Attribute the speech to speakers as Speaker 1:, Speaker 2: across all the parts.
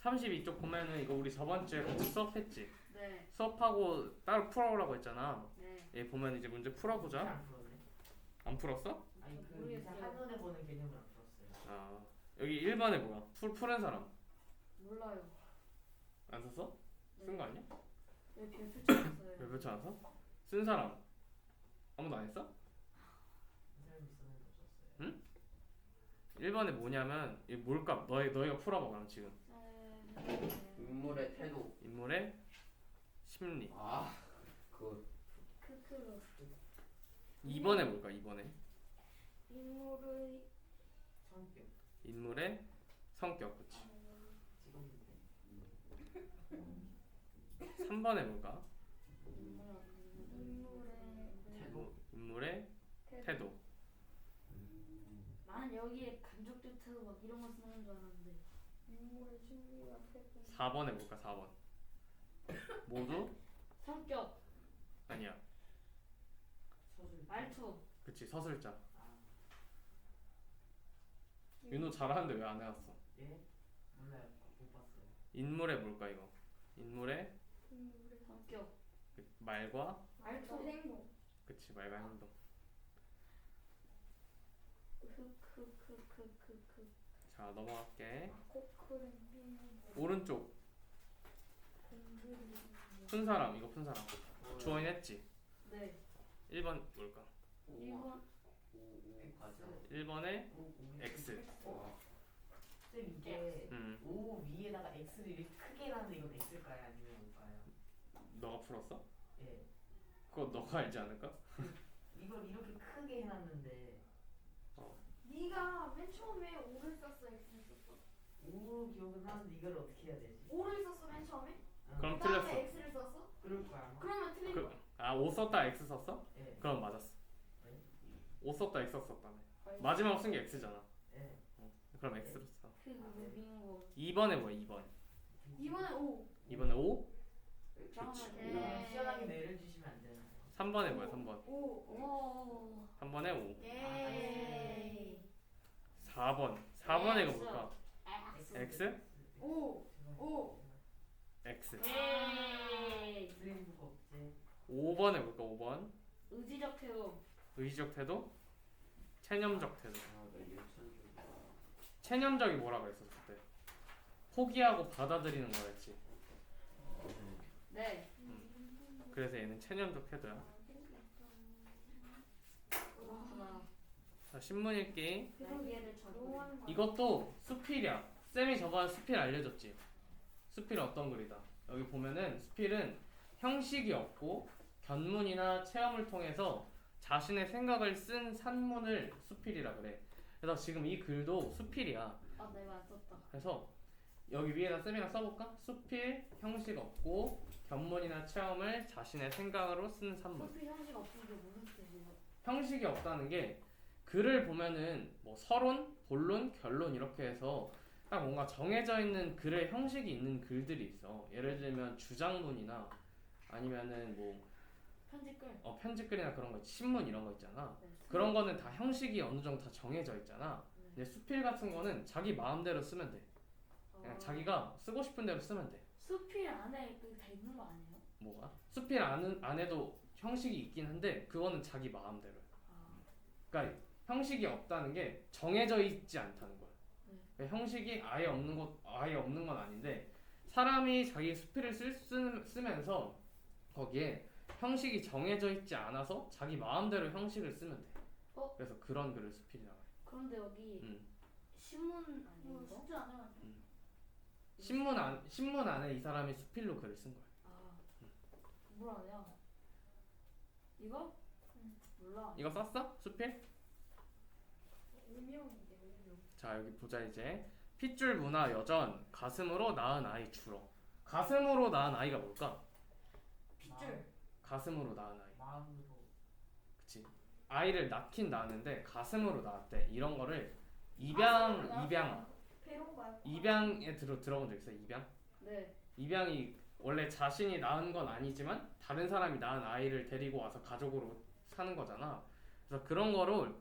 Speaker 1: 32쪽 보면은 이거 우리 저번 주에 같이 수업했지?
Speaker 2: 네.
Speaker 1: 수업하고 따로 풀어오라고 했잖아.
Speaker 2: 네.
Speaker 1: 얘 보면 이제 문제 풀어보자.
Speaker 3: 안 풀었네.
Speaker 1: 안 풀었어?
Speaker 3: 아니 그
Speaker 2: 모르겠어요.
Speaker 3: 한눈에 보는 개념을 안 풀었어요.
Speaker 1: 아 여기 1번에 뭐야? 푸른 사람
Speaker 2: 몰라요.
Speaker 1: 안 썼어? 쓴 거 아니야?
Speaker 2: 왜 별표 찍었어요?
Speaker 1: 별표 쳐놨어? 쓴 사람 아무도 안 했어?
Speaker 3: 이 사람이 있었는데 없었어요.
Speaker 1: 응? 1번에 뭐냐면 이게 뭘까? 너희가 풀어봐 그럼 지금.
Speaker 4: 인물의 태도.
Speaker 1: 인물의 심리.
Speaker 4: 그
Speaker 2: 크크로
Speaker 1: 2번에 뭘까? 2번에
Speaker 2: 인물의
Speaker 3: 성격
Speaker 1: 인물의 성격. 그치.
Speaker 3: 찍었는데.
Speaker 1: 3번에 뭘까?
Speaker 2: 인물의
Speaker 3: 태도.
Speaker 1: 인물의 태도.
Speaker 2: 나는 여기에 감정적 태도 막 이런 거 쓰는 줄 알았는데 인물의 심리와 태도
Speaker 1: 4번에 뭘까? 4번 모두
Speaker 2: 성격
Speaker 1: 아니야.
Speaker 3: 서술.
Speaker 2: 말투
Speaker 1: 그치 서술자.
Speaker 3: 아
Speaker 1: 윤호 잘하는데 왜 안 해왔어?
Speaker 3: 예? 몰라요. 못 봤어요.
Speaker 1: 인물의 뭘까 이거? 인물의
Speaker 2: 성격
Speaker 1: 그 말과
Speaker 2: 말투 행동
Speaker 1: 그치 말과 행동.
Speaker 2: 크크크크크크
Speaker 1: 자 넘어갈게.
Speaker 2: 코크는
Speaker 1: 오른쪽
Speaker 2: 공들이
Speaker 1: 푼 사람 이거 푼 사람 주어인 했지?
Speaker 2: 네
Speaker 1: 1번 뭘까?
Speaker 2: 1번
Speaker 3: X.
Speaker 1: 1번에
Speaker 3: 오,
Speaker 1: X.
Speaker 3: 쌤 이게
Speaker 1: 음
Speaker 3: O 위에다가 X를 이렇게 크게 하는 이건 X일까요? 아니면 뭘까요?
Speaker 1: 너가 풀었어?
Speaker 3: 예.
Speaker 1: 그거 너가 알지 않을까?
Speaker 3: 이걸 이렇게 크게 해놨는데
Speaker 5: 네가 맨 처음에 5를 썼어, X를 썼어?
Speaker 3: O로 기억은 하는데 이걸 어떻게 해야 되지?
Speaker 5: 5를 썼어, 맨 처음에?
Speaker 1: 그럼
Speaker 5: 그다음에
Speaker 1: 틀렸어.
Speaker 5: X를 썼어?
Speaker 3: 그럴 거야 아마.
Speaker 5: 그러면 틀린 거야.
Speaker 1: 아5 썼다 X 썼어?
Speaker 3: 예.
Speaker 1: 그럼 맞았어.
Speaker 3: 네?
Speaker 1: 5 썼다 X 썼다며. 마지막 쓴 게 X잖아.
Speaker 3: 예.
Speaker 1: 그럼 X로 써.
Speaker 2: 그 빙고
Speaker 1: 2번에 뭐야 2번?
Speaker 5: 이번에 5.
Speaker 1: 2번에 5?
Speaker 2: 잠깐만
Speaker 5: 네.
Speaker 3: 시원하게 내를 주시면 안 되나요?
Speaker 1: 3번에 뭐야 3번?
Speaker 5: 5.
Speaker 2: 오
Speaker 1: 3번에 5.
Speaker 5: 예.
Speaker 1: 4번 4번에 이거 뭘까? X?
Speaker 5: 5. 5.
Speaker 1: X.
Speaker 2: 에이
Speaker 3: 쓰레기부가 없지.
Speaker 1: 5번에 뭘까 5번?
Speaker 2: 의지적 태도
Speaker 1: 의지적 태도? 체념적 태도.
Speaker 4: 나 유천주다.
Speaker 1: 체념적이 뭐라 그랬어 그때? 포기하고 받아들이는 거였지.
Speaker 2: 네
Speaker 1: 그래서 얘는 체념적 태도야.
Speaker 2: 그렇구나
Speaker 1: 자, 신문 읽기.
Speaker 2: 날개를 잡고
Speaker 1: 이것도 수필이야. 쌤이 저번에 수필 알려줬지. 수필은 어떤 글이다. 여기 보면은 수필은 형식이 없고 견문이나 체험을 통해서 자신의 생각을 쓴 산문을 수필이라 그래. 그래서 지금 이 글도 수필이야.
Speaker 2: 아 내가 안 썼다
Speaker 1: 그래서 여기 위에다 쌤이랑 써볼까? 수필, 형식 없고 견문이나 체험을 자신의 생각으로 쓴 산문.
Speaker 2: 소피 형식 없는 게 무슨 뜻이에요?
Speaker 1: 형식이 없다는 게 글을 보면은 뭐 서론, 본론, 결론 이렇게 해서 딱 뭔가 정해져 있는 글의 형식이 있는 글들이 있어. 예를 들면 주장문이나 아니면은 뭐
Speaker 2: 편집글
Speaker 1: 편집글이나 그런 거 있지. 신문 이런 거 있잖아.
Speaker 2: 네,
Speaker 1: 그런 거는 다 형식이 어느 정도 다 정해져 있잖아. 근데 수필 같은 거는 자기 마음대로 쓰면 돼. 그냥 자기가 쓰고 싶은 대로 쓰면 돼.
Speaker 2: 수필 안에 그 다 있는 거 아니에요?
Speaker 1: 뭐가? 수필 안에도 형식이 있긴 한데 그거는 자기 마음대로야.
Speaker 2: 아
Speaker 1: 그러니까 형식이 없다는 게 정해져 있지 않다는 거야.
Speaker 2: 네.
Speaker 1: 그러니까 형식이 아예 없는 건 아닌데 사람이 자기 수필을 쓰면서 거기에 형식이 정해져 있지 않아서 자기 마음대로 형식을 쓰면 돼.
Speaker 2: 어?
Speaker 1: 그래서 그런 글을 수필이라고 해.
Speaker 2: 그런데 여기 신문 아니에요?
Speaker 5: 숙제 안 해가지고.
Speaker 1: 신문 안에 이 사람이 수필로 글을 쓴 거야.
Speaker 2: 아 뭐라냐 이거? 몰라
Speaker 1: 이거 썼어? 수필?
Speaker 5: 운명인데, 운명.
Speaker 1: 자 여기 보자 이제. 핏줄 문화 여전 가슴으로 낳은 아이 주로. 가슴으로 낳은 아이가 뭘까?
Speaker 5: 핏줄.
Speaker 1: 가슴으로 낳은 아이.
Speaker 3: 마음으로.
Speaker 1: 그치. 아이를 낳긴 낳았는데 가슴으로 낳았대. 이런 거를
Speaker 5: 가슴으로
Speaker 1: 입양.
Speaker 5: 배로 말고.
Speaker 1: 입양에 들어본 적 있어? 입양?
Speaker 2: 네
Speaker 1: 입양이 원래 자신이 낳은 건 아니지만 다른 사람이 낳은 아이를 데리고 와서 가족으로 사는 거잖아. 그래서 그런 거를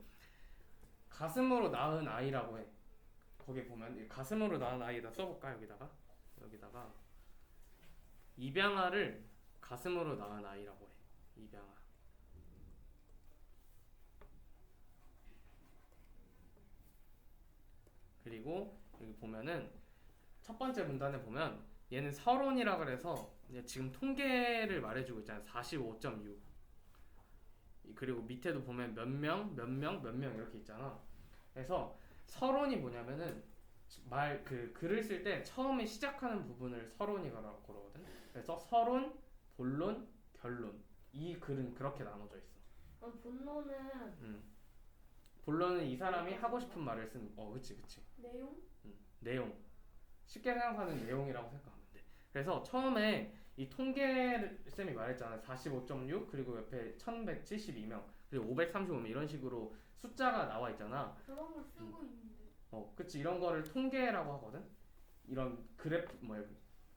Speaker 1: 가슴으로 낳은 아이라고 해. 거기 보면 이 가슴으로 낳은 아이에다 써볼까 여기다가? 여기다가 입양아를 가슴으로 낳은 아이라고 해. 입양아. 그리고 여기 보면은 첫 번째 문단에 보면 얘는 서론이라 그래서 이제 지금 통계를 말해주고 있잖아요. 45.6. 그리고 밑에도 보면 몇 명, 몇 명, 몇 명 이렇게 있잖아. 그래서 서론이 뭐냐면은 글을 쓸 때 처음에 시작하는 부분을 서론이라고 그러거든. 그래서 서론, 본론, 결론. 이 글은 그렇게 나눠져 있어.
Speaker 2: 그럼 본론은
Speaker 1: 본론은 이 사람이 하고 싶은 말을 쓴. 그치.
Speaker 5: 내용?
Speaker 1: 내용. 쉽게 생각하는 내용이라고 생각하면 돼. 그래서 처음에 이 통계 쌤이 말했잖아. 45.6 그리고 옆에 1172명 그리고 535명 이런 식으로 숫자가 나와 있잖아.
Speaker 5: 그런 걸 쓰고 있는데.
Speaker 1: 그치. 이런 거를 통계라고 하거든. 이런 그래프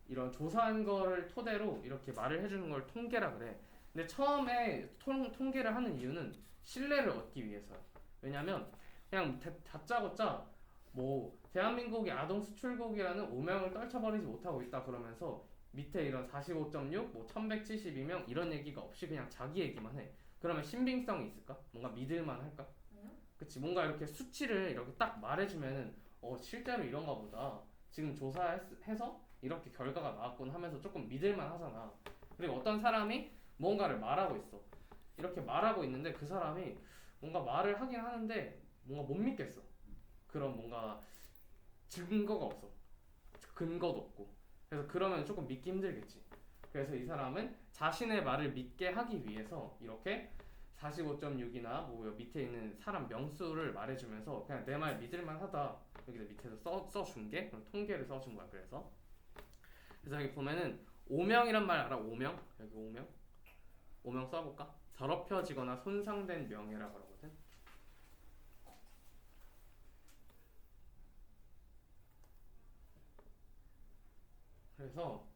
Speaker 1: 이런 조사한 거를 토대로 이렇게 말을 해주는 걸 통계라 그래. 근데 처음에 통계를 하는 이유는 신뢰를 얻기 위해서야. 왜냐면 그냥 다짜고짜 뭐 대한민국이 아동 수출국이라는 오명을 떨쳐버리지 못하고 있다 그러면서 밑에 이런 45.6, 뭐 1172명 이런 얘기가 없이 그냥 자기 얘기만 해. 그러면 신빙성이 있을까? 뭔가 믿을만 할까?
Speaker 2: 아니요.
Speaker 1: 그치. 뭔가 이렇게 수치를 이렇게 딱 말해주면은 실제로 이런가 보다. 지금 조사해서 이렇게 결과가 나왔군 하면서 조금 믿을만 하잖아. 그리고 어떤 사람이 뭔가를 말하고 있어. 이렇게 말하고 있는데 그 사람이 뭔가 말을 하긴 하는데 뭔가 못 믿겠어. 그런 뭔가 증거가 없어. 근거도 없고. 그래서 그러면 조금 믿기 힘들겠지. 그래서 이 사람은 자신의 말을 믿게 하기 위해서 이렇게 45.6이나 뭐 밑에 있는 사람 명수를 말해주면서 그냥 내 말 믿을만 하다. 여기다 밑에서 써준 게 그럼 통계를 써준 거야. 그래서 여기 보면은 오명이란 말 알아? 오명? 여기 오명? 오명 써볼까? 더럽혀지거나 손상된 명예라고 그러거든. 그래서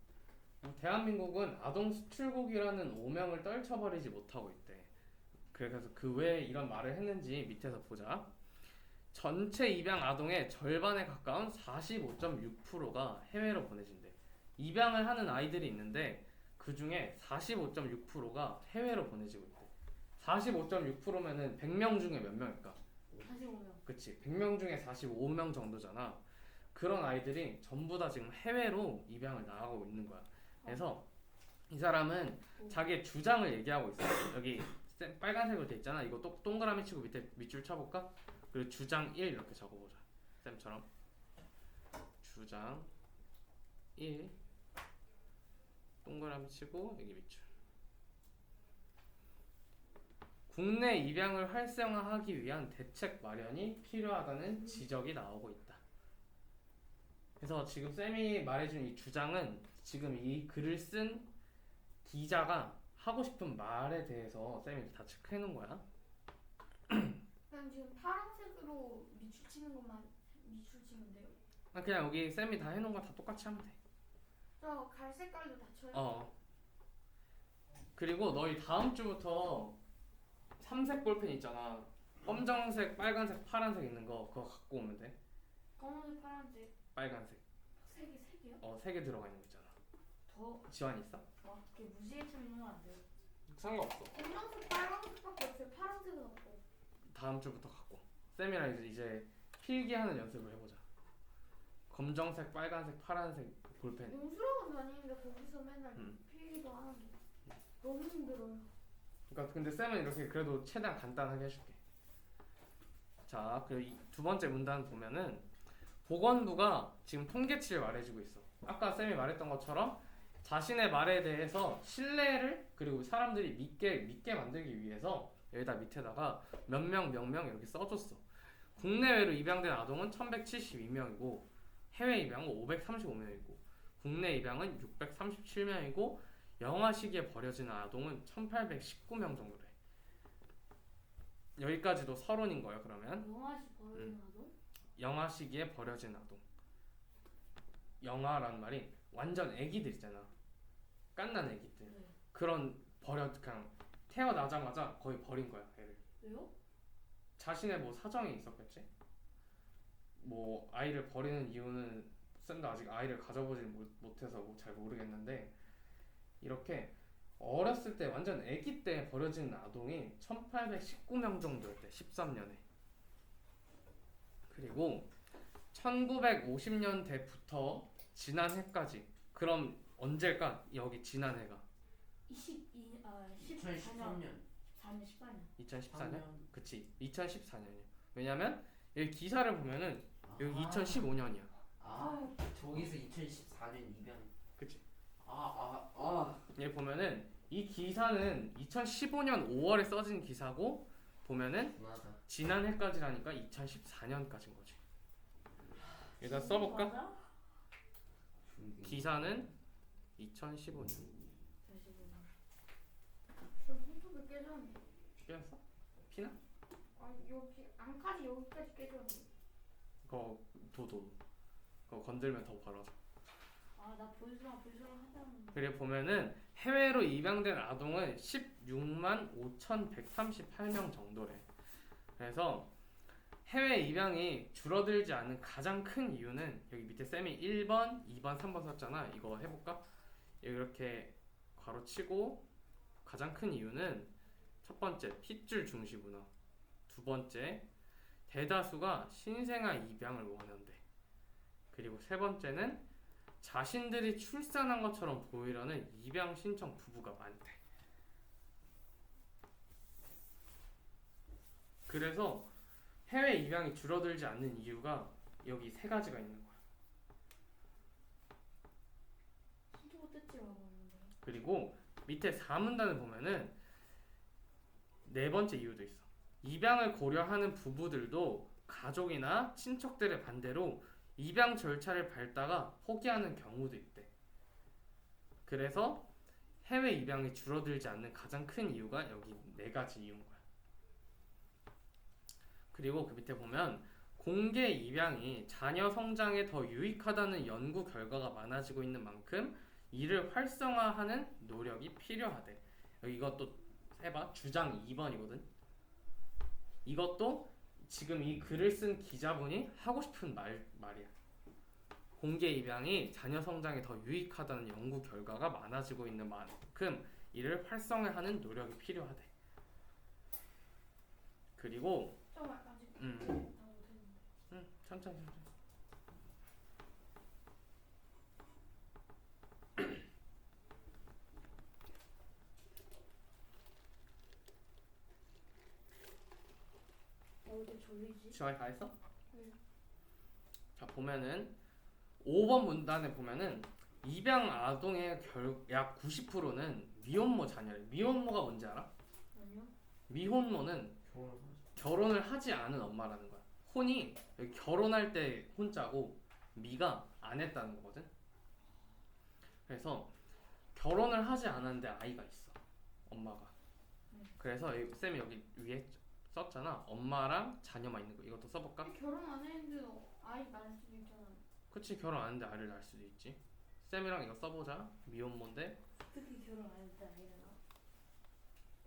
Speaker 1: 대한민국은 아동 수출국이라는 오명을 떨쳐버리지 못하고 있대. 그래서 그 왜 이런 말을 했는지 밑에서 보자. 전체 입양 아동의 절반에 가까운 45.6%가 해외로 보내진대. 입양을 하는 아이들이 있는데 그 중에 45.6%가 해외로 보내지고 있대. 45.6%면은 100명 중에 몇 명일까?
Speaker 2: 45명.
Speaker 1: 그치. 100명 중에 45명 정도잖아. 그런 아이들이 전부 다 지금 해외로 입양을 나가고 있는 거야. 그래서 이 사람은 자기의 주장을 얘기하고 있어. 여기 빨간색으로 돼 있잖아. 이거 동그라미 치고 밑에 밑줄 쳐볼까? 그리고 주장 1 이렇게 적어보자. 쌤처럼 주장 1 동그라미 치고 여기 밑줄. 국내 입양을 활성화하기 위한 대책 마련이 필요하다는 지적이 나오고 있다. 그래서 지금 쌤이 말해준 이 주장은 지금 이 글을 쓴 기자가 하고 싶은 말에 대해서 쌤이 다 체크해 놓은 거야.
Speaker 5: 그냥 지금 파란색으로 밑줄 치는 것만 밑줄 치면 돼요.
Speaker 1: 그냥 여기 쌤이 다 해놓은 거 다 똑같이 하면 돼.
Speaker 5: 저 갈색깔도 다 쳐요.
Speaker 1: 그리고 너희 다음 주부터 3색 볼펜 있잖아. 검정색, 빨간색, 파란색 있는 거 그거 갖고 오면 돼.
Speaker 5: 검은색, 파란색,
Speaker 1: 빨간색.
Speaker 5: 색이요?
Speaker 1: 3개 들어가 있는 거 있잖아.
Speaker 2: 더
Speaker 1: 지환 있어?
Speaker 2: 그게 무지개처럼 있는 건 안 돼요.
Speaker 1: 상관없어.
Speaker 5: 검정색, 빨간색밖에 없어요. 파란색은 없고.
Speaker 1: 다음 주부터 갖고. 쌤이랑 이제 필기하는 연습을 해보자. 검정색, 빨간색, 파란색 볼펜.
Speaker 5: 용수학원 다니는데 거기서 맨날
Speaker 1: 음.
Speaker 5: 필기도 하는데 너무 힘들어요.
Speaker 1: 그러니까 근데 쌤은 이렇게 그래도 최대한 간단하게 해줄게. 자, 그리고 두 번째 문단 보면은 보건부가 지금 통계치를 말해주고 있어. 아까 쌤이 말했던 것처럼 자신의 말에 대해서 신뢰를 그리고 사람들이 믿게 만들기 위해서 여기다 밑에다가 몇 명 이렇게 써줬어. 국내외로 입양된 아동은 1172명이고 해외 입양은 535명이고 국내 입양은 637명이고 영아 시기에 버려진 아동은 1819명 정도 돼. 여기까지도 서론인 거예요. 그러면
Speaker 2: 영아시 버리는 아동?
Speaker 1: 영아 시기에 버려진 아동. 영아라는 말이 완전 애기들 있잖아. 깐난 애기들.
Speaker 2: 네.
Speaker 1: 그런 그냥 태어나자마자 거의 버린 거야. 애를.
Speaker 2: 왜요?
Speaker 1: 자신의 뭐 사정이 있었겠지. 뭐 아이를 버리는 이유는 쌤도 아직 아이를 가져보질 못해서 잘 모르겠는데 이렇게 어렸을 때 완전 아기 때 버려진 아동이 1819명 정도였대 13년에. 그리고 1950년대부터 지난해까지 그럼 언제일까? 여기 지난해가
Speaker 4: 2013년
Speaker 2: 4년 14년
Speaker 1: 2014년? 그치 2014년이야. 왜냐면 여기 기사를 보면은 여기 2015년이야.
Speaker 4: 아 저기서 2014년 입양.
Speaker 1: 그치.
Speaker 4: 아
Speaker 1: 여기 보면은 이 기사는 2015년 5월에 써진 기사고 보면은
Speaker 4: 분하다.
Speaker 1: 지난해까지라니까 2014년까지인 거지. 여기다 써볼까?
Speaker 2: 맞아?
Speaker 1: 기사는 2015년.
Speaker 5: 저 손톱을 깨졌네.
Speaker 1: 깨졌어? 피나?
Speaker 5: 아니 여기 안까지 여기까지 깨졌네.
Speaker 1: 그거 도도. 그거 건들면 더 벌어져.
Speaker 2: 아나 보여주라 하자는데.
Speaker 1: 그래 보면은 해외로 입양된 아동은 16만 5,138명 정도래. 그래서 해외 입양이 줄어들지 않은 가장 큰 이유는 여기 밑에 쌤이 1번, 2번, 3번 썼잖아. 이거 해볼까? 이렇게 괄호치고 가장 큰 이유는 첫 번째 핏줄 중시 문화, 두 번째 대다수가 신생아 입양을 원한대. 그리고 세 번째는 자신들이 출산한 것처럼 보이려는 입양 신청 부부가 많대. 그래서 해외 입양이 줄어들지 않는 이유가 여기 세 가지가 있는 거야.
Speaker 2: 손톱 뜯지 말았는데.
Speaker 1: 그리고 밑에 4문단을 보면은 네 번째 이유도 있어. 입양을 고려하는 부부들도 가족이나 친척들의 반대로 입양 절차를 밟다가 포기하는 경우도 있대. 그래서 해외 입양이 줄어들지 않는 가장 큰 이유가 여기 네 가지 이유인 거야. 그리고 그 밑에 보면 공개 입양이 자녀 성장에 더 유익하다는 연구 결과가 많아지고 있는 만큼 이를 활성화하는 노력이 필요하대. 여기 이것도 해봐. 주장 2번이거든. 이것도 지금 이 글을 쓴 기자분이 하고 싶은 말이야. 공개 입양이 자녀 성장에 더 유익하다는 연구 결과가 많아지고 있는 만큼 이를 활성화하는 노력이 필요하대. 그리고
Speaker 5: 좀 아직 다 못했는데.
Speaker 1: 천천히.
Speaker 2: 어디 졸리지?
Speaker 1: 지원이 다 했어?
Speaker 5: 응.
Speaker 1: 자 보면은 5번 문단에 보면은 입양 아동의 약 90%는 미혼모 자녀래. 미혼모가 뭔지 알아?
Speaker 2: 아니요.
Speaker 1: 미혼모는 결혼을 하지 않은 엄마라는 거야. 혼이 여기 결혼할 때 혼자고 미가 안 했다는 거거든. 그래서 결혼을 하지 않았는데 아이가 있어. 엄마가. 그래서 쌤이 여기 위에 썼잖아. 엄마랑 자녀만 있는 거. 이것도 써볼까?
Speaker 5: 결혼 안 했는데 아이 낳을 수도 있잖아.
Speaker 1: 그치, 결혼 안 했는데 아이를 낳을 수도 있지. 쌤이랑 이거 써보자. 미혼모인데
Speaker 2: 특히 결혼 안 했다 아이가.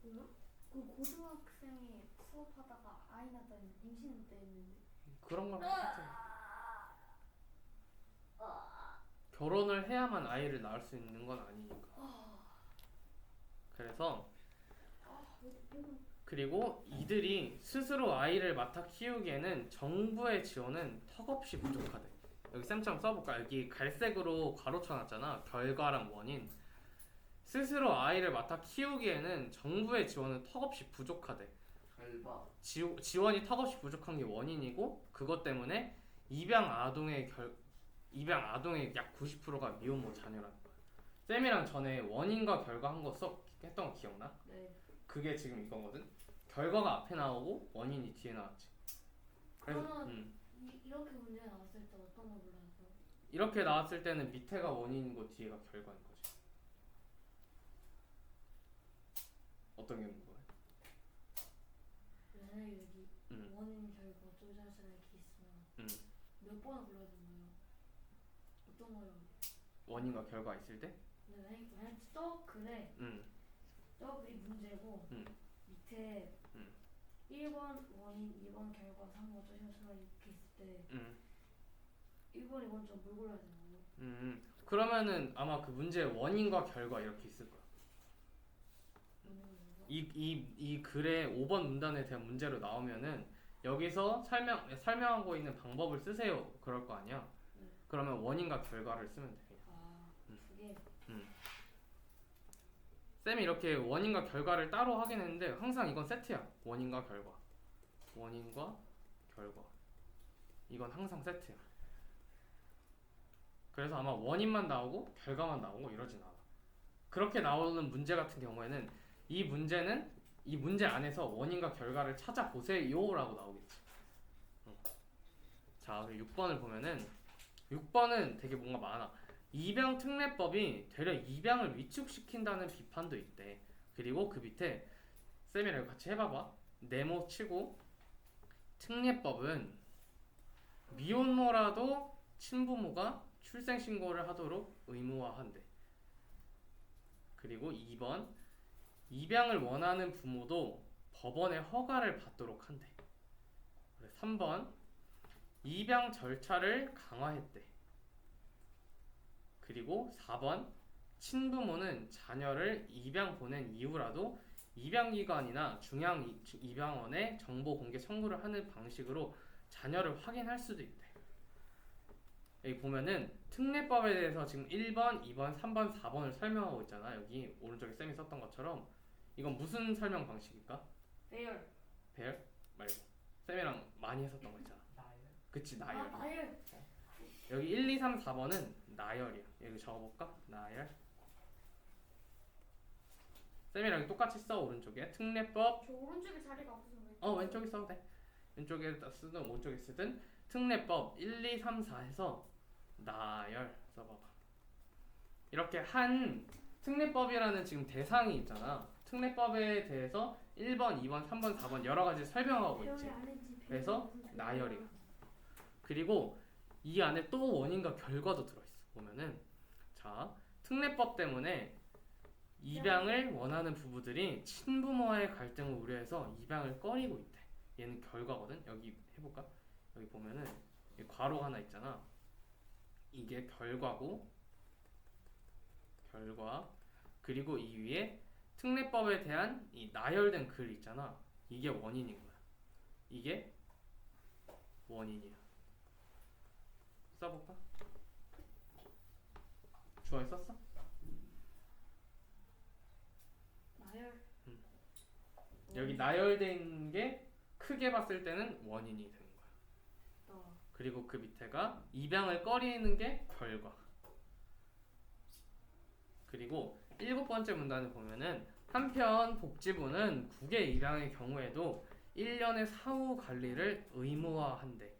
Speaker 5: 뭐야? 그 고등학생이 수업하다가 아이 낳다 임신했다 했는데.
Speaker 1: 그런 거랑 똑같아. 결혼을 해야만 아이를 낳을 수 있는 건 아니니까. 그래서 그리고 이들이 스스로 아이를 맡아 키우기에는 정부의 지원은 턱없이 부족하대. 여기 쌤처럼 써볼까? 여기 갈색으로 가로쳐놨잖아. 결과랑 원인. 스스로 아이를 맡아 키우기에는 정부의 지원은 턱없이 부족하대.
Speaker 4: 결바.
Speaker 1: 지원이 턱없이 부족한 게 원인이고 그것 때문에 입양 아동의 약 90%가 미혼모 자녀라는 거야. 쌤이랑 전에 원인과 결과 한 거 했던 거 기억나?
Speaker 2: 네.
Speaker 1: 그게 지금 이거거든. 결과가 앞에 나오고 원인이 뒤에 나왔지. 그래서
Speaker 2: 그러면 이렇게 문제 나왔을 때 어떤 걸 몰랐어?
Speaker 1: 이렇게 나왔을 때는 밑에가 원인이고 뒤에가 결과인 거지. 어떤 게 궁금해?
Speaker 2: 만약에 여기
Speaker 1: 음.
Speaker 2: 원인 결과 조절사를 이렇게 있으면 몇 번을 불러야 되나요? 어떤 거요?
Speaker 1: 원인과 결과 있을 때?
Speaker 2: 네, 만약 또 그래. 또 그게 문제고 밑에 1번 원인, 2번 결과, 3번 조절사 이렇게 있을 때 1번, 2번 좀뭘 골라야 되는 거예요?
Speaker 1: 그러면은 아마 그 문제의 원인과 결과 이렇게 있을 거야. 이 글의 5번 문단에 대한 문제로 나오면은 여기서 설명하고 있는 방법을 쓰세요. 그럴 거 아니야.
Speaker 2: 네.
Speaker 1: 그러면 원인과 결과를 쓰면 돼. 그냥.
Speaker 2: 아, 두 개.
Speaker 1: 쌤이 이렇게 원인과 결과를 따로 하긴 했는데 항상 이건 세트야. 원인과 결과. 원인과 결과. 이건 항상 세트야. 그래서 아마 원인만 나오고 결과만 나오고 이러진 않아. 그렇게 나오는 문제 같은 경우에는 이 문제 안에서 원인과 결과를 찾아보세요라고 나오겠지. 자, 6번을 보면은 6번은 되게 뭔가 많아. 입양 특례법이 되려 입양을 위축시킨다는 비판도 있대. 그리고 그 밑에 쌤이랑 같이 해봐봐. 네모 치고 특례법은 미혼모라도 친부모가 출생신고를 하도록 의무화한대. 그리고 2번 입양을 원하는 부모도 법원의 허가를 받도록 한대. 3번 입양 절차를 강화했대. 그리고 4번 친부모는 자녀를 입양 보낸 이후라도 입양기관이나 중앙입양원에 정보 공개 청구를 하는 방식으로 자녀를 확인할 수도 있대. 여기 보면은 특례법에 대해서 지금 1번, 2번, 3번, 4번을 설명하고 있잖아. 여기 오른쪽에 쌤이 썼던 것처럼 이건 무슨 설명 방식일까?
Speaker 2: 배열.
Speaker 1: 배열? 말고 쌤이랑 많이 했었던 거 있잖아.
Speaker 3: 나요?
Speaker 1: 그치, 나열.
Speaker 2: 아, 나열.
Speaker 1: 여기 1, 2, 3, 4번은 나열이야. 여기 적어볼까? 나열. 쌤이랑 똑같이 써. 오른쪽에 특례법.
Speaker 5: 저 오른쪽에 자리가 없어서
Speaker 1: 왼쪽에 써도 돼. 왼쪽에 쓰든 오른쪽에 쓰든 특례법 1, 2, 3, 4에서 나열 써봐봐. 이렇게 한 특례법이라는 지금 대상이 있잖아. 특례법에 대해서 1번, 2번, 3번, 4번 여러 가지 설명하고 있지. 그래서 나열이야. 그리고 이 안에 또 원인과 결과도 들어있어. 보면은 자, 특례법 때문에 입양을 원하는 부부들이 친부모와의 갈등을 우려해서 입양을 꺼리고 있대. 얘는 결과거든. 여기 해볼까? 여기 보면은 여기 괄호 하나 있잖아. 이게 결과고, 결과. 그리고 이 위에 특례법에 대한 이 나열된 글 있잖아. 이게 원인인 거야. 이게 원인이야. 써볼까? 주어에 썼어?
Speaker 2: 나열.
Speaker 1: 여기 나열된 게 크게 봤을 때는 원인이 되는 거야. 그리고 그 밑에가 입양을 꺼리는 게 결과. 그리고 7번째 문단을 보면은 한편 복지부는 국외 입양의 경우에도 1년의 사후 관리를 의무화한대.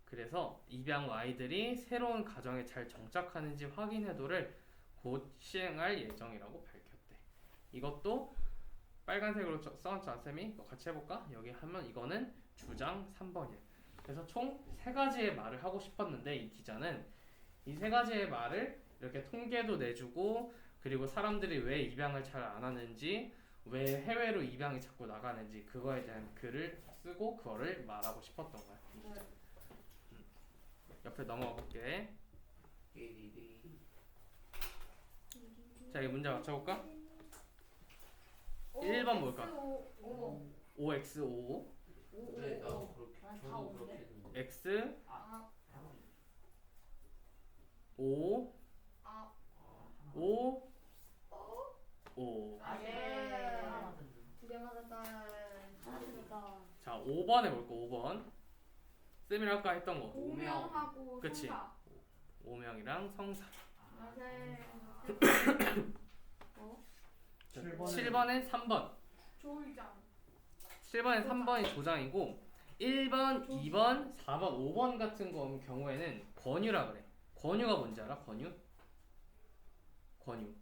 Speaker 1: 그래서 입양 후 아이들이 새로운 가정에 잘 정착하는지 확인해도를 곧 시행할 예정이라고 밝혔대. 이것도 빨간색으로 써놨잖아, 쌤이. 너 같이 해볼까? 여기 하면 이거는 주장 3번이야. 그래서 총 3가지의 말을 하고 싶었는데 이 기자는 이 3가지의 말을 이렇게 통계도 내주고, 그리고 사람들이 왜 입양을 잘 안 하는지, 왜 해외로 입양이 자꾸 나가는지 그거에 대한 글을 쓰고 그거를 말하고 싶었던 거야. 옆에 넘어가 볼게. 자, 이 문제 맞춰볼까? 1번 뭘까? OX5
Speaker 4: 네, 나도 그렇게
Speaker 2: 다
Speaker 4: 저도
Speaker 2: 오는데?
Speaker 4: 그렇게 했는데.
Speaker 1: X
Speaker 3: 아,
Speaker 1: 5
Speaker 5: 아,
Speaker 1: 5 5.
Speaker 3: 아,
Speaker 2: 예.
Speaker 3: 하나 맞았네.
Speaker 5: 두개 맞았다.
Speaker 2: 하나 틀렸다.
Speaker 1: 자, 5번 해볼까? 5번 쌤이랑 아까 했던 거.
Speaker 5: 오명하고
Speaker 1: 그치.
Speaker 5: 성사.
Speaker 1: 오명이랑 성사.
Speaker 5: 맞아요.
Speaker 1: 7번엔 3번.
Speaker 5: 조일장.
Speaker 1: 7번에 3번이 조장이고 1번, 2번, 4번, 5번 같은 경우에는 권유라 그래. 권유가 뭔지 알아? 권유? 권유.
Speaker 3: 예.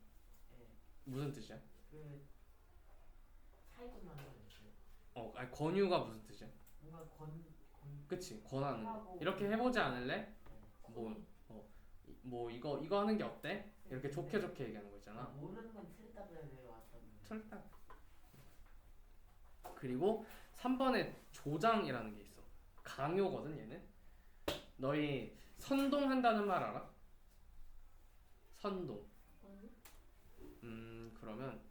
Speaker 1: 무슨 뜻이야?
Speaker 3: 그 사회권 하는 거 있어요.
Speaker 1: 아니 권유가 무슨 뜻이야?
Speaker 3: 뭔가
Speaker 1: 그치, 권하는 거.
Speaker 3: 하고
Speaker 1: 이렇게 해보지 않을래? 뭐 이거 하는 게 어때? 이렇게 좋게 얘기하는 거 있잖아.
Speaker 3: 모르는 건 틀렸다고 해야 돼요, 왔었는데.
Speaker 1: 철딱. 그리고 3번에 조장이라는 게 있어. 강요거든 얘는. 너희 선동한다는 말 알아? 선동.
Speaker 2: 아니?
Speaker 1: 그러면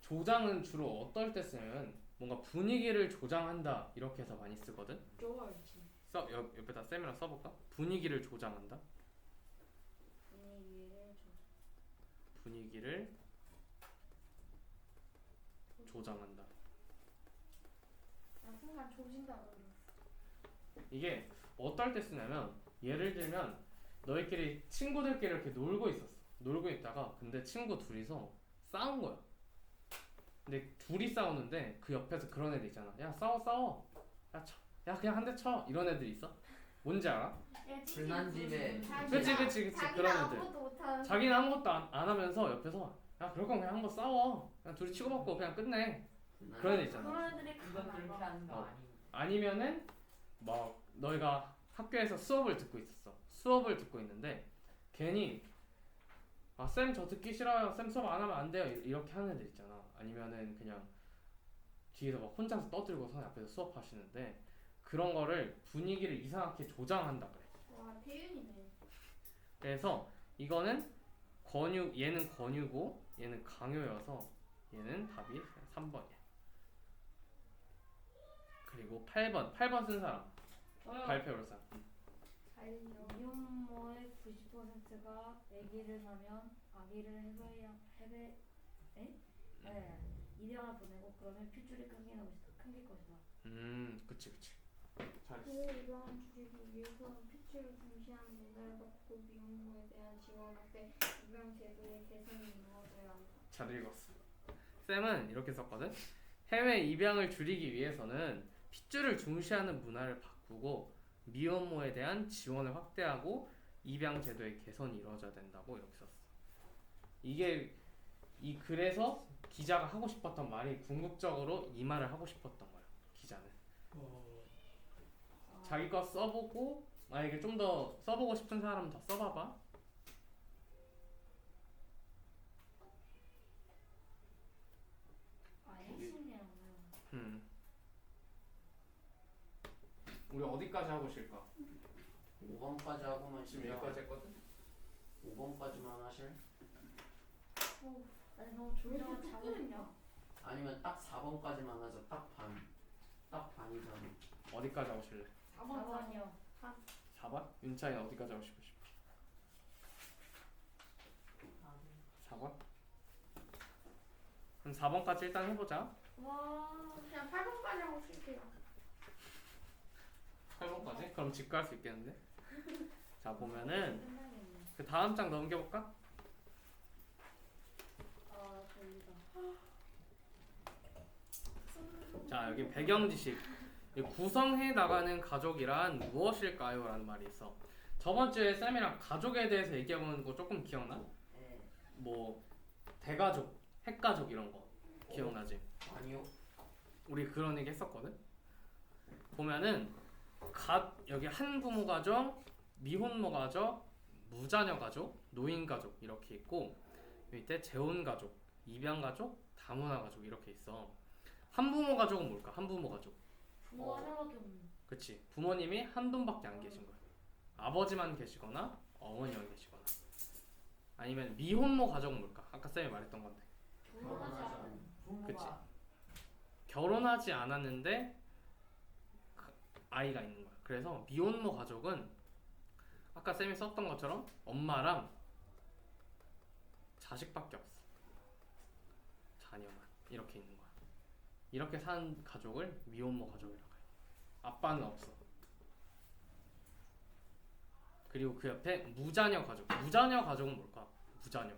Speaker 1: 조장은 주로 어떨 때 쓰면 뭔가 분위기를 조장한다 이렇게 해서 많이 쓰거든.
Speaker 2: 좋아했지.
Speaker 1: 옆에다 쌤이랑 써볼까? 분위기를 조장한다. 분위기를 조장한다.
Speaker 5: 나 순간 조진다 그랬어.
Speaker 1: 이게 어떨 때 쓰냐면 예를 들면 너희끼리 친구들끼리 이렇게 놀고 있었어. 놀고 있다가 근데 친구 둘이서 싸운 거야. 근데 둘이 싸우는데 그 옆에서 그런 애들 있잖아. 야 싸워. 야 쳐. 야 그냥 한 대 쳐. 이런 애들 있어. 뭔지 알아?
Speaker 5: 야,
Speaker 4: 불난 집에
Speaker 1: 그치
Speaker 5: 자기가
Speaker 1: 그런 애들.
Speaker 5: 아무것도 못하는.
Speaker 1: 자기는 아무것도 안 하면서 옆에서 야 그럴 거면 그냥 한번 싸워. 그냥 둘이 치고받고 그냥 끝내. 그런 애 있잖아.
Speaker 2: 그런 애들이
Speaker 3: 이건
Speaker 2: 가만
Speaker 3: 그렇게
Speaker 2: 안
Speaker 3: 하는 거
Speaker 1: 어.
Speaker 3: 아니.
Speaker 1: 아니면은 막 너희가 학교에서 수업을 듣고 있었어. 수업을 듣고 있는데 괜히 아 쌤 저 듣기 싫어요. 쌤 수업 안 하면 안 돼요. 이렇게 하는 애들 있잖아. 아니면은 그냥 뒤에서 막 혼자서 떠들고서 앞에서 수업하시는데 그런 거를 분위기를 이상하게 조장한다 그래.
Speaker 5: 와 태윤이네.
Speaker 1: 그래서 이거는 얘는 권유고 얘는 강요여서 얘는 답이 3번이야. 그리고 8번 쓴 사람
Speaker 2: 저요.
Speaker 1: 발표할 사람.
Speaker 2: 미혼모의 90%가 아기를 낳으면 아기를 입양을 보내고 그러면 핏줄이 끊길 것이다.
Speaker 1: 그치. 잘했어.
Speaker 5: 그 입양을 줄이기 위해서는 핏줄을 중시하는 문화를 바꾸고 미혼모에 대한 지원 확대, 입양 제도의 개선이 이루어져야 한다.
Speaker 1: 잘 읽었어. 쌤은 이렇게 썼거든. 해외 입양을 줄이기 위해서는 핏줄을 중시하는 문화를 바꾸고 미혼모에 대한 지원을 확대하고 입양 제도의 개선이 이루어져야 된다고 이렇게 썼어. 이게 그래서 기자가 하고 싶었던 말이 궁극적으로 이 말을 하고 싶었던 거야. 기자는 자기 거 써보고 만약에 좀 더 써보고 싶은 사람은 더 써봐봐.
Speaker 2: 핵심 내용은
Speaker 1: 우리 어디까지 하고 쉴까?
Speaker 4: 5번까지 하고만
Speaker 1: 지금
Speaker 4: 쉬자.
Speaker 1: 여기까지 했거든?
Speaker 4: 5번까지만 하실?
Speaker 2: 아니 너무 조용한
Speaker 5: 왜
Speaker 2: 작은
Speaker 5: 했냐?
Speaker 4: 아니면 딱 4번까지만 하자. 딱 반이잖아.
Speaker 1: 어디까지 하고 쉴래?
Speaker 2: 4번이요.
Speaker 1: 4번? 윤차이는 어디까지 하고 싶어? 4번? 그럼 4번까지 일단 해보자.
Speaker 5: 와 그냥 8번까지 하고 쉴게요.
Speaker 1: 8번까지? 그럼 집 갈 수 있겠는데? 자 보면은
Speaker 2: 끝나겠네.
Speaker 1: 그 다음 장 넘겨볼까?
Speaker 2: 저기다.
Speaker 1: 자 여기 배경 지식 구성해 나가는 가족이란 무엇일까요? 라는 말이 있어. 저번 주에 쌤이랑 가족에 대해서 얘기해본 거 조금 기억나?
Speaker 4: 네.
Speaker 1: 뭐 대가족, 핵가족 이런 거 기억나지?
Speaker 4: 아니요.
Speaker 1: 우리 그런 얘기 했었거든? 보면은 여기 한부모 가정, 미혼모 가족, 무자녀 가족, 노인 가족 이렇게 있고 밑에 재혼 가족, 입양 가족, 다문화 가족 이렇게 있어. 한부모 가족은 뭘까? 한부모 가족.
Speaker 2: 부모 하나밖에 없는.
Speaker 1: 그치. 부모님이 한 분밖에 안 계신 거야. 아버지만 계시거나 어머니만 계시거나. 아니면 미혼모 가족은 뭘까? 아까 쌤이 말했던 건데.
Speaker 2: 결혼하지 않은.
Speaker 3: 부모가
Speaker 1: 결혼하지 않았는데 아이가 있는 거야. 그래서 미혼모 가족은 아까 쌤이 썼던 것처럼 엄마랑 자식밖에 없어. 자녀만 이렇게 있는 거야. 이렇게 사는 가족을 미혼모 가족이라고 해요. 아빠는 없어. 그리고 그 옆에 무자녀 가족. 무자녀 가족은 뭘까? 무자녀.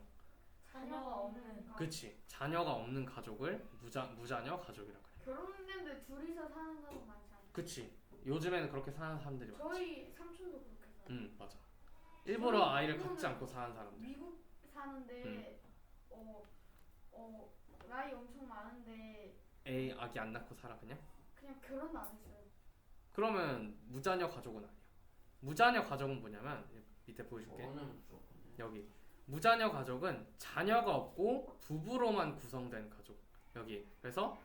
Speaker 2: 자녀가 없는.
Speaker 1: 그치. 자녀가 없는 가족을 무자녀 가족이라고 해.
Speaker 5: 결혼했는데 둘이서 사는 가족 많지 않아?
Speaker 1: 그치. 요즘에는 그렇게 사는 사람들이 많지.
Speaker 5: 저희 삼촌도 그렇게 살아요.
Speaker 1: 맞아. 일부러 아이를
Speaker 5: 그거는
Speaker 1: 갖지 않고 사는 사람들.
Speaker 5: 미국 사는데 나이 엄청 많은데
Speaker 1: 아기 안 낳고 살아 그냥?
Speaker 5: 그냥 결혼도 안 했어요.
Speaker 1: 그러면 무자녀 가족은 아니야. 무자녀 가족은 뭐냐면 밑에 보여줄게.
Speaker 4: 저는 무조건.
Speaker 1: 여기 무자녀 가족은 자녀가 없고 부부로만 구성된 가족. 여기 그래서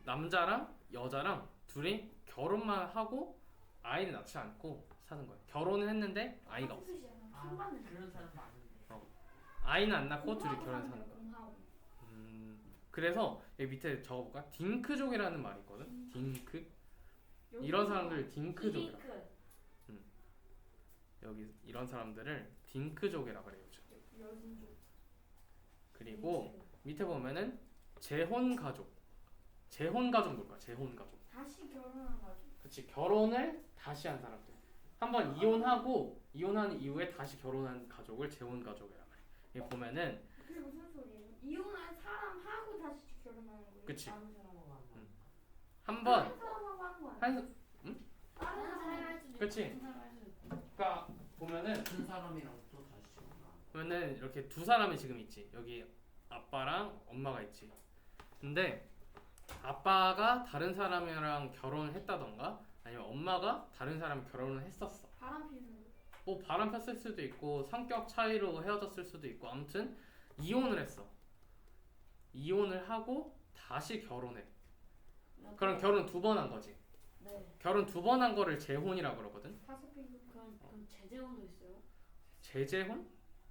Speaker 1: 남자랑 여자랑 둘이 결혼만 하고 아이를 낳지 않고 사는 거야. 결혼을 했는데 아이가 없어.
Speaker 3: 아 그런 사람 많은데.
Speaker 1: 아이는 안 낳고 둘이 결혼해서 사는 거야.
Speaker 5: 공하고.
Speaker 1: 그래서 여기 밑에 적어볼까? 딩크족이라는 말이 있거든. 딩크. 이런 사람들 딩크족이라.
Speaker 2: 핑크.
Speaker 1: 여기 이런 사람들을 딩크족이라 그래요.
Speaker 5: 여신족.
Speaker 1: 그리고 밑에 보면은 재혼 가족. 재혼 가족 뭘까? 재혼 가족.
Speaker 5: 다시 결혼한 거지.
Speaker 1: 그렇지. 결혼을 다시 한 사람들. 한번 이혼하고 이혼한 이후에 다시 결혼한 가족을 재혼 가족이라 그래. 여기 보면은
Speaker 5: 그게 무슨 소리예요? 이혼한 사람하고 다시 결혼하는 거예요?
Speaker 1: 그치.
Speaker 3: 다른 사람하고 안 맞는.
Speaker 1: 한번
Speaker 5: 다른 사람하고 하는 거 아니야?
Speaker 1: 한
Speaker 2: 다른 사람 할 수도 있고
Speaker 1: 그치.
Speaker 2: 다른 사람 할 수도 있고.
Speaker 1: 그러니까 보면은
Speaker 4: 같은 사람이랑 또 다시 만나.
Speaker 1: 보면은 이렇게 두 사람이 지금 있지. 여기 아빠랑 엄마가 있지. 근데 아빠가 다른 사람이랑 결혼을 했다던가 아니면 엄마가 다른 사람 결혼을 했었어.
Speaker 5: 바람 피는 거.
Speaker 1: 뭐 바람 폈을 수도 있고 성격 차이로 헤어졌을 수도 있고 아무튼 이혼을 했어. 이혼을 하고 다시 결혼해. 그럼 결혼 두 번 한 거지.
Speaker 2: 네.
Speaker 1: 결혼 두 번 한 거를 재혼이라 그러거든.
Speaker 5: 다섯 핑크.
Speaker 2: 그럼 제재혼도 있어요?
Speaker 1: 재재혼?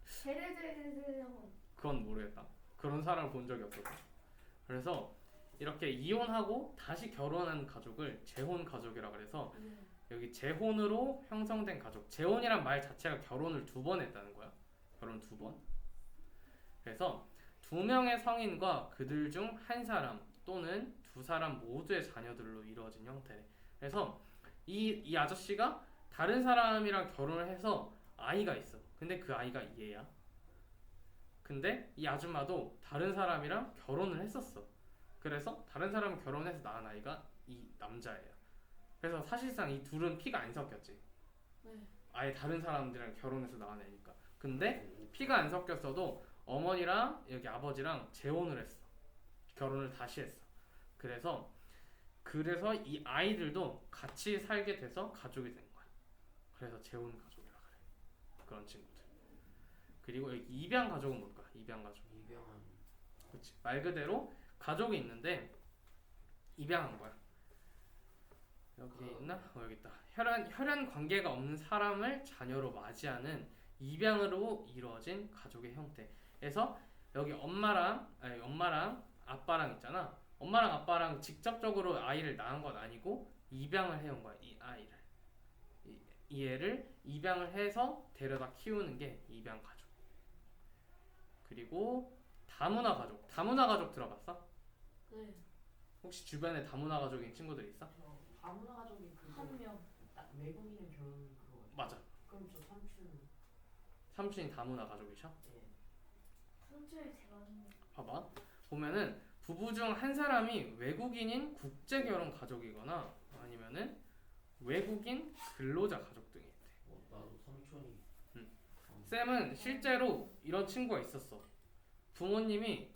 Speaker 5: 제레제레제혼.
Speaker 1: 그건 모르겠다. 그런 사람을 본 적이 없어서. 그래서 이렇게 이혼하고 다시 결혼한 가족을 재혼 가족이라 그래서
Speaker 2: 네.
Speaker 1: 여기 재혼으로 형성된 가족. 재혼이란 말 자체가 결혼을 두 번 했다는 거야. 결혼 두 번. 그래서 두 명의 성인과 그들 중 한 사람 또는 두 사람 모두의 자녀들로 이루어진 형태래. 그래서 이 아저씨가 다른 사람이랑 결혼을 해서 아이가 있어. 근데 그 아이가 얘야. 근데 이 아줌마도 다른 사람이랑 결혼을 했었어. 그래서 다른 사람 결혼해서 낳은 아이가 이 남자예요. 그래서 사실상 이 둘은 피가 안 섞였지.
Speaker 2: 네.
Speaker 1: 아예 다른 사람들이랑 결혼해서 낳은 애니까. 근데 피가 안 섞였어도 어머니랑 여기 아버지랑 재혼을 했어. 결혼을 다시 했어. 그래서 이 아이들도 같이 살게 돼서 가족이 된 거야. 그래서 재혼 가족이라 그래. 그런 친구들. 그리고 여기 입양 가족은 뭘까? 입양 가족.
Speaker 4: 입양한.
Speaker 1: 그렇지. 말 그대로 가족이 있는데 입양한 거야. 여기 있나? 여기 있다. 혈연 관계가 없는 사람을 자녀로 맞이하는 입양으로 이루어진 가족의 형태에서 여기 엄마랑 아빠랑 있잖아. 엄마랑 아빠랑 직접적으로 아이를 낳은 건 아니고 입양을 해온 거야. 이 아이를. 이 애를 입양을 해서 데려다 키우는 게 입양 가족. 그리고 다문화 가족. 다문화 가족 들어봤어?
Speaker 2: 네.
Speaker 1: 혹시 주변에 다문화 가족인 친구들 있어?
Speaker 3: 저 다문화 가족이 그거
Speaker 2: 한 명.
Speaker 3: 딱 외국인은 결혼 그거 같아요.
Speaker 1: 맞아.
Speaker 3: 그럼 저 삼촌.
Speaker 1: 삼촌이 다문화 가족이셔?
Speaker 3: 예.
Speaker 2: 삼촌이 대박이네.
Speaker 1: 봐봐. 보면은 부부 중 한 사람이 외국인인 국제 결혼 가족이거나 아니면은 외국인 근로자 가족 등이 있대.
Speaker 4: 나도 삼촌이.
Speaker 1: 쌤은 실제로 이런 친구가 있었어. 부모님이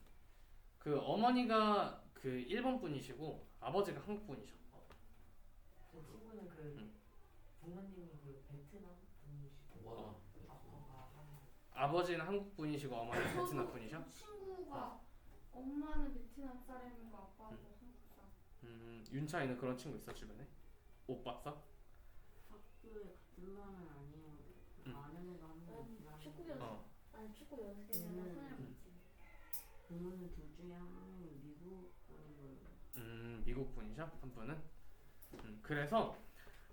Speaker 1: 그 어머니가 그 일본 분이시고 아버지가 한국 분이셔.
Speaker 3: 제 친구는 그 부모님이 그 베트남 분이시고
Speaker 4: 맞아.
Speaker 3: 아빠가 한국.
Speaker 1: 아버지는 한국 분이시고 어머니는 베트남 분이셔.
Speaker 5: 그 친구가 엄마는 베트남 사람이고 아빠도 한국 사람.
Speaker 1: 윤차이는 그런 친구 있어 주변에? 못 봤어?
Speaker 6: 학교에 같은 반은 아니에요. 아는 애가 한 명 있긴 한데
Speaker 2: 축구 연습.
Speaker 1: 어.
Speaker 2: 아니 축구 연습생이랑 손을 봤지.
Speaker 6: 부모는 둘 중에 한 명이 미국 분인 걸로.
Speaker 1: 미국 분이셔? 한 분은? 그래서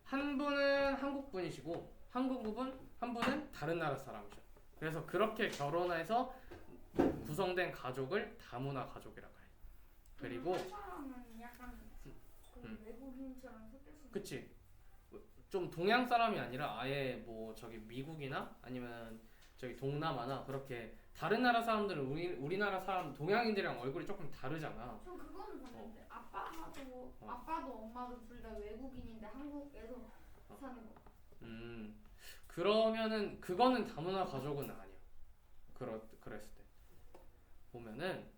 Speaker 1: 한 분은 한국 분이시고 한 분은 다른 나라 사람이셔. 그래서 그렇게 결혼해서 구성된 가족을 다문화 가족이라 그래. 그리고
Speaker 5: 한 사람은 약간 그 외국인처럼 섞였어.
Speaker 1: 그치. 좀 동양 사람이 아니라 아예 뭐 저기 미국이나 아니면 저기 동남아나 그렇게 다른 나라 사람들은 우리나라 사람 동양인들이랑 얼굴이 조금 다르잖아.
Speaker 5: 전 그거는 봤는데 아빠도 엄마도 둘 다 외국인인데 한국에서 사는 거.
Speaker 1: 그러면은 그거는 다문화 가족은 아니야. 그랬을 때 보면은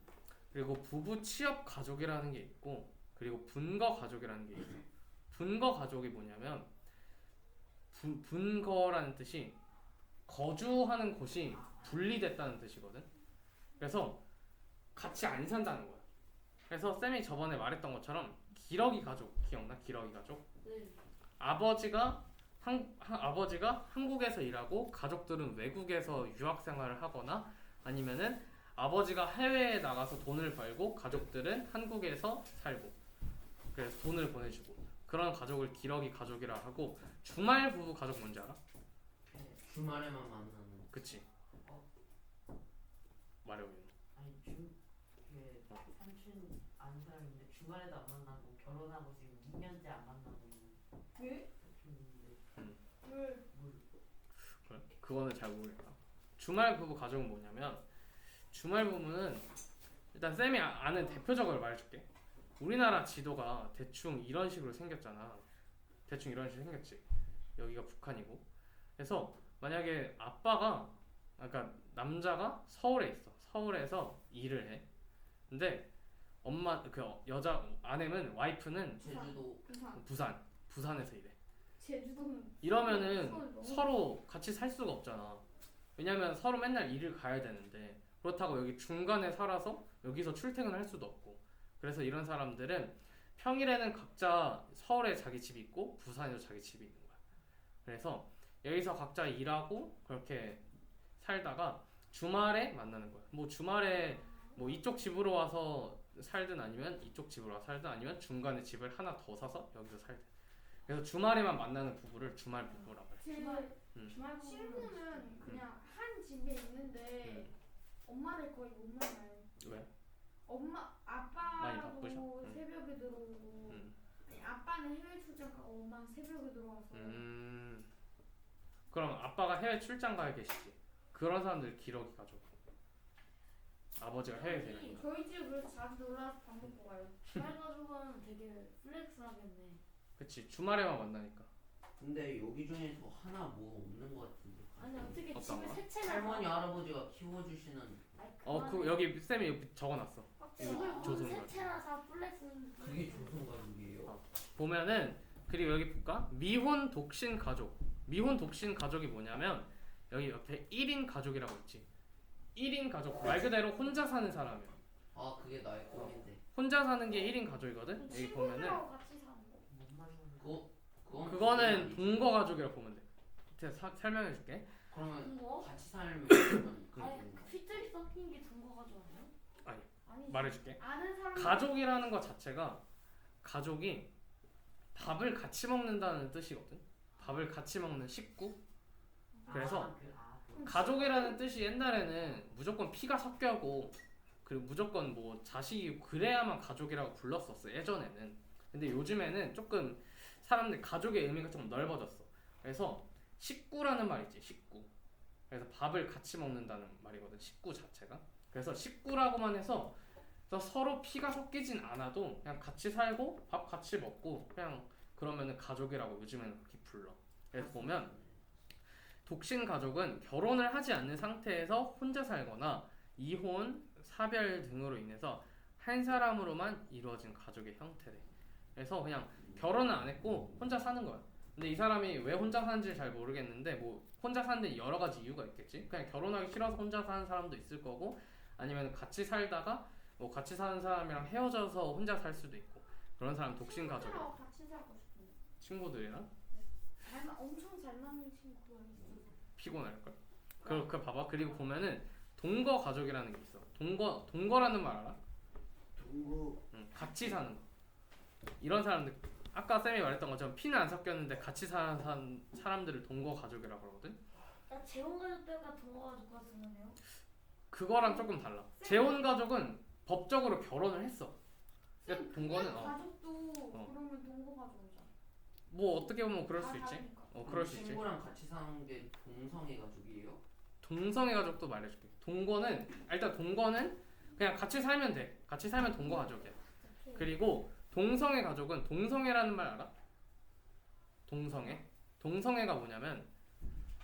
Speaker 1: 그리고 부부 취업 가족이라는 게 있고 그리고 분거 가족이라는 게 있어. 분거 가족이 뭐냐면 분거라는 뜻이 거주하는 곳이 분리됐다는 뜻이거든. 그래서 같이 안 산다는 거야. 그래서 쌤이 저번에 말했던 것처럼 기러기 가족 기억나? 기러기 가족?
Speaker 2: 네.
Speaker 1: 아버지가 아버지가 한국에서 일하고 가족들은 외국에서 유학 생활을 하거나 아니면은 아버지가 해외에 나가서 돈을 벌고 가족들은 한국에서 살고 그래서 돈을 보내주고 그런 가족을 기러기 가족이라 하고 주말 부부 가족 뭔지 알아?
Speaker 4: 주말에만 만나는.
Speaker 1: 그치? 말해 보면
Speaker 3: 아니 이게 삼촌 안 살았는데 주말에도 안 만나고 결혼하고 지금 2년째 안 만나고 있는
Speaker 5: 왜?
Speaker 3: 삼촌인데
Speaker 5: 왜?
Speaker 1: 그래? 그거는 잘 모르겠다. 주말 부부 가족은 뭐냐면 주말 부부는 일단 쌤이 아는 대표적으로 말해줄게. 우리나라 지도가 대충 이런 식으로 생겼잖아. 대충 이런 식으로 생겼지. 여기가 북한이고. 그래서 만약에 아빠가 그러니까 남자가 서울에 있어. 서울에서 일을 해. 근데 엄마 그 여자 아내는 와이프는
Speaker 4: 제주도.
Speaker 1: 부산에서 일해.
Speaker 5: 제주도는
Speaker 1: 이러면은
Speaker 5: 서울 너무-
Speaker 1: 서로 같이 살 수가 없잖아. 왜냐면 서로 맨날 일을 가야 되는데 그렇다고 여기 중간에 살아서 여기서 출퇴근을 할 수도 없고 그래서 이런 사람들은 평일에는 각자 서울에 자기 집이 있고 부산에도 자기 집이 있는 거야. 그래서 여기서 각자 일하고 그렇게 살다가 주말에 만나는 거야. 뭐 주말에 뭐 이쪽 집으로 와서 살든 아니면 이쪽 집으로 와서 살든 아니면 중간에 집을 하나 더 사서 여기서 살든. 그래서 주말에만 만나는 부부를 주말 부부라고 해.
Speaker 5: 제
Speaker 2: 주말
Speaker 5: 친구는 그냥 한 집에 있는데 엄마를 거의 못 만나요.
Speaker 1: 왜?
Speaker 5: 엄마
Speaker 1: 많이 바쁘셔?
Speaker 5: 아빠도 새벽에 들어오고 아니, 아빠는 해외 출장 가고 엄마는 새벽에 들어와서
Speaker 1: 그럼 아빠가 해외 출장 가 계시지. 그런 사람들 기러기 가족. 아버지가 해외에 되니까.
Speaker 5: 저희 집 그래서 자주 놀러와서 밥 먹고 가요.
Speaker 2: 주말 가족은 되게 플렉스하겠네.
Speaker 1: 그치 주말에만 만나니까.
Speaker 4: 근데 여기 중에서 하나 뭐 없는 것 같은데.
Speaker 2: 아니 어떻게
Speaker 1: 어떤
Speaker 2: 집에
Speaker 1: 거?
Speaker 2: 새 채를
Speaker 4: 할머니 할아버지가 키워주시는.
Speaker 1: 그 여기 쌤이 여기 적어놨어.
Speaker 2: 집을
Speaker 1: 조선
Speaker 2: 새
Speaker 1: 가족.
Speaker 2: 채나 사 플렉스.
Speaker 4: 그게 조선 가족이에요.
Speaker 1: 보면은 그리고 여기 볼까? 미혼 독신 가족. 미혼 독신 가족이 뭐냐면 여기 옆에 1인 가족이라고 있지. 1인 가족 말 그대로 혼자 사는 사람이야.
Speaker 4: 아 그게 나의 꿈인데.
Speaker 1: 혼자 사는 게 1인 가족이거든. 여기 보면은
Speaker 5: 친구들하고 같이 사는 거.
Speaker 3: 못 만나는
Speaker 1: 그거는 동거 가족이라고 보면 돼. 제가 설명해 줄게.
Speaker 4: 그러면
Speaker 2: 동거?
Speaker 4: 같이 살면 그러면
Speaker 2: 아니 그 핏줄이 섞인 게 동거 가족 아니야?
Speaker 5: 아니
Speaker 1: 말해 줄게.
Speaker 5: 아는 사람
Speaker 1: 가족이라는 것 자체가 가족이 밥을 같이 먹는다는 뜻이거든. 밥을 같이 먹는 식구. 그래서 가족이라는 뜻이 옛날에는 무조건 피가 섞여고 그리고 무조건 뭐 자식이 그래야만 가족이라고 불렀었어 예전에는. 근데 요즘에는 조금 사람들 가족의 의미가 좀 넓어졌어. 그래서 식구라는 말 있지 식구. 그래서 밥을 같이 먹는다는 말이거든 식구 자체가. 그래서 식구라고만 해서 서로 피가 섞이진 않아도 그냥 같이 살고 밥 같이 먹고 그냥 그러면은 가족이라고 요즘에는 그렇게 불러. 그래서 보면 독신 가족은 결혼을 하지 않는 상태에서 혼자 살거나 이혼, 사별 등으로 인해서 한 사람으로만 이루어진 가족의 형태래. 그래서 그냥 결혼은 안 했고 혼자 사는 거야. 근데 이 사람이 왜 혼자 사는지 잘 모르겠는데 뭐 혼자 사는 데 여러 가지 이유가 있겠지. 그냥 결혼하기 싫어서 혼자 사는 사람도 있을 거고 아니면 같이 살다가 뭐 같이 사는 사람이랑 헤어져서 혼자 살 수도 있고 그런 사람 독신 가족이야.
Speaker 5: 친구들하고 같이 살고 싶은데.
Speaker 1: 친구들이랑
Speaker 5: 엄청 잘 맞는 친구가 있어.
Speaker 1: 피곤할걸? 그 봐봐. 그리고 보면은 동거 가족이라는 게 있어. 동거라는 말 알아?
Speaker 4: 동거.
Speaker 1: 같이 사는 거. 이런 사람들 아까 쌤이 말했던 것처럼 피는 안 섞였는데 같이 사는 사람들을 동거 가족이라고 그러거든.
Speaker 2: 나 재혼 가족 때가 동거 가족과 쓰는데요?
Speaker 1: 그거랑 조금 달라. 재혼 가족은 법적으로 결혼을 했어. 그러니까 동거는
Speaker 5: 그냥 가족도 그러면 동거 가족이잖아.
Speaker 1: 뭐 어떻게 보면 그럴 수
Speaker 5: 다
Speaker 1: 있지.
Speaker 5: 다르니까.
Speaker 1: 그럴 수 있지.
Speaker 4: 친구랑 같이 사는 게 동성애 가족이에요?
Speaker 1: 동성애 가족도 말해줄게. 동거는 일단 동거는 그냥 같이 살면 돼. 같이 살면 동거 가족이야. 그리고 동성애 가족은 동성애라는 말 알아? 동성애? 동성애가 뭐냐면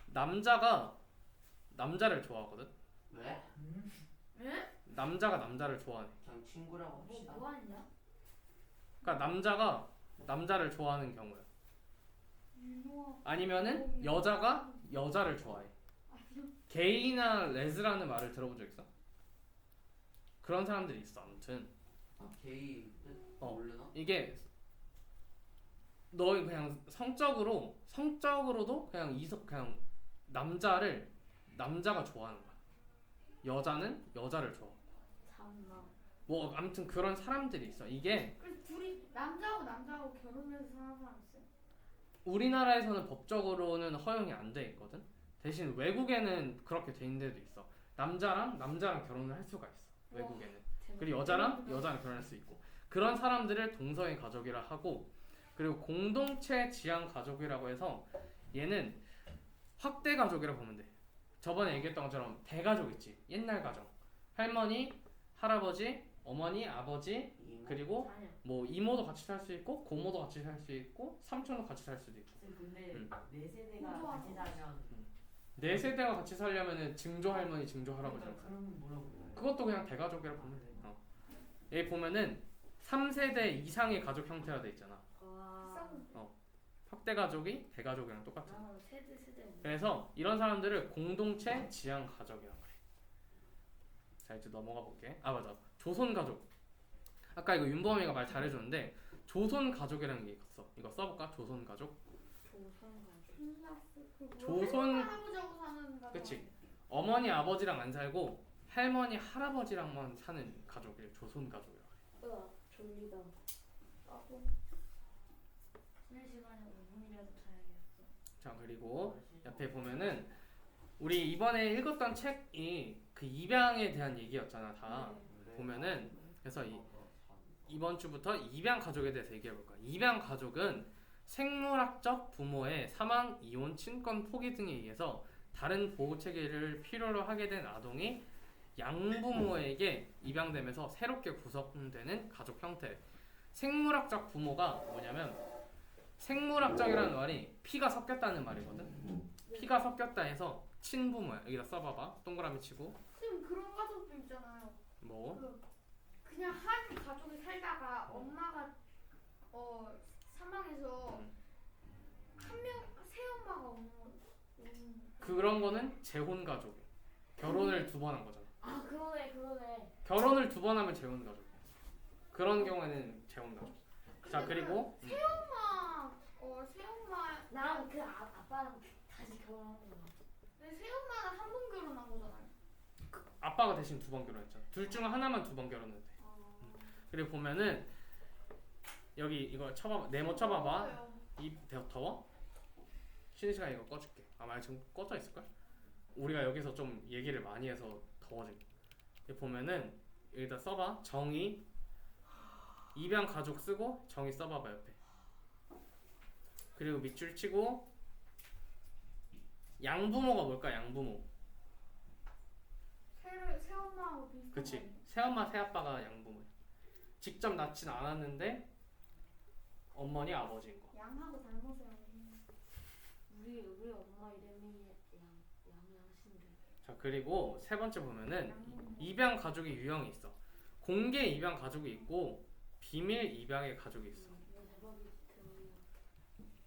Speaker 1: 남자가 남자를 좋아하거든.
Speaker 4: 왜?
Speaker 1: 남자가 남자를 좋아해.
Speaker 4: 그냥 친구라고 합시다.
Speaker 2: 뭐 하냐?
Speaker 1: 그러니까 남자가 남자를 좋아하는 경우야. 아니면은 여자가 여자를 좋아해. 게이나 레즈라는 말을 들어본 적 있어? 그런 사람들이 있어. 아무튼
Speaker 4: 아 게이 뜻
Speaker 1: 어.
Speaker 4: 모르나?
Speaker 1: 이게 너희 그냥 성적으로도 그냥 그냥 남자가 좋아하는 거야. 여자는 여자를 좋아.
Speaker 2: 참나.
Speaker 1: 뭐 아무튼 그런 사람들이 있어. 이게
Speaker 5: 그래서 둘이 남자하고 결혼해서 사는 사람 있어요?
Speaker 1: 우리나라에서는 법적으로는 허용이 안 돼 있거든. 대신 외국에는 그렇게 돼 있는 데도 있어. 남자랑 결혼을 할 수가 있어. 외국에는. 그리고 여자랑 결혼할 수 있고. 그런 사람들을 동성애 가족이라 하고, 그리고 공동체 지향 가족이라고 해서 얘는 확대 가족이라고 보면 돼. 저번에 얘기했던 것처럼 대가족 있지. 옛날 가정. 할머니, 할아버지, 어머니, 아버지,
Speaker 4: 이모.
Speaker 1: 그리고
Speaker 2: 자녀.
Speaker 1: 뭐 이모도 같이 살 수 있고 고모도 같이 살 수 있고 삼촌도 같이 살 수도 있고.
Speaker 3: 근데
Speaker 1: 음.
Speaker 3: 네 세대가
Speaker 5: 우주하고.
Speaker 3: 같이 살면
Speaker 1: 네 세대가 같이 살려면은 증조 할머니, 증조 할아버지.
Speaker 3: 그러니까 그러면 뭐라고 불러요?
Speaker 1: 그것도 그냥 대가족이라고 보면 돼. 여기 보면은 3세대 이상의 가족 형태가 돼 있잖아.
Speaker 2: 와.
Speaker 1: 확대 가족이 대가족이랑 똑같아.
Speaker 2: 세대.
Speaker 1: 그래서 이런 사람들을 공동체 지향 가족이라고 그래. 자, 이제 넘어가 볼게. 아, 맞아. 조선 가족. 아까 이거 윤범이가 말 잘해줬는데 조선 가족이라는 게 있어. 이거 써볼까? 조선 가족. 조선-
Speaker 5: 할아버지하고 사는 가족.
Speaker 1: 그치. 어머니 아버지랑 안 살고 할머니 할아버지랑만 사는 가족이에요. 조선 가족이라고 그래.
Speaker 2: 으아, 졸리다.
Speaker 5: 하고
Speaker 2: 쉬는 시간에 5분이라도 자야겠어.
Speaker 1: 자, 그리고 옆에 보면은 우리 이번에 읽었던 책이 그 입양에 대한 얘기였잖아. 다 보면은 그래서 이번 주부터 입양 가족에 대해서 얘기해 볼 거야. 입양 가족은 생물학적 부모의 사망, 이혼, 친권 포기 등에 의해서 다른 보호 체계를 필요로 하게 된 아동이 양부모에게 입양되면서 새롭게 구성되는 가족 형태. 생물학적 부모가 뭐냐면 생물학적이라는 말이 피가 섞였다는 말이거든. 피가 섞였다 해서 친부모야. 여기다 써봐봐. 동그라미 치고.
Speaker 5: 지금 그런 가족도 있잖아요.
Speaker 1: 뭐?
Speaker 5: 그냥 한 가족이 살다가 엄마가 사망해서 새엄마가 오는
Speaker 1: 그런 거는 재혼 가족이야. 결혼을 두 번 한 거잖아.
Speaker 2: 아 그러네.
Speaker 1: 결혼을 두 번 하면 재혼 가족. 그런 경우에는 재혼 가족. 자, 그리고
Speaker 5: 새엄마
Speaker 2: 나랑 그 아빠랑 다시 결혼한 거야.
Speaker 5: 근데 새엄마는 한 번 결혼한 거잖아요.
Speaker 1: 아빠가 대신 두 번 결혼했잖아. 둘 중 하나만 두 번 결혼해도 돼. 그리고 보면은 여기 이거 쳐봐봐. 네모 쳐봐봐. 이 더워? 쉬는 시간에 이거 꺼줄게. 아마 지금 꺼져 있을걸? 우리가 여기서 좀 얘기를 많이 해서 더워질. 여기 보면은 여기다 써봐. 정의. 입양 가족 쓰고 정의 써봐봐 옆에. 그리고 밑줄 치고 양부모가 뭘까? 양부모.
Speaker 5: 새엄마하고 비슷한
Speaker 1: 그치.
Speaker 5: 거.
Speaker 1: 새엄마 새아빠가 양부모야. 직접 낳진 않았는데 어머니 아버지인 거.
Speaker 5: 양하고 닮았어요.
Speaker 2: 우리 엄마 이름이 양양신데.
Speaker 1: 자, 그리고 세 번째 보면은 입양 가족의 유형이 있어. 공개 입양 가족이 있고 비밀 입양의 가족이 있어.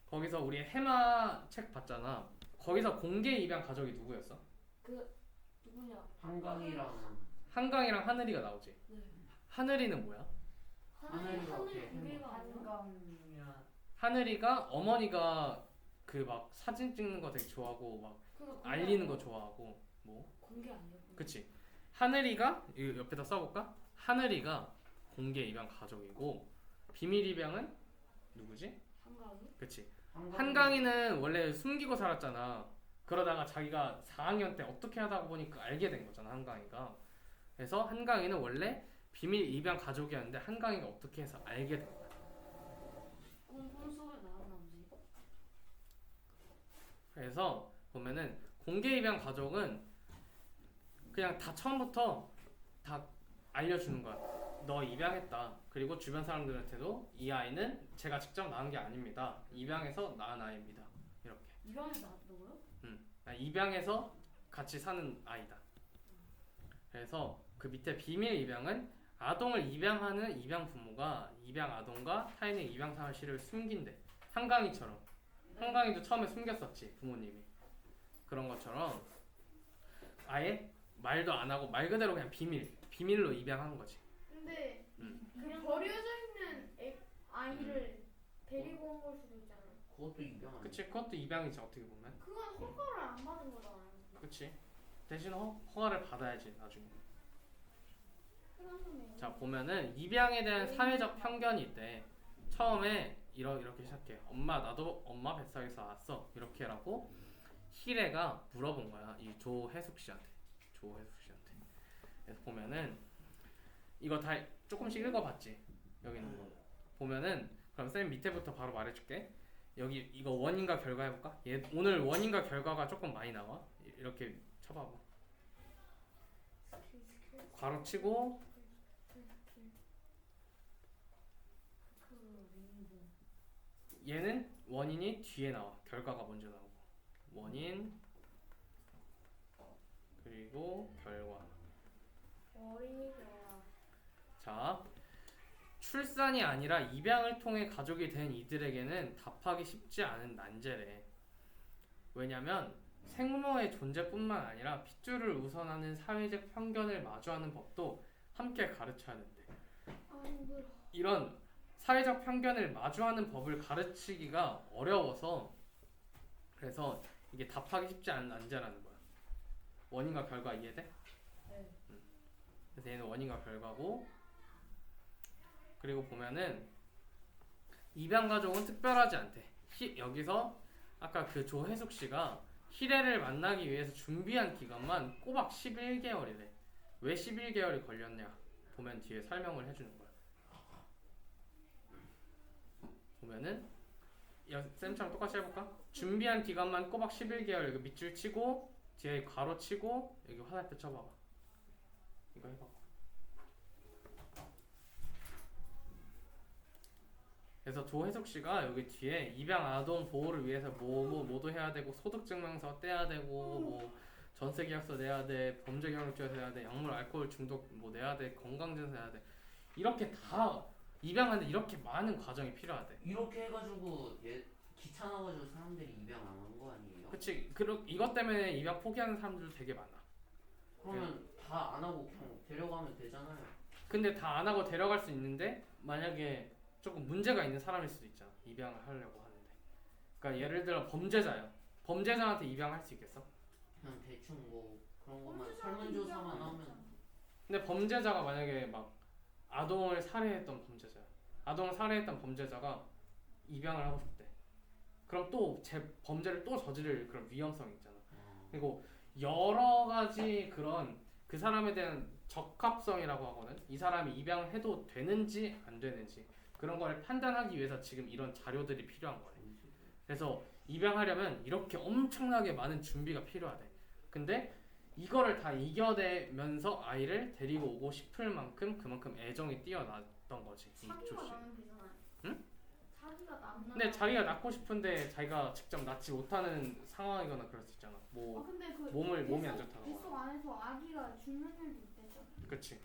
Speaker 1: 거기서 우리 해마 책 봤잖아. 거기서 공개 입양 가족이 누구였어?
Speaker 2: 그 누구냐?
Speaker 4: 한강이랑
Speaker 1: 한강이랑 하늘이가 나오지.
Speaker 2: 네.
Speaker 1: 하늘이는 뭐야?
Speaker 4: 하늘이가 어떻게
Speaker 2: 공개가 아니야?
Speaker 3: 한강이면
Speaker 1: 하늘이가 어머니가 그 막 사진 찍는 거 되게 좋아하고 막
Speaker 2: 그거 공개
Speaker 1: 알리는 거
Speaker 2: 아니야?
Speaker 1: 좋아하고 뭐.
Speaker 2: 공개 아니야?
Speaker 1: 그치. 하늘이가 이거 옆에다 써볼까? 하늘이가 공개 입양 가족이고 비밀 입양은 누구지?
Speaker 2: 한강이?
Speaker 1: 그치. 한강이는 원래 숨기고 살았잖아. 그러다가 자기가 4학년 때 어떻게 하다 보니까 알게 된 거잖아, 한강이가. 그래서 한강이는 원래 비밀 입양 가족이었는데 한강이가 어떻게 해서 알게 된 거야.
Speaker 2: 꿈속에 나왔나 보지.
Speaker 1: 그래서 보면은 공개 입양 가족은 그냥 다 처음부터 다 알려주는 거야. 너 입양했다. 그리고 주변 사람들한테도 이 아이는 제가 직접 낳은 게 아닙니다. 입양해서 낳은 아이입니다. 이렇게.
Speaker 2: 입양에서 나왔다고요?
Speaker 1: 입양해서 같이 사는 아이다. 그래서 그 밑에 비밀 입양은 아동을 입양하는 입양 부모가 입양 아동과 타인의 입양 사실을 숨긴대. 한강이처럼. 한강이도 처음에 숨겼었지, 부모님이. 그런 것처럼 아예 말도 안 하고 말 그대로 그냥 비밀로 입양한 거지.
Speaker 5: 근데
Speaker 1: 음.
Speaker 5: 그 버려져 있는 아이를 데리고 온 걸 수도 있잖아요.
Speaker 4: 그것도 입양 아니야?
Speaker 1: 그치? 그것도 입양이지 어떻게 보면.
Speaker 5: 그건 허가를 안 받은 거잖아요.
Speaker 1: 그치? 대신 허가를 받아야지 나중에.
Speaker 5: 그러면
Speaker 1: 자 보면은 입양에 대한 사회적 편견이 있대. 처음에 이렇게 시작해. 엄마 나도 엄마 뱃속에서 나왔어. 이렇게라고 희래가 물어본 거야. 이 조혜숙 씨한테. 그래서 보면은 이거 다 조금씩 읽어봤지. 여기 있는 거. 보면은 그럼 쌤 밑에부터 바로 말해줄게. 여기 이거 원인과 결과 해볼까? 오늘 원인과 결과가 조금 많이 나와. 이렇게 쳐봐봐. 괄호치고 얘는 원인이 뒤에 나와. 결과가 먼저 나오고. 원인 그리고 결과.
Speaker 5: 어린이가
Speaker 1: 자, 출산이 아니라 입양을 통해 가족이 된 이들에게는 답하기 쉽지 않은 난제래. 왜냐면 생모의 존재뿐만 아니라 핏줄을 우선하는 사회적 편견을 마주하는 법도 함께 가르쳐야 된대.
Speaker 5: 아 힘들어.
Speaker 1: 이런 사회적 편견을 마주하는 법을 가르치기가 어려워서 그래서 이게 답하기 쉽지 않은 난제라는 거야. 원인과 결과 이해돼?
Speaker 3: 네.
Speaker 1: 그래서 얘는 원인과 결과고 그리고 보면은 입양 가족은 특별하지 않대. 여기서 아까 그 조혜숙 씨가 희래를 만나기 위해서 준비한 기간만 꼬박 11개월이래. 왜 11개월이 걸렸냐? 보면 뒤에 설명을 해주는 거야. 보면은 쌤처럼 똑같이 해볼까? 준비한 기간만 꼬박 11개월 여기 밑줄 치고 뒤에 괄호 치고 여기 화살표 쳐봐봐. 이거 해봐. 그래서 조혜숙 씨가 여기 뒤에 입양 아동 보호를 위해서 뭐도 해야 되고 소득증명서 떼야 되고 뭐 전세 계약서 내야 돼, 범죄 경력증서 내야 돼, 약물 알코올 중독 뭐 내야 돼, 건강증서 내야 돼. 이렇게 다 입양하는데 이렇게 많은 과정이 필요하대.
Speaker 4: 이렇게 해가지고 귀찮아가지고 사람들이 입양 안 한 거 아니에요?
Speaker 1: 그치? 이것 때문에 입양 포기하는 사람들도 되게 많아.
Speaker 4: 그러면 다 안 하고 그냥 데려가면 되잖아요.
Speaker 1: 근데 다 안 하고 데려갈 수 있는데 만약에 조금 문제가 있는 사람일 수도 있잖아. 입양을 하려고 하는데. 그러니까 예를 들어 범죄자야. 범죄자한테 입양할 수 있겠어?
Speaker 4: 그냥 대충 뭐 그런 것만 설문조사만 하면.
Speaker 1: 근데 범죄자가 만약에 막 아동을 살해했던 범죄자야. 아동을 살해했던 범죄자가 입양을 하고 싶대. 그럼 또 범죄를 또 저지를 그런 위험성이 있잖아. 그리고 여러 가지 그런 그 사람에 대한 적합성이라고 하거든. 이 사람이 입양해도 되는지 안 되는지 그런 걸 판단하기 위해서 지금 이런 자료들이 필요한 거네. 그래서 입양하려면 이렇게 엄청나게 많은 준비가 필요하대. 근데 이거를 다 이겨내면서 아이를 데리고 오고 싶을 만큼 그만큼 애정이 뛰어났던 거지. 이
Speaker 5: 사기가
Speaker 1: 조씨.
Speaker 5: 나면 되잖아요.
Speaker 1: 응?
Speaker 5: 사기가 나면.
Speaker 1: 근데 자기가 낳고 싶은데 자기가 직접 낳지 못하는 상황이거나 그럴 수 있잖아. 뭐
Speaker 5: 근데 그
Speaker 1: 몸이 안 좋다고.
Speaker 5: 뱃속 안에서 아기가 죽는 일도 있대죠.
Speaker 1: 그치.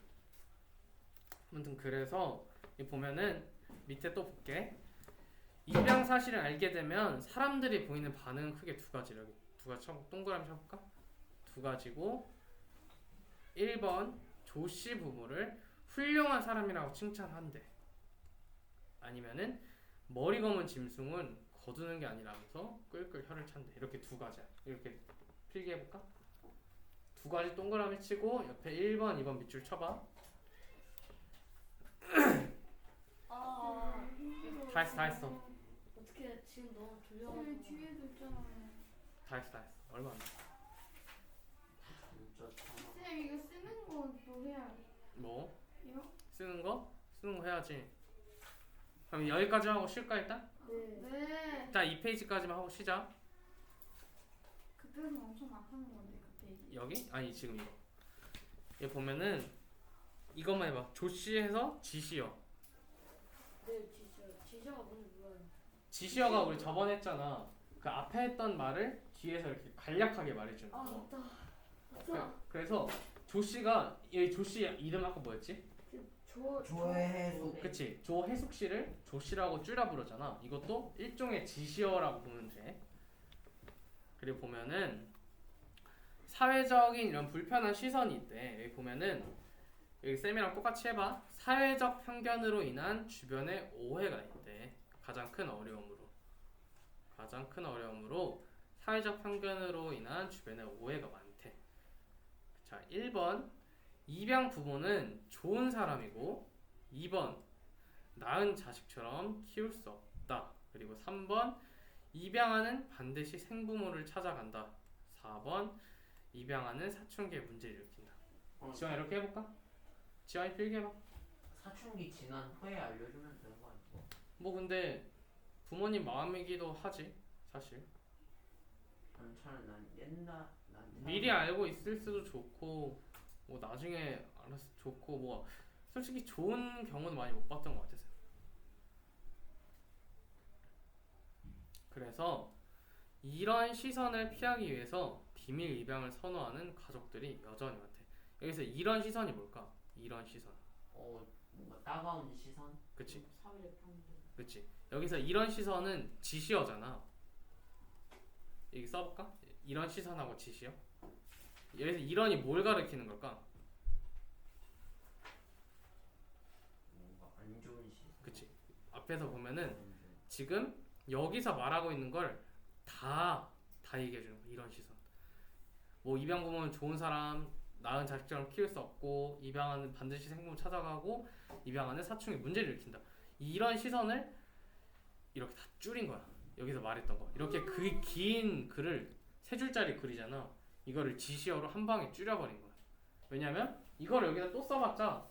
Speaker 1: 아무튼 그래서 이 보면은 밑에 또 볼게. 입양 사실을 알게 되면 사람들이 보이는 반응은 크게 두 가지라. 두 가지 동그라미 쳐볼까? 두 가지고 1번 조씨 부부를 훌륭한 사람이라고 칭찬한대. 아니면은 머리 검은 짐승은 거두는 게 아니라면서 끌끌 혀를 찬대. 이렇게 두 가지야. 이렇게 필기해볼까? 두 가지 동그라미 치고 옆에 1번, 2번 밑줄 쳐봐. 다 했어.
Speaker 2: 어떻게 지금 너무
Speaker 5: 네,
Speaker 2: 졸려가지고.
Speaker 5: 뒤에도 있잖아요.
Speaker 1: 다 했어. 얼마 안 돼.
Speaker 4: 진짜 참.
Speaker 5: 쌤 이거 쓰는 건또 해야 돼.
Speaker 1: 뭐?
Speaker 5: 이거?
Speaker 1: 쓰는 거 해야지. 그럼 여기까지 하고 쉴까 일단?
Speaker 2: 네.
Speaker 5: 네.
Speaker 1: 일단 2페이지까지만 하고 쉬자.
Speaker 5: 그때는 엄청 많다는 건데 그때.
Speaker 1: 여기? 아니 지금 이거. 얘 보면은 이것만 해봐. 조씨해서 지시어.
Speaker 2: 네, 지시가 뭔지 몰라요.
Speaker 1: 지시어가 우리 저번에 했잖아. 그 앞에 했던 말을 뒤에서 이렇게 간략하게 말해주는
Speaker 2: 아,
Speaker 1: 거.
Speaker 2: 맞다.
Speaker 1: 그래서 조씨가 얘 조씨 이름 아까 뭐였지?
Speaker 4: 조혜숙.
Speaker 1: 그치. 조혜숙 씨를 조씨라고 줄여 부르잖아. 이것도 일종의 지시어라고 보면 돼. 그리고 보면은 사회적인 이런 불편한 시선이 있대. 여기 보면은 여기 쌤이랑 똑같이 해봐. 사회적 편견으로 인한 주변의 오해가 있대. 가장 큰 어려움으로 사회적 편견으로 인한 주변의 오해가 많대. 자, 1번 입양 부모는 좋은 사람이고 2번 낳은 자식처럼 키울 수 없다. 그리고 3번 입양아는 반드시 생부모를 찾아간다. 4번 입양아는 사춘기에 문제를 일으킨다. 지환 이렇게 해볼까? 지환이 필기해봐.
Speaker 4: 사춘기 지난 후에 알려주면 되는 거 아니야?
Speaker 1: 뭐 근데 부모님 마음이기도 하지 사실.
Speaker 4: 저는 난
Speaker 1: 미리 알고 있을 수도 좋고 뭐 나중에 알아서 좋고 뭐 솔직히 좋은 경우는 많이 못 봤던 것 같아서. 그래서 이런 시선을 피하기 위해서 비밀 입양을 선호하는 가족들이 여전히 많대. 여기서 이런 시선이 뭘까? 이런 시선.
Speaker 4: 뭔가 따가운 시선?
Speaker 1: 그치?
Speaker 6: 사회적 편견.
Speaker 1: 그치? 여기서 이런 시선은 지시어잖아. 여기 써볼까? 이런 시선하고 지시어. 여기서 이런이 뭘 가리키는 걸까?
Speaker 4: 뭔가 안 좋은 시선.
Speaker 1: 그치? 앞에서 보면은
Speaker 4: 안 좋은.
Speaker 1: 지금 여기서 말하고 있는 걸 다 얘기해주는 거야. 이런 시선. 뭐 입양 부모는 좋은 사람, 낳은 자식처럼 키울 수 없고 입양아는 반드시 생부모 찾아가고 입양아는 사춘기 문제를 일으킨다. 이런 시선을 이렇게 다 줄인 거야. 여기서 말했던 거. 이렇게 그 긴 글을 3줄짜리 글이잖아. 이거를 지시어로 한 방에 줄여버린 거야. 왜냐면 이거를 여기다 또 써봤자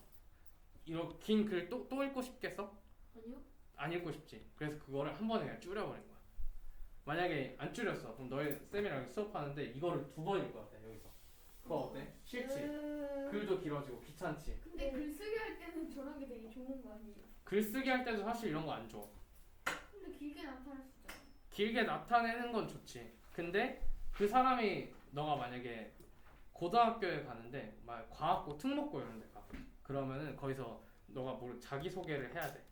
Speaker 1: 이렇게 긴 글 또 읽고 싶겠어?
Speaker 2: 아니요?
Speaker 1: 안 읽고 싶지. 그래서 그거를 한 번에 그냥 줄여버린 거야. 만약에 안 줄였어. 그럼 너희 쌤이랑 수업하는데 이거를 2번 읽어야 돼. 여기서. 그거 어때? 싫지? 글도 길어지고 귀찮지?
Speaker 5: 근데 글쓰기 할 때는 저런 게 되게 좋은 거 아니에요?
Speaker 1: 글쓰기 할 때도 사실 이런 거 안 좋아.
Speaker 5: 근데 길게 나타날 수 있잖아.
Speaker 1: 길게 나타내는 건 좋지. 근데 그 사람이 너가 만약에 고등학교에 가는데 막 과학고 특목고 이런 데 가. 그러면은 거기서 너가 뭘 자기소개를 해야 돼.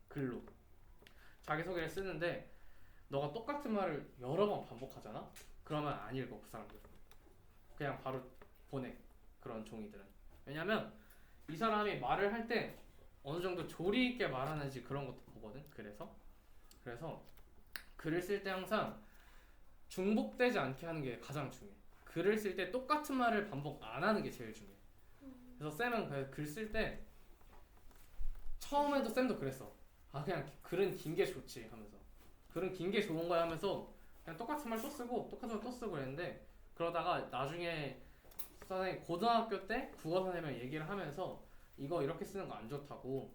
Speaker 1: 글로. 자기소개를 쓰는데 너가 똑같은 말을 여러 번 반복하잖아? 그러면 안 읽어 그 사람들. 그냥 바로 보내. 그런 종이들은. 왜냐면 이 사람이 말을 할 때 어느 정도 조리 있게 말하는지 그런 것도 보거든. 그래서 글을 쓸 때 항상 중복되지 않게 하는 게 가장 중요해. 글을 쓸 때 똑같은 말을 반복 안 하는 게 제일 중요해. 그래서 쌤은 글 쓸 때 처음에도 쌤도 그랬어. 아 그냥 글은 긴 게 좋지 하면서 글은 긴 게 좋은 거야 하면서 그냥 똑같은 말 또 쓰고 똑같은 말 또 쓰고 그랬는데 그러다가 나중에 선생님 고등학교 때 국어 선생님이랑 얘기를 하면서 이거 이렇게 쓰는 거 안 좋다고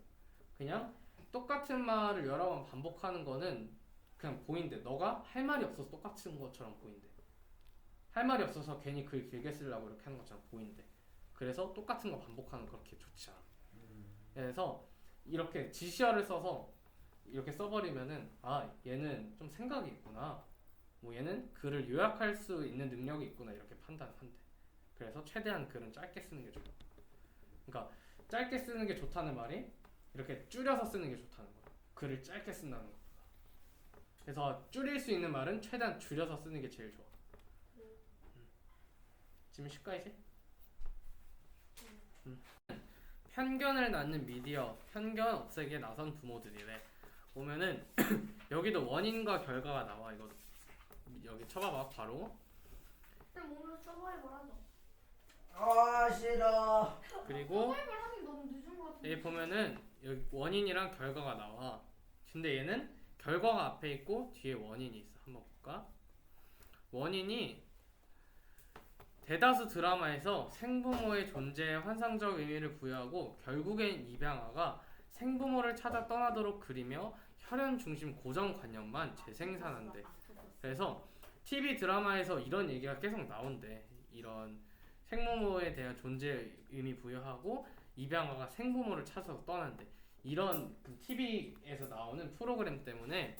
Speaker 1: 그냥 똑같은 말을 여러 번 반복하는 거는 그냥 보인대. 너가 할 말이 없어서 똑같은 것처럼 보인대. 할 말이 없어서 괜히 글 길게 쓰려고 이렇게 하는 것처럼 보인대. 그래서 똑같은 거 반복하는 거 그렇게 좋지 않아. 그래서 이렇게 지시어를 써서 이렇게 써버리면은 아 얘는 좀 생각이 있구나. 뭐 얘는 글을 요약할 수 있는 능력이 있구나 이렇게 판단한대. 그래서 최대한 글은 짧게 쓰는 게 좋아. 그러니까 짧게 쓰는 게 좋다는 말이 이렇게 줄여서 쓰는 게 좋다는 거야. 글을 짧게 쓴다는 거. 그래서 줄일 수 있는 말은 최대한 줄여서 쓰는 게 제일 좋아. 지금 쉽까 이제? 편견을 낳는 미디어, 편견 없애기에 나선 부모들이래. 보면은 여기도 원인과 결과가 나와. 이거 여기 쳐봐봐 바로.
Speaker 5: 그럼 오늘 서바이벌 하죠.
Speaker 3: 아 싫어.
Speaker 1: 그리고
Speaker 5: 서바이벌 하기 너무 늦은 거 같은데.
Speaker 1: 여기 보면은 여기 원인이랑 결과가 나와. 근데 얘는 결과가 앞에 있고 뒤에 원인이 있어. 한번 볼까? 원인이 대다수 드라마에서 생부모의 존재에 환상적 의미를 부여하고 결국엔 입양아가 생부모를 찾아 떠나도록 그리며 혈연 중심 고정관념만 재생산한대. 그래서 TV 드라마에서 이런 얘기가 계속 나온대. 이런 생부모에 대한 존재의 의미 부여하고 입양아가 생부모를 찾아서 떠난대. 이런 TV에서 나오는 프로그램 때문에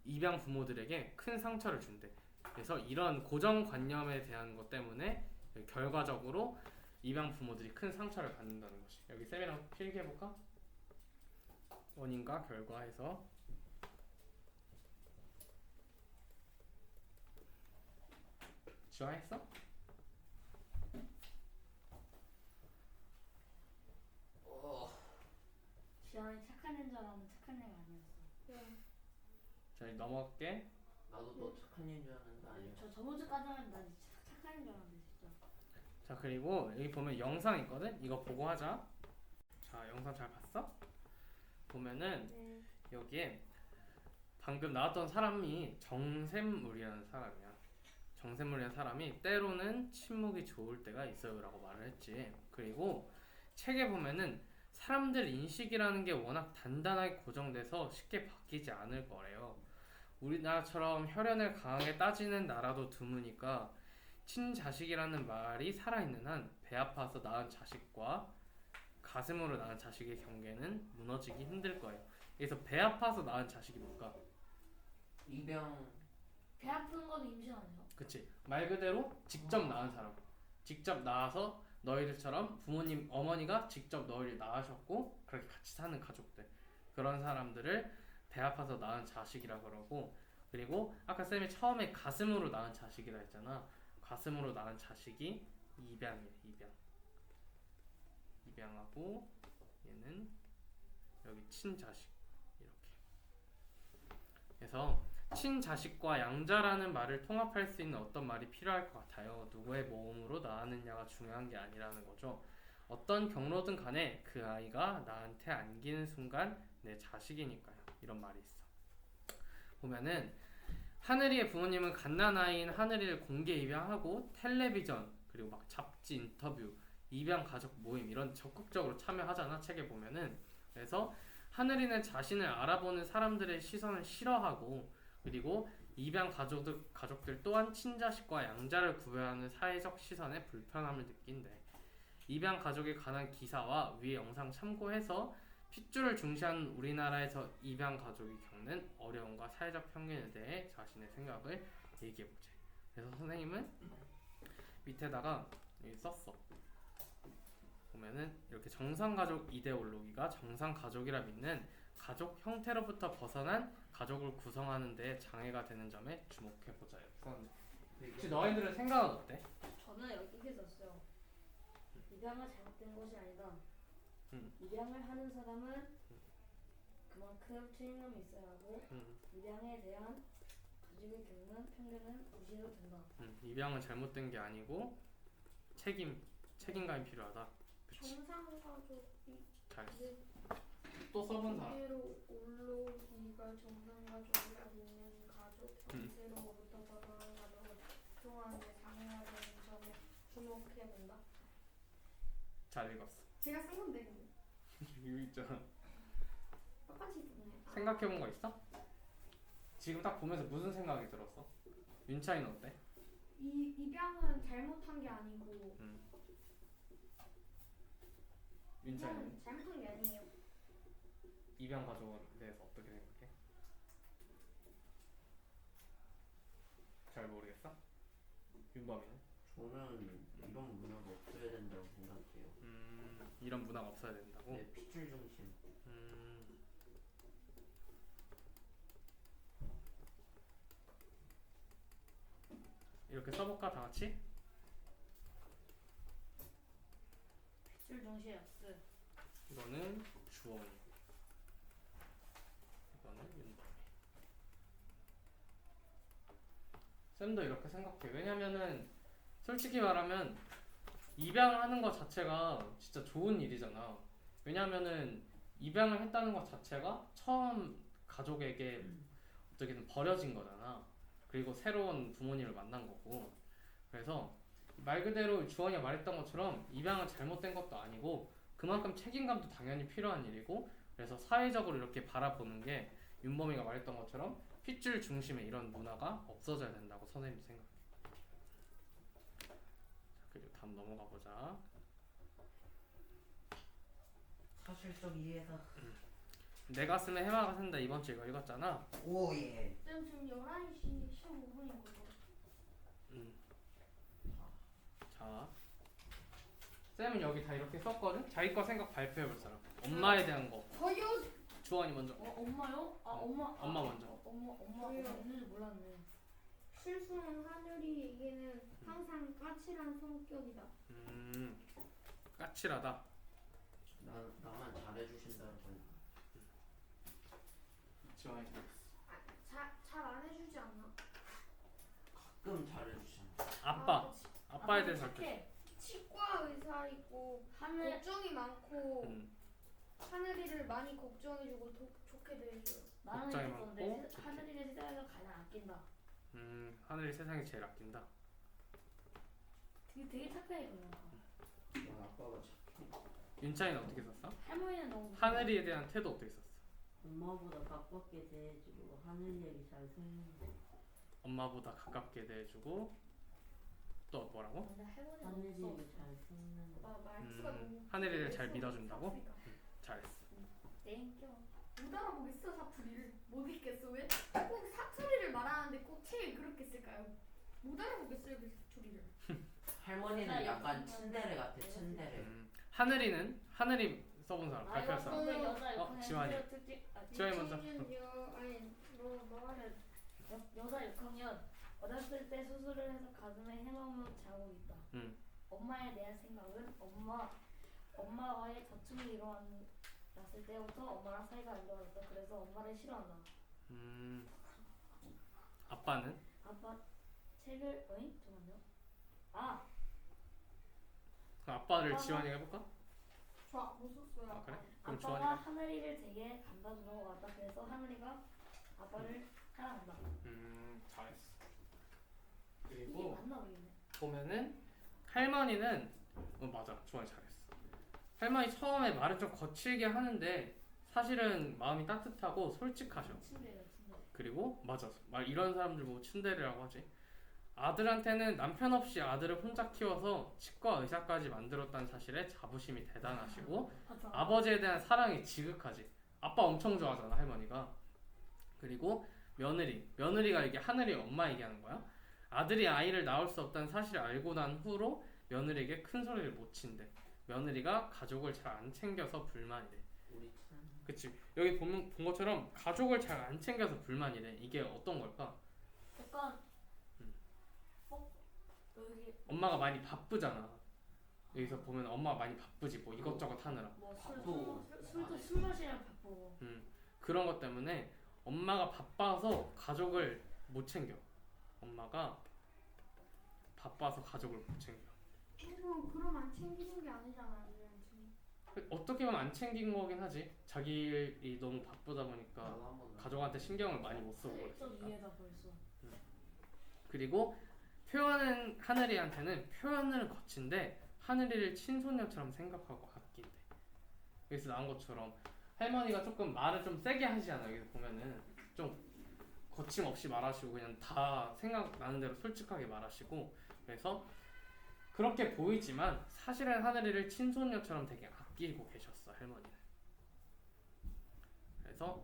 Speaker 1: 입양 부모들에게 큰 상처를 준대. 그래서 이런 고정관념에 대한 것 때문에 결과적으로 입양 부모들이 큰 상처를 받는다는 것이. 여기 쌤이랑 필기해볼까? 원인과 결과에서 지화했어?
Speaker 2: 지안이 착한 애인 줄 알았는데 착한 애가 아니었어.
Speaker 5: 네.
Speaker 1: 자 이제 넘어갈게.
Speaker 4: 나도 너 착한 애인 줄 알았는데 아니야.
Speaker 2: 저 저번 주까지만 나 진짜 착한 줄 알았는데 진짜.
Speaker 1: 자 그리고 여기 보면 영상 있거든. 이거 보고 하자. 자 영상 잘 봤어? 보면은
Speaker 5: 네.
Speaker 1: 여기에 방금 나왔던 사람이 정샘물이라는 사람이야. 정샘물이라는 사람이 때로는 침묵이 좋을 때가 있어요 라고 말을 했지. 그리고 책에 보면은 사람들 인식이라는 게 워낙 단단하게 고정돼서 쉽게 바뀌지 않을 거래요. 우리나라처럼 혈연을 강하게 따지는 나라도 드무니까 친자식이라는 말이 살아있는 한 배 아파서 낳은 자식과 가슴으로 낳은 자식의 경계는 무너지기 힘들 거예요. 그래서 배 아파서 낳은 자식이 뭘까?
Speaker 4: 입양
Speaker 2: 배 아픈 거는 임신 아니에요?
Speaker 1: 그치. 말 그대로 직접 낳은 사람. 직접 낳아서 너희들처럼 부모님, 어머니가 직접 너희를 낳으셨고 그렇게 같이 사는 가족들. 그런 사람들을 배 아파서 낳은 자식이라 그러고, 그리고 아까 쌤이 처음에 가슴으로 낳은 자식이라 했잖아. 가슴으로 낳은 자식이 입양이야. 입양하고 얘는 여기 친자식. 이렇게. 그래서 친자식과 양자라는 말을 통합할 수 있는 어떤 말이 필요할 것 같아요. 누구의 모음으로 낳았느냐가 중요한 게 아니라는 거죠. 어떤 경로든 간에 그 아이가 나한테 안기는 순간 내 자식이니까요. 이런 말이 있어. 보면은 하늘이의 부모님은 갓난아이인 하늘이를 공개 입양하고 텔레비전 그리고 막 잡지 인터뷰, 입양 가족 모임 이런 적극적으로 참여하잖아. 책에 보면은. 그래서 하늘이는 자신을 알아보는 사람들의 시선을 싫어하고, 그리고 입양 가족들 또한 친자식과 양자를 구별하는 사회적 시선에 불편함을 느낀대. 입양 가족에 관한 기사와 위의 영상 참고해서 핏줄을 중시하는 우리나라에서 입양 가족이 겪는 어려움과 사회적 편견에 대해 자신의 생각을 얘기해보자. 그래서 선생님은 밑에다가 여기 썼어. 보면은 이렇게 정상가족 이데올로기가 정상가족이라 믿는 가족 형태로부터 벗어난 가족을 구성하는 데 장애가 되는 점에 주목해보자. 혹시 너희들의 생각은 어때?
Speaker 2: 저는 여기 이게 썼어요. 입양은 잘못된 것이 아니다. 입양을 하는 사람은 그만큼 책임감이 있어야 하고 입양에 대한 가족이 겪는 편견은 무시해도 된다.
Speaker 1: 입양은 잘못된 게 아니고 책임감이 필요하다. 그치?
Speaker 5: 정상가족이
Speaker 1: 잘했어. 또 써본 사람.
Speaker 5: 공개로 올로기가 정상가족이라 믿는 가족 형태로부터 벗어난 가족을 구성하는 데 장애가 되는 점에 주목해본다.
Speaker 1: 잘 읽었어.
Speaker 5: 제가 쓴 건데 근데
Speaker 1: 이거 있잖아.
Speaker 5: 똑같이 썼네.
Speaker 1: 생각해본 거 있어? 지금 딱 보면서 무슨 생각이 들었어? 윤차이는 어때?
Speaker 5: 이 입양은 잘못한 게 아니고
Speaker 1: 윤차이는?
Speaker 5: 입양은 잘못한 게 아니에요.
Speaker 1: 입양 가족에 대해서 어떻게 생각해? 잘 모르겠어? 윤범이는?
Speaker 4: 저는 이런 문화가 없어야 된다고 생각해요.
Speaker 1: 이런 문화가 없어야 된다고?
Speaker 4: 네, 핏줄 중심.
Speaker 1: 이렇게 써볼까 다 같이?
Speaker 2: 핏줄 중시 X.
Speaker 1: 이거는 주원이, 이거는 윤범이. 쌤도 이렇게 생각해. 왜냐면은 솔직히 말하면 입양하는 것 자체가 진짜 좋은 일이잖아. 왜냐면은 입양을 했다는 것 자체가 처음 가족에게 어떻게든 버려진 거잖아. 그리고 새로운 부모님을 만난 거고. 그래서 말 그대로 주원이가 말했던 것처럼 입양은 잘못된 것도 아니고 그만큼 책임감도 당연히 필요한 일이고, 그래서 사회적으로 이렇게 바라보는 게 윤범이가 말했던 것처럼 핏줄 중심의 이런 문화가 없어져야 된다고 선생님도 생각해. 자, 그리고 다음 넘어가 보자.
Speaker 4: 사실적 이해가.
Speaker 1: 내 가슴에 해마가 샌다. 이번 주 이거 읽었잖아.
Speaker 4: 오 예.
Speaker 5: 쌤 지금 11시 15분이거든요.
Speaker 1: 자, 쌤은 여기 다 이렇게 썼거든? 자기 거 생각 발표해볼 사람. 엄마에 대한 거.
Speaker 5: 저요.
Speaker 1: 주원이 먼저.
Speaker 2: 엄마요? 아 엄마.
Speaker 1: 엄마 먼저.
Speaker 2: 엄마
Speaker 5: 저요.
Speaker 2: 있는지 몰랐네.
Speaker 5: 실수는 하늘이에게는 항상 까칠한 성격이다.
Speaker 1: 까칠하다.
Speaker 4: 나만 잘해주신다고.
Speaker 1: 주원이.
Speaker 5: 잘 안 해주지 않나?
Speaker 4: 가끔 잘해주잖아.
Speaker 1: 아빠.
Speaker 5: 그치.
Speaker 1: 아빠에 대해서 할 때.
Speaker 2: 착해.
Speaker 5: 치과 의사 있고
Speaker 2: 하늘
Speaker 5: 걱정이 많고
Speaker 1: 음.
Speaker 5: 하늘이를 많이 걱정해주고 좋게 대해줘요.
Speaker 2: 나는
Speaker 1: 걱정이
Speaker 2: 이랬었는데
Speaker 1: 많고 좋게.
Speaker 2: 하늘이를 세상에서 가장 아낀다.
Speaker 1: 하늘이 세상에 제일 아낀다.
Speaker 2: 되게 착해 그냥.
Speaker 4: 넌 아빠가 착해.
Speaker 1: 윤찬이는 어떻게 썼어?
Speaker 2: 할머니는 너무
Speaker 1: 하늘이에 대한 태도 어떻게 썼어?
Speaker 6: 엄마보다 가깝게 대해주고 하늘 얘기 잘 듣는다.
Speaker 1: 엄마보다 가깝게 대해주고 또 뭐라고?
Speaker 2: 근데 할머니는
Speaker 6: 하늘
Speaker 2: 없어.
Speaker 6: 얘기 잘 듣는다.
Speaker 5: 나 말투가 너무
Speaker 1: 하늘이를 잘 믿어준다고?
Speaker 5: 사투리가.
Speaker 1: 잘했어.
Speaker 2: 땡겨.
Speaker 5: 못 알아보겠어 사투리를. 못 읽겠어 왜? 꼭 사투리를 말하는데 꼭 제일 그렇게 쓸까요? 못 알아보겠어요 그 사투리를.
Speaker 4: 할머니는 약간
Speaker 2: 여자
Speaker 4: 츤데레 같아.
Speaker 2: 여자
Speaker 4: 츤데레.
Speaker 1: 하늘이 써본 사람
Speaker 2: 아
Speaker 1: 발표할
Speaker 2: 이거
Speaker 1: 사람.
Speaker 2: 근데 여자 욕하는
Speaker 1: 지환이. 지환이 먼저.
Speaker 5: 아니 너 말해.
Speaker 2: 여자 6학년 어렸을 때 수술을 해서 가슴에 해마음 자국이 있다. 엄마에 대한 생각은 엄마와의 다툼이 일어났을 때부터 엄마랑 사이가 안 좋아졌다. 그래서 엄마를 싫어한다.
Speaker 1: 아빠는?
Speaker 2: 아빠 책을 잠깐만요. 아
Speaker 1: 그럼 아빠를
Speaker 2: 아빠가-
Speaker 1: 지환이가 해볼까?
Speaker 5: 좋아 못 썼어요.
Speaker 1: 아 그래? 그럼
Speaker 2: 아빠가
Speaker 1: 지환이가.
Speaker 2: 하늘이를 되게 감싸주는 것 같다. 그래서 하늘이가 아빠를 사랑한다.
Speaker 1: 잘했어.
Speaker 2: 이게
Speaker 1: 그리고
Speaker 2: 맞나 모르겠네.
Speaker 1: 보면은 할머니는 맞아, 주환이 잘했어. 할머니 처음에 말을 좀 거칠게 하는데 사실은 마음이 따뜻하고 솔직하셔.
Speaker 2: 친구예요.
Speaker 1: 그리고 맞아, 말 이런 사람들 뭐 츤데레라고 하지. 아들한테는 남편 없이 아들을 혼자 키워서 치과 의사까지 만들었다는 사실에 자부심이 대단하시고
Speaker 2: 맞아.
Speaker 1: 아버지에 대한 사랑이 지극하지. 아빠 엄청 좋아하잖아 할머니가. 그리고 며느리가 이게 하늘이 엄마 얘기하는 거야. 아들이 아이를 낳을 수 없다는 사실을 알고 난 후로 며느리에게 큰 소리를 못 친대. 며느리가 가족을 잘 안 챙겨서 불만이래.
Speaker 4: 우리 참.
Speaker 1: 그치. 여기 본 것처럼 가족을 잘 안 챙겨서 불만이래. 이게 어떤 걸까?
Speaker 2: 약간 여기
Speaker 1: 엄마가 많이 바쁘잖아. 여기서 보면 엄마가 많이 바쁘지. 뭐 이것저것 하느라.
Speaker 2: 술 마시면 바쁘고.
Speaker 1: 그런 것 때문에 엄마가 바빠서 가족을 못 챙겨. 엄마가 바빠서 가족을 못 챙겨.
Speaker 5: 그럼 안 챙기는 게 아니잖아 이제는.
Speaker 1: 어떻게 보면 안 챙긴 거긴 하지. 자기 일이 너무 바쁘다 보니까
Speaker 4: 나도 한번
Speaker 1: 가족한테 신경을 많이 못 쓰고
Speaker 2: 좀
Speaker 1: 그랬으니까.
Speaker 2: 이해가 벌써.
Speaker 1: 그리고 표현은 하늘이한테는 표현은 거친데 하늘이를 친손녀처럼 생각하고 아낀대. 여기서 나온 것처럼 할머니가 조금 말을 좀 세게 하시잖아. 여기서 보면은 좀 거침없이 말하시고 그냥 다 생각나는 대로 솔직하게 말하시고. 그래서 그렇게 보이지만 사실은 하늘이를 친손녀처럼 되게 아끼고 계셨어 할머니는. 그래서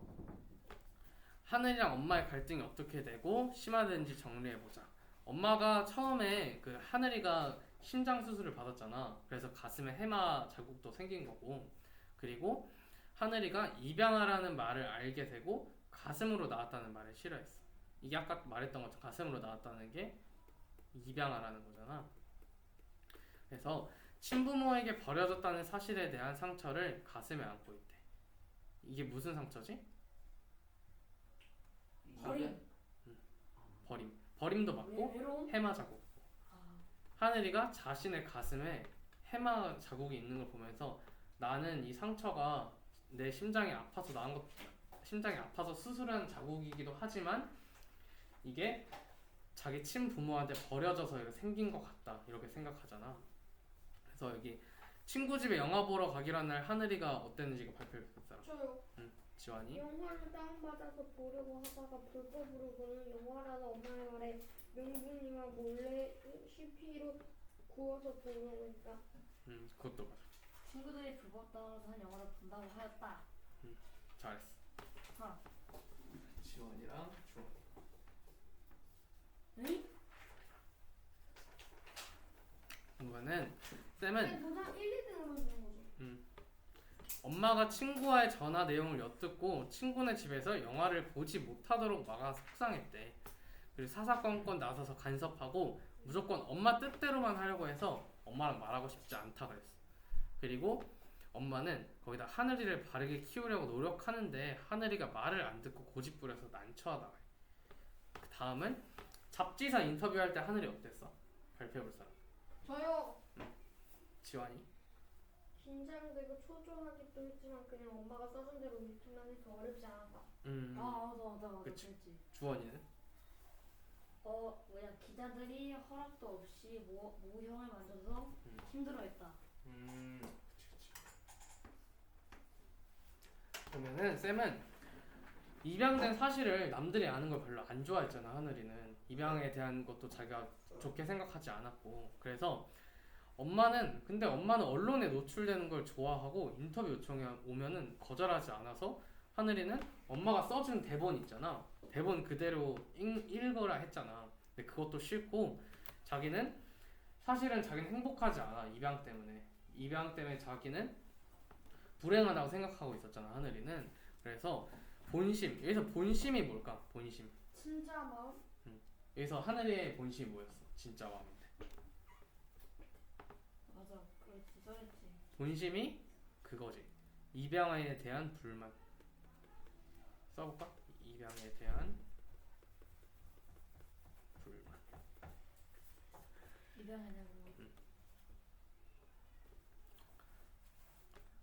Speaker 1: 하늘이랑 엄마의 갈등이 어떻게 되고 심화되는지 정리해보자. 엄마가 처음에 그 하늘이가 심장 수술을 받았잖아. 그래서 가슴에 해마 자국도 생긴 거고. 그리고 하늘이가 입양아라는 말을 알게 되고 가슴으로 나왔다는 말을 싫어했어. 이게 아까 말했던 것처럼 가슴으로 나왔다는 게 입양아라는 거잖아. 그래서 친부모에게 버려졌다는 사실에 대한 상처를 가슴에 안고 있대. 이게 무슨 상처지? 버림도 받고
Speaker 2: 외로움?
Speaker 1: 해마 자국. 하늘이가 자신의 가슴에 해마 자국이 있는 걸 보면서 나는 이 상처가 내 심장이 아파서 심장이 아파서 수술한 자국이기도 하지만 이게 자기 친부모한테 버려져서 이렇게 생긴 것 같다 이렇게 생각하잖아. 그래서 여기 친구 집에 영화 보러 가기로 한 날 하늘이가 어땠는지 발표했어요.
Speaker 5: 저요.
Speaker 1: 지환이.
Speaker 5: 영화를 다운받아서 보려고 하다가 불법으로는 영화라는 엄마의 말에 명분이와 몰래 CP로 구워서 보려고 했다.
Speaker 1: 그것도 맞아.
Speaker 2: 친구들이 불법 따라서 한 영화를 본다고 하였다.
Speaker 1: 잘했어.
Speaker 2: 자.
Speaker 1: 지원이랑 주원.
Speaker 2: 응?
Speaker 1: 그러면은 쌤은
Speaker 5: 보상 1, 2등으로 주는 거죠.
Speaker 1: 엄마가 친구와의 전화 내용을 엿듣고 친구네 집에서 영화를 보지 못하도록 막아 속상했대. 그리고 사사건건 나서서 간섭하고 무조건 엄마 뜻대로만 하려고 해서 엄마랑 말하고 싶지 않다 그랬어. 그리고 엄마는 거기다 하늘이를 바르게 키우려고 노력하는데 하늘이가 말을 안 듣고 고집부려서 난처하다. 다음은 잡지사 인터뷰할 때 하늘이 어땠어? 발표해볼 사람.
Speaker 5: 저요.
Speaker 1: 지환이.
Speaker 5: 긴장되고 초조하기도 했지만 그냥 엄마가 써준 대로 읽기만 해서 어렵지 않았다.
Speaker 2: 맞아
Speaker 1: 그치.
Speaker 2: 그랬지.
Speaker 1: 주원이는?
Speaker 2: 뭐야 기자들이 허락도 없이 모형을 만져서 힘들어했다.
Speaker 1: 그러면은 쌤은 입양된 사실을 남들이 아는 걸 별로 안 좋아했잖아. 하늘이는 입양에 대한 것도 자기가 좋게 생각하지 않았고, 그래서 근데 엄마는 언론에 노출되는 걸 좋아하고 인터뷰 요청이 오면은 거절하지 않아서 하늘이는 엄마가 써준 대본 있잖아. 대본 그대로 읽어라 했잖아. 근데 그것도 싫고 사실은 자기는 행복하지 않아. 입양 때문에 자기는 불행하다고 생각하고 있었잖아. 하늘이는. 그래서 여기서 본심이 뭘까? 본심.
Speaker 5: 진짜 마음?
Speaker 1: 여기서 하늘이의 본심이 뭐였어? 진짜 마음인데.
Speaker 2: 맞아 그랬지 써있지.
Speaker 1: 본심이 그거지. 입양에 대한 불만. 써볼까? 입양에 대한 불만.
Speaker 2: 입양에 대한 거.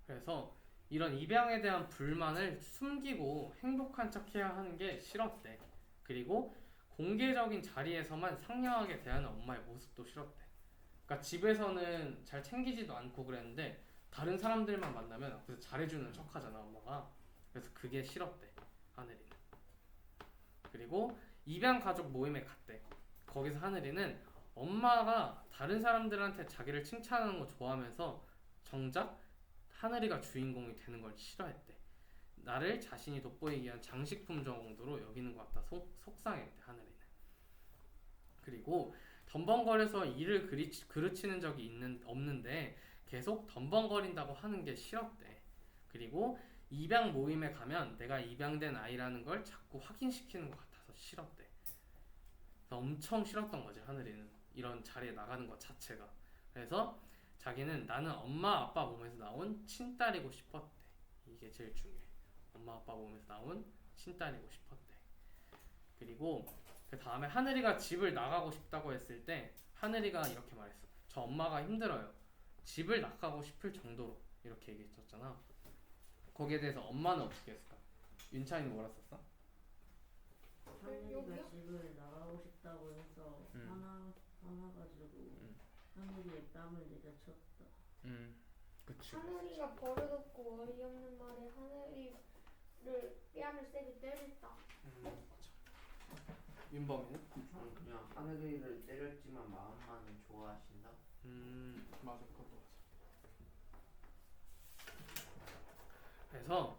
Speaker 1: 그래서 이런 입양에 대한 불만을 숨기고 행복한 척해야 하는 게 싫었대. 그리고 공개적인 자리에서만 상냥하게 대하는 엄마의 모습도 싫었대. 그러니까 집에서는 잘 챙기지도 않고 그랬는데 다른 사람들만 만나면 앞에서 잘해주는 척하잖아 엄마가. 그래서 그게 싫었대 하늘이는. 그리고 입양 가족 모임에 갔대. 거기서 하늘이는 엄마가 다른 사람들한테 자기를 칭찬하는 거 좋아하면서 정작 하늘이가 주인공이 되는 걸 싫어했대. 나를 자신이 돋보이기 위한 장식품 정도로 여기는 것 같다. 속상했대 하늘이는. 그리고 덤벙거려서 일을 그르치는 적이 없는데 계속 덤벙거린다고 하는 게 싫었대. 그리고 입양 모임에 가면 내가 입양된 아이라는 걸 자꾸 확인시키는 것 같아서 싫었대. 그래서 엄청 싫었던 거지 하늘이는. 이런 자리에 나가는 것 자체가. 그래서 자기는 나는 엄마 아빠 몸에서 나온 친딸이고 싶었대. 이게 제일 중요해. 엄마 아빠 몸에서 나온 친딸이고 싶었대. 그리고 그 다음에 하늘이가 집을 나가고 싶다고 했을 때 하늘이가 이렇게 말했어. 저 엄마가 힘들어요. 집을 나가고 싶을 정도로 이렇게 얘기했었잖아. 거기에 대해서 엄마는 어떻게 했을까? 윤찬이는 뭐라 썼어?
Speaker 6: 하늘이가 집을 나가고 싶다고 해서 화나가지고 하늘이의 뺨을 내려쳤다.
Speaker 1: 그치.
Speaker 5: 하늘이가 버릇없고 어이없는 말에 하늘이를 뺨을 세게 때렸다.
Speaker 1: 맞아. 윤범이는?
Speaker 4: 저는 그냥 하늘이를 때렸지만 마음만은 좋아하신다.
Speaker 1: 맞아. 그것도 맞아. 그래서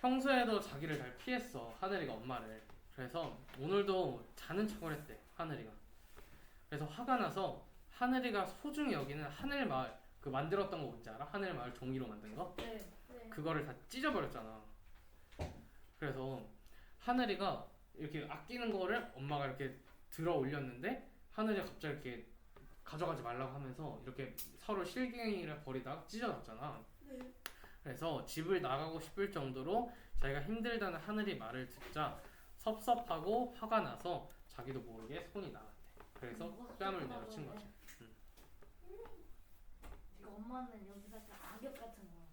Speaker 1: 평소에도 자기를 잘 피했어 하늘이가 엄마를. 그래서 오늘도 자는 척을 했대 하늘이가. 그래서 화가 나서 하늘이가 소중히 여기는 하늘마을 그 만들었던 거 뭔지 알아? 하늘마을 종이로 만든 거?
Speaker 2: 네.
Speaker 1: 그거를 다 찢어버렸잖아. 그래서 하늘이가 이렇게 아끼는 거를 엄마가 이렇게 들어 올렸는데 하늘이가 갑자기 이렇게 가져가지 말라고 하면서 이렇게 서로 실갱이를 벌이다가 찢어졌잖아.
Speaker 5: 네.
Speaker 1: 그래서 집을 나가고 싶을 정도로 자기가 힘들다는 하늘이 말을 듣자 섭섭하고 화가 나서 자기도 모르게 손이 나갔대. 그래서 뺨을 내려친 거지.
Speaker 2: 이거 엄마는 여기서 약간 악역 같은 거.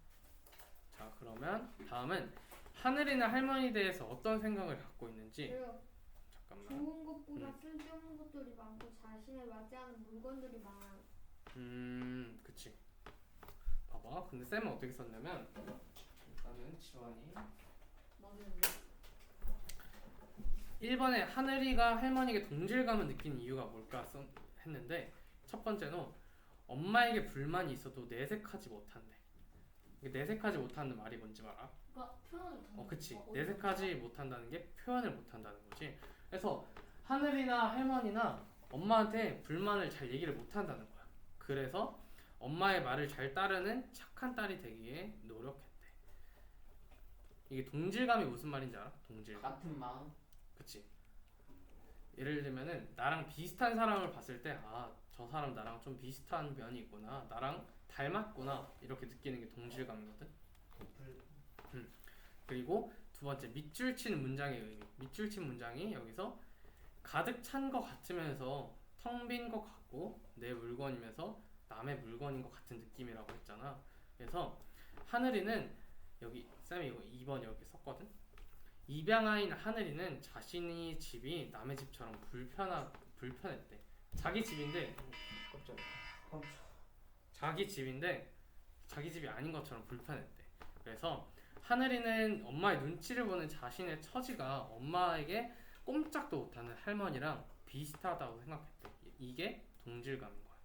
Speaker 1: 자, 그러면 다음은 하늘이나 할머니에 대해서 어떤 생각을 갖고 있는지.
Speaker 5: 그래요.
Speaker 1: 잠깐만.
Speaker 5: 좋은 것보다 쓸데없는 것들이 많고 자신에 맞지 않은 물건들이 많아요.
Speaker 1: 그치. 봐봐. 근데 쌤은 어떻게 썼냐면 일단은 지원이
Speaker 2: 너는
Speaker 1: 1번에 하늘이가 할머니에게 동질감을 느끼는 이유가 뭘까 했는데 첫 번째는 엄마에게 불만이 있어도 내색하지 못한대. 내색하지 못하는 말이 뭔지 알아?
Speaker 2: 그러니까 표현을 못하는
Speaker 1: 그치.
Speaker 2: 거.
Speaker 1: 내색하지 못한다는 게 표현을 못한다는 거지. 그래서 하늘이나 할머니나 엄마한테 불만을 잘 얘기를 못한다는 거야. 그래서 엄마의 말을 잘 따르는 착한 딸이 되기 위해 노력했대. 이게 동질감이 무슨 말인지 알아? 동질감.
Speaker 4: 같은 마음.
Speaker 1: 그치. 예를 들면은 나랑 비슷한 사람을 봤을 때 아, 저 사람 나랑 좀 비슷한 면이 있구나, 나랑 닮았구나, 이렇게 느끼는 게 동질감이거든. 그리고 두 번째 밑줄 친 문장의 의미. 밑줄 친 문장이 여기서 가득 찬 것 같으면서 텅 빈 것 같고 내 물건이면서 남의 물건인 것 같은 느낌이라고 했잖아. 그래서 하늘이는 여기 쌤이 이거 2번 여기 썼거든. 입양아인 하늘이는 자신이 집이 남의 집처럼 불편했대. 자기 집인데 자기 집인데 자기 집이 아닌 것처럼 불편했대. 그래서 하늘이는 엄마의 눈치를 보는 자신의 처지가 엄마에게 꼼짝도 못하는 할머니랑 비슷하다고 생각했대. 이게 동질감인 거야.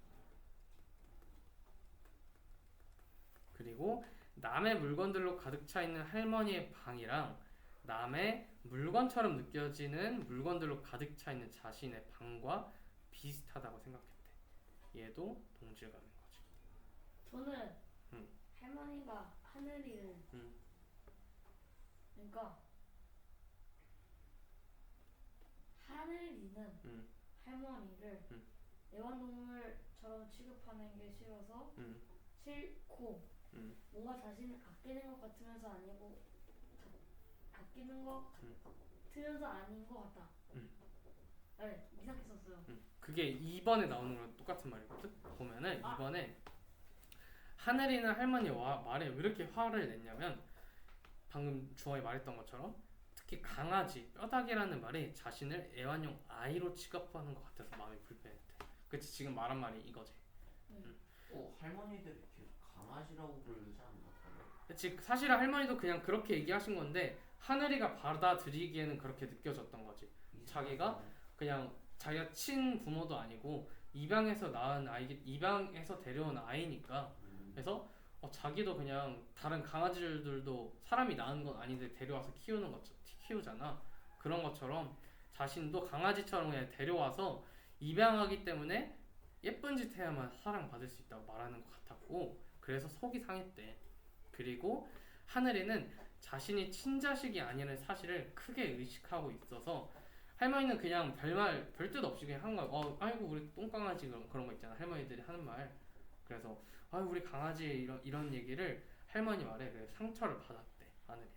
Speaker 1: 그리고 남의 물건들로 가득 차 있는 할머니의 방이랑 남의 물건처럼 느껴지는 물건들로 가득 차 있는 자신의 방과 비슷하다고 생각했대. 얘도 동질감인 거지.
Speaker 2: 저는
Speaker 1: 음.
Speaker 2: 할머니가 하늘이를 그러니까 하늘이는 할머니를 애완동물처럼 취급하는 게 싫어서 싫고 뭔가 자신을 아끼는 것 같으면서 아니고 아끼는 것 같으면서 아닌 것 같다. 네, 이상하게 썼어요.
Speaker 1: 그게 2번에 나오는 거랑 똑같은 말이거든. 보면은
Speaker 2: 아.
Speaker 1: 2번에 하늘이는 할머니 말에 왜 이렇게 화를 냈냐면 방금 주원이 말했던 것처럼 특히 강아지 뼈다귀라는 말이 자신을 애완용 아이로 취급하는 것 같아서 마음이 불편했대. 그치 지금 말한 말이 이거지.
Speaker 4: 할머니들이 계속 강아지라고 부르지 않나?
Speaker 1: 그치 사실은 할머니도 그냥 그렇게 얘기하신 건데 하늘이가 받아들이기에는 그렇게 느껴졌던 거지. 자기가 그냥 자기가 친부모도 아니고 입양해서 낳은 입양해서 데려온 아이니까 그래서 자기도 그냥 다른 강아지들도 사람이 낳은 건 아닌데 데려와서 키우잖아. 그런 것처럼 자신도 강아지처럼 그냥 데려와서 입양하기 때문에 예쁜 짓 해야만 사랑받을 수 있다고 말하는 것 같았고 그래서 속이 상했대. 그리고 하늘이는 자신이 친자식이 아니라는 사실을 크게 의식하고 있어서 할머니는 그냥 별 뜻 없이 그냥 한 거야. 아이고 우리 똥강아지 그런 거 있잖아. 할머니들이 하는 말. 그래서 아이고 우리 강아지 이런 얘기를 할머니 말에 그래서 상처를 받았대. 하늘이는.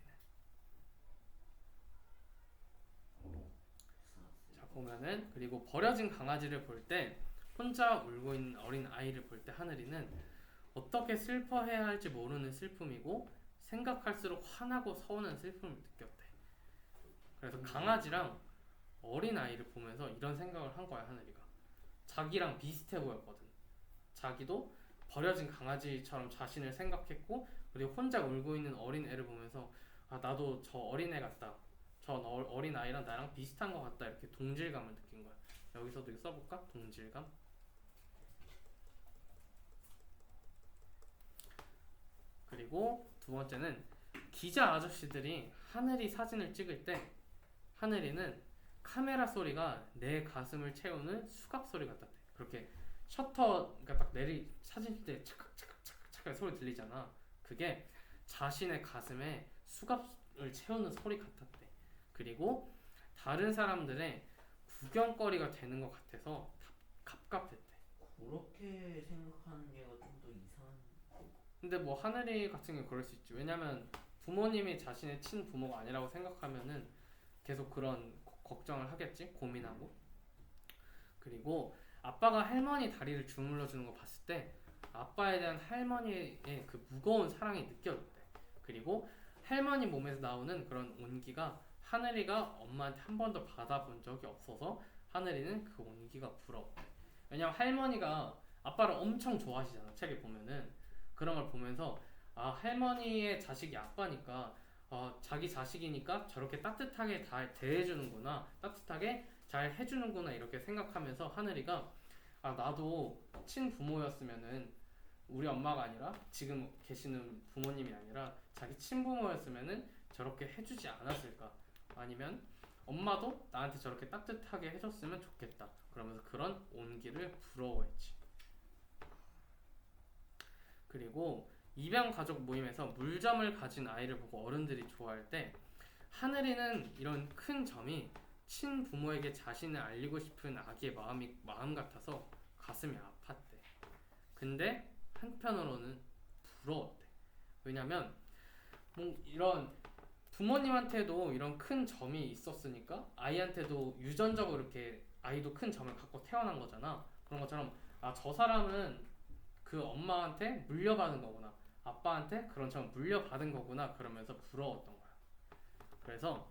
Speaker 1: 자 보면은 그리고 버려진 강아지를 볼 때 혼자 울고 있는 어린 아이를 볼 때 하늘이는 어떻게 슬퍼해야 할지 모르는 슬픔이고 생각할수록 화나고 서운한 슬픔을 느꼈대. 그래서 강아지랑 어린 아이를 보면서 이런 생각을 한 거야. 하늘이가 자기랑 비슷해 보였거든. 자기도 버려진 강아지처럼 자신을 생각했고 그리고 혼자 울고 있는 어린 애를 보면서 나도 저 어린 애 같다. 저 어린 아이랑 나랑 비슷한 것 같다. 이렇게 동질감을 느낀 거야. 여기서도 이거 써볼까? 동질감. 그리고 두 번째는 기자 아저씨들이 하늘이 사진을 찍을 때 하늘이는 카메라 소리가 내 가슴을 채우는 수갑 소리 같았대. 그렇게 셔터 그러니까 딱 사진 찍을 때 착착착착 소리 들리잖아. 그게 자신의 가슴에 수갑을 채우는 소리 같았대. 그리고 다른 사람들의 구경거리가 되는 것 같아서 갑갑했대.
Speaker 4: 그렇게 생각하는 얘가 좀 더 이상한.
Speaker 1: 근데 뭐 하늘이 같은 경우 그럴 수 있지. 왜냐면 부모님이 자신의 친부모가 아니라고 생각하면은 계속 그런 걱정을 하겠지. 고민하고. 그리고 아빠가 할머니 다리를 주물러 주는 거 봤을 때 아빠에 대한 할머니의 그 무거운 사랑이 느껴졌대. 그리고 할머니 몸에서 나오는 그런 온기가 하늘이가 엄마한테 한 번도 받아본 적이 없어서 하늘이는 그 온기가 부러웠대. 왜냐면 할머니가 아빠를 엄청 좋아하시잖아. 책에 보면은 그런 걸 보면서 할머니의 자식이 아빠니까 자기 자식이니까 저렇게 따뜻하게 다 대해주는구나, 따뜻하게 잘 해주는구나 이렇게 생각하면서 하늘이가 나도 친부모였으면은 우리 엄마가 아니라 지금 계시는 부모님이 아니라 자기 친부모였으면은 저렇게 해주지 않았을까, 아니면 엄마도 나한테 저렇게 따뜻하게 해줬으면 좋겠다 그러면서 그런 온기를 부러워했지. 그리고 입양 가족 모임에서 물점을 가진 아이를 보고 어른들이 좋아할 때 하늘이는 이런 큰 점이 친부모에게 자신을 알리고 싶은 아기의 마음 같아서 가슴이 아팠대. 근데 한편으로는 부러웠대. 왜냐면 뭐 이런 부모님한테도 이런 큰 점이 있었으니까 아이한테도 유전적으로 이렇게 아이도 큰 점을 갖고 태어난 거잖아. 그런 것처럼 아, 저 사람은 그 엄마한테 물려받은 거구나. 아빠한테 그런 점 물려받은 거구나. 그러면서 부러웠던 거야. 그래서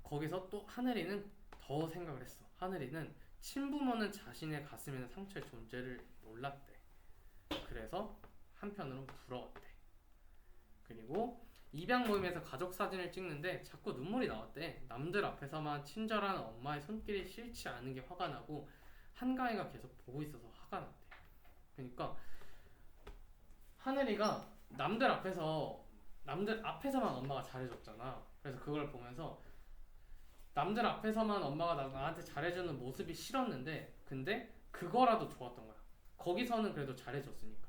Speaker 1: 거기서 또 하늘이는 더 생각을 했어. 하늘이는 친부모는 자신의 가슴에 있는 상처의 존재를 몰랐대. 그래서 한편으로는 부러웠대. 그리고 입양 모임에서 가족 사진을 찍는데 자꾸 눈물이 나왔대. 남들 앞에서만 친절한 엄마의 손길이 싫지 않은 게 화가 나고 한강이가 계속 보고 있어서 화가 났대. 그러니까 하늘이가 남들 앞에서만 엄마가 잘해줬잖아. 그래서 그걸 보면서 남들 앞에서만 엄마가 나한테 잘해주는 모습이 싫었는데 근데 그거라도 좋았던 거야. 거기서는 그래도 잘해줬으니까.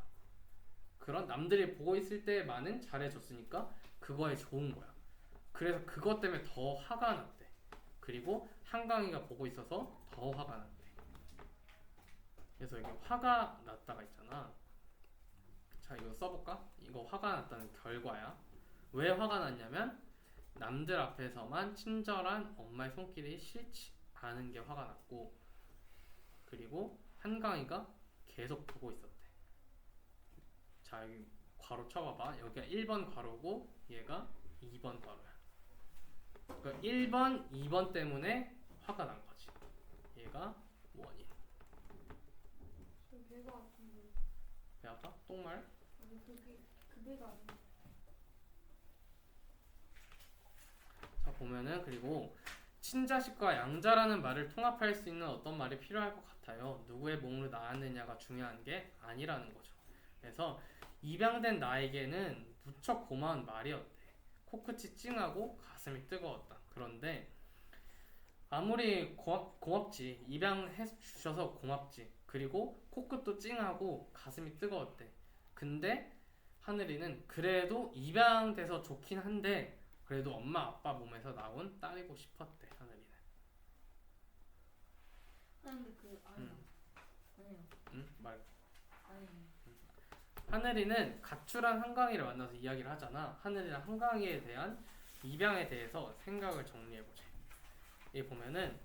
Speaker 1: 그런 남들이 보고 있을 때만은 잘해줬으니까 그거에 좋은 거야. 그래서 그것 때문에 더 화가 났대. 그리고 한강이가 보고 있어서 더 화가 났대. 그래서 이게 화가 났다가 있잖아. 자, 이거 써볼까? 이거 화가 났다는 결과야. 왜 화가 났냐면 남들 앞에서만 친절한 엄마의 손길이 싫지 않은 게 화가 났고, 그리고 한강이가 계속 보고 있었대. 자, 여기 괄호 쳐봐봐. 여기가 1번 괄호고 얘가 2번 괄호야. 그러니까 1번, 2번 때문에 화가 난 거지. 얘가 원인.
Speaker 5: 지금 배가 아픈데.
Speaker 1: 배 아파? 똥말?
Speaker 5: 아니 그 배가 아픈.
Speaker 1: 자, 보면은 그리고 친자식과 양자라는 말을 통합할 수 있는 어떤 말이 필요할 것 같아요. 누구의 몸으로 나왔느냐가 중요한 게 아니라는 거죠. 그래서 입양된 나에게는 무척 고마운 말이었대. 코끝이 찡하고 가슴이 뜨거웠다. 그런데 아무리 고맙지. 입양해 주셔서 고맙지. 그리고 코끝도 찡하고 가슴이 뜨거웠대. 근데 하늘이는 그래도 입양돼서 좋긴 한데 그래도 엄마 아빠 몸에서 나온 딸이고 싶었대. 하늘이는.
Speaker 2: 근데 그 아니요. 아니요.
Speaker 1: 응? 말.
Speaker 2: 아니요.
Speaker 1: 하늘이는 가출한 한강이를 만나서 이야기를 하잖아. 하늘이랑 한강이에 대한 입양에 대해서 생각을 정리해보자. 여기 보면은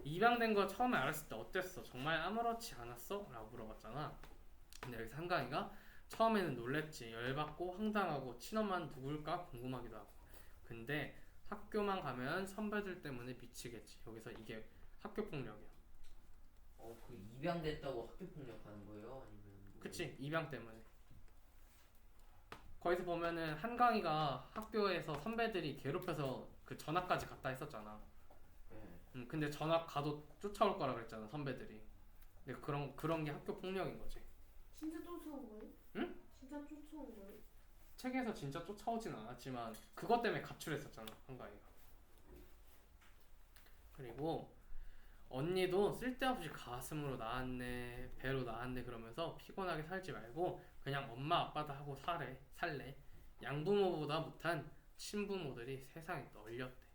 Speaker 1: 입양된 거 처음에 알았을 때 어땠어? 정말 아무렇지 않았어? 라고 물어봤잖아. 근데 여기서 한강이가 처음에는 놀랬지. 열받고 황당하고 친엄마는 누굴까 궁금하기도 하고. 근데 학교만 가면 선배들 때문에 미치겠지. 여기서 이게 학교 폭력이야.
Speaker 4: 그 입양됐다고 학교 폭력하는 거예요? 아니면 뭐?
Speaker 1: 그치, 입양 때문에. 거기서 보면은 한강이가 학교에서 선배들이 괴롭혀서 그 전학까지 갔다 했었잖아.
Speaker 4: 네.
Speaker 1: 근데 전학 가도 쫓아올 거라 그랬잖아, 선배들이. 근데 그런 게 학교 폭력인 거지.
Speaker 5: 진짜 쫓아온 거예요?
Speaker 1: 응?
Speaker 5: 진짜 쫓아온 거예요?
Speaker 1: 책에서 진짜 쫓아오진 않았지만 그것 때문에 가출했었잖아, 한강이가. 그리고 언니도 쓸데없이 가슴으로 낳았네, 배로 낳았네 그러면서 피곤하게 살지 말고 그냥 엄마 아빠다 하고 살래. 양부모보다 못한 친부모들이 세상에 널렸대.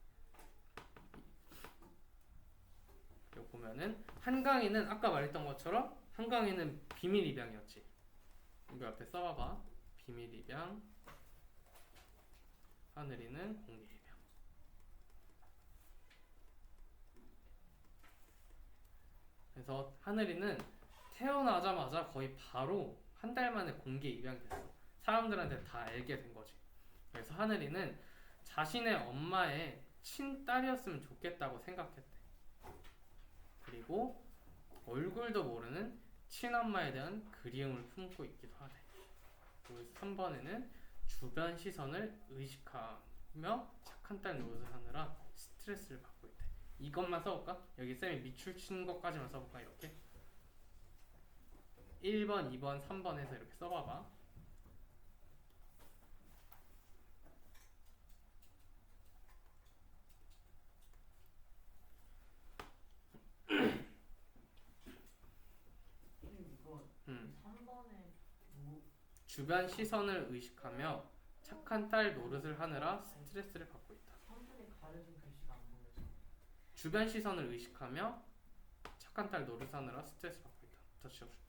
Speaker 1: 여기 보면은 한강이는 아까 말했던 것처럼 한강이는 비밀 입양이었지. 이거 앞에 써봐봐. 비밀 입양. 하늘이는 공개 입양. 그래서 하늘이는 태어나자마자 거의 바로 한 달 만에 공개 입양이 됐어. 사람들한테 다 알게 된 거지. 그래서 하늘이는 자신의 엄마의 친딸이었으면 좋겠다고 생각했대. 그리고 얼굴도 모르는 친엄마에 대한 그리움을 품고 있기도 하대. 그리고 3번에는 주변 시선을 의식하며 착한 딸 노릇을 하느라 스트레스를 받고 있대. 이것만 써볼까? 여기 쌤이 밑줄 치는 것까지만 써볼까? 이렇게 1번, 2번, 3번 해서 이렇게 써봐봐.
Speaker 3: 이거 3번에 뭐
Speaker 1: 주변 시선을 의식하며 착한 딸 노릇을 하느라 스트레스를 받고 있다.
Speaker 3: 3번에 가려진 글씨가 안 보여서
Speaker 1: 주변 시선을 의식하며 착한 딸 노릇하느라 스트레스 받고 있다. 더 지워줄게.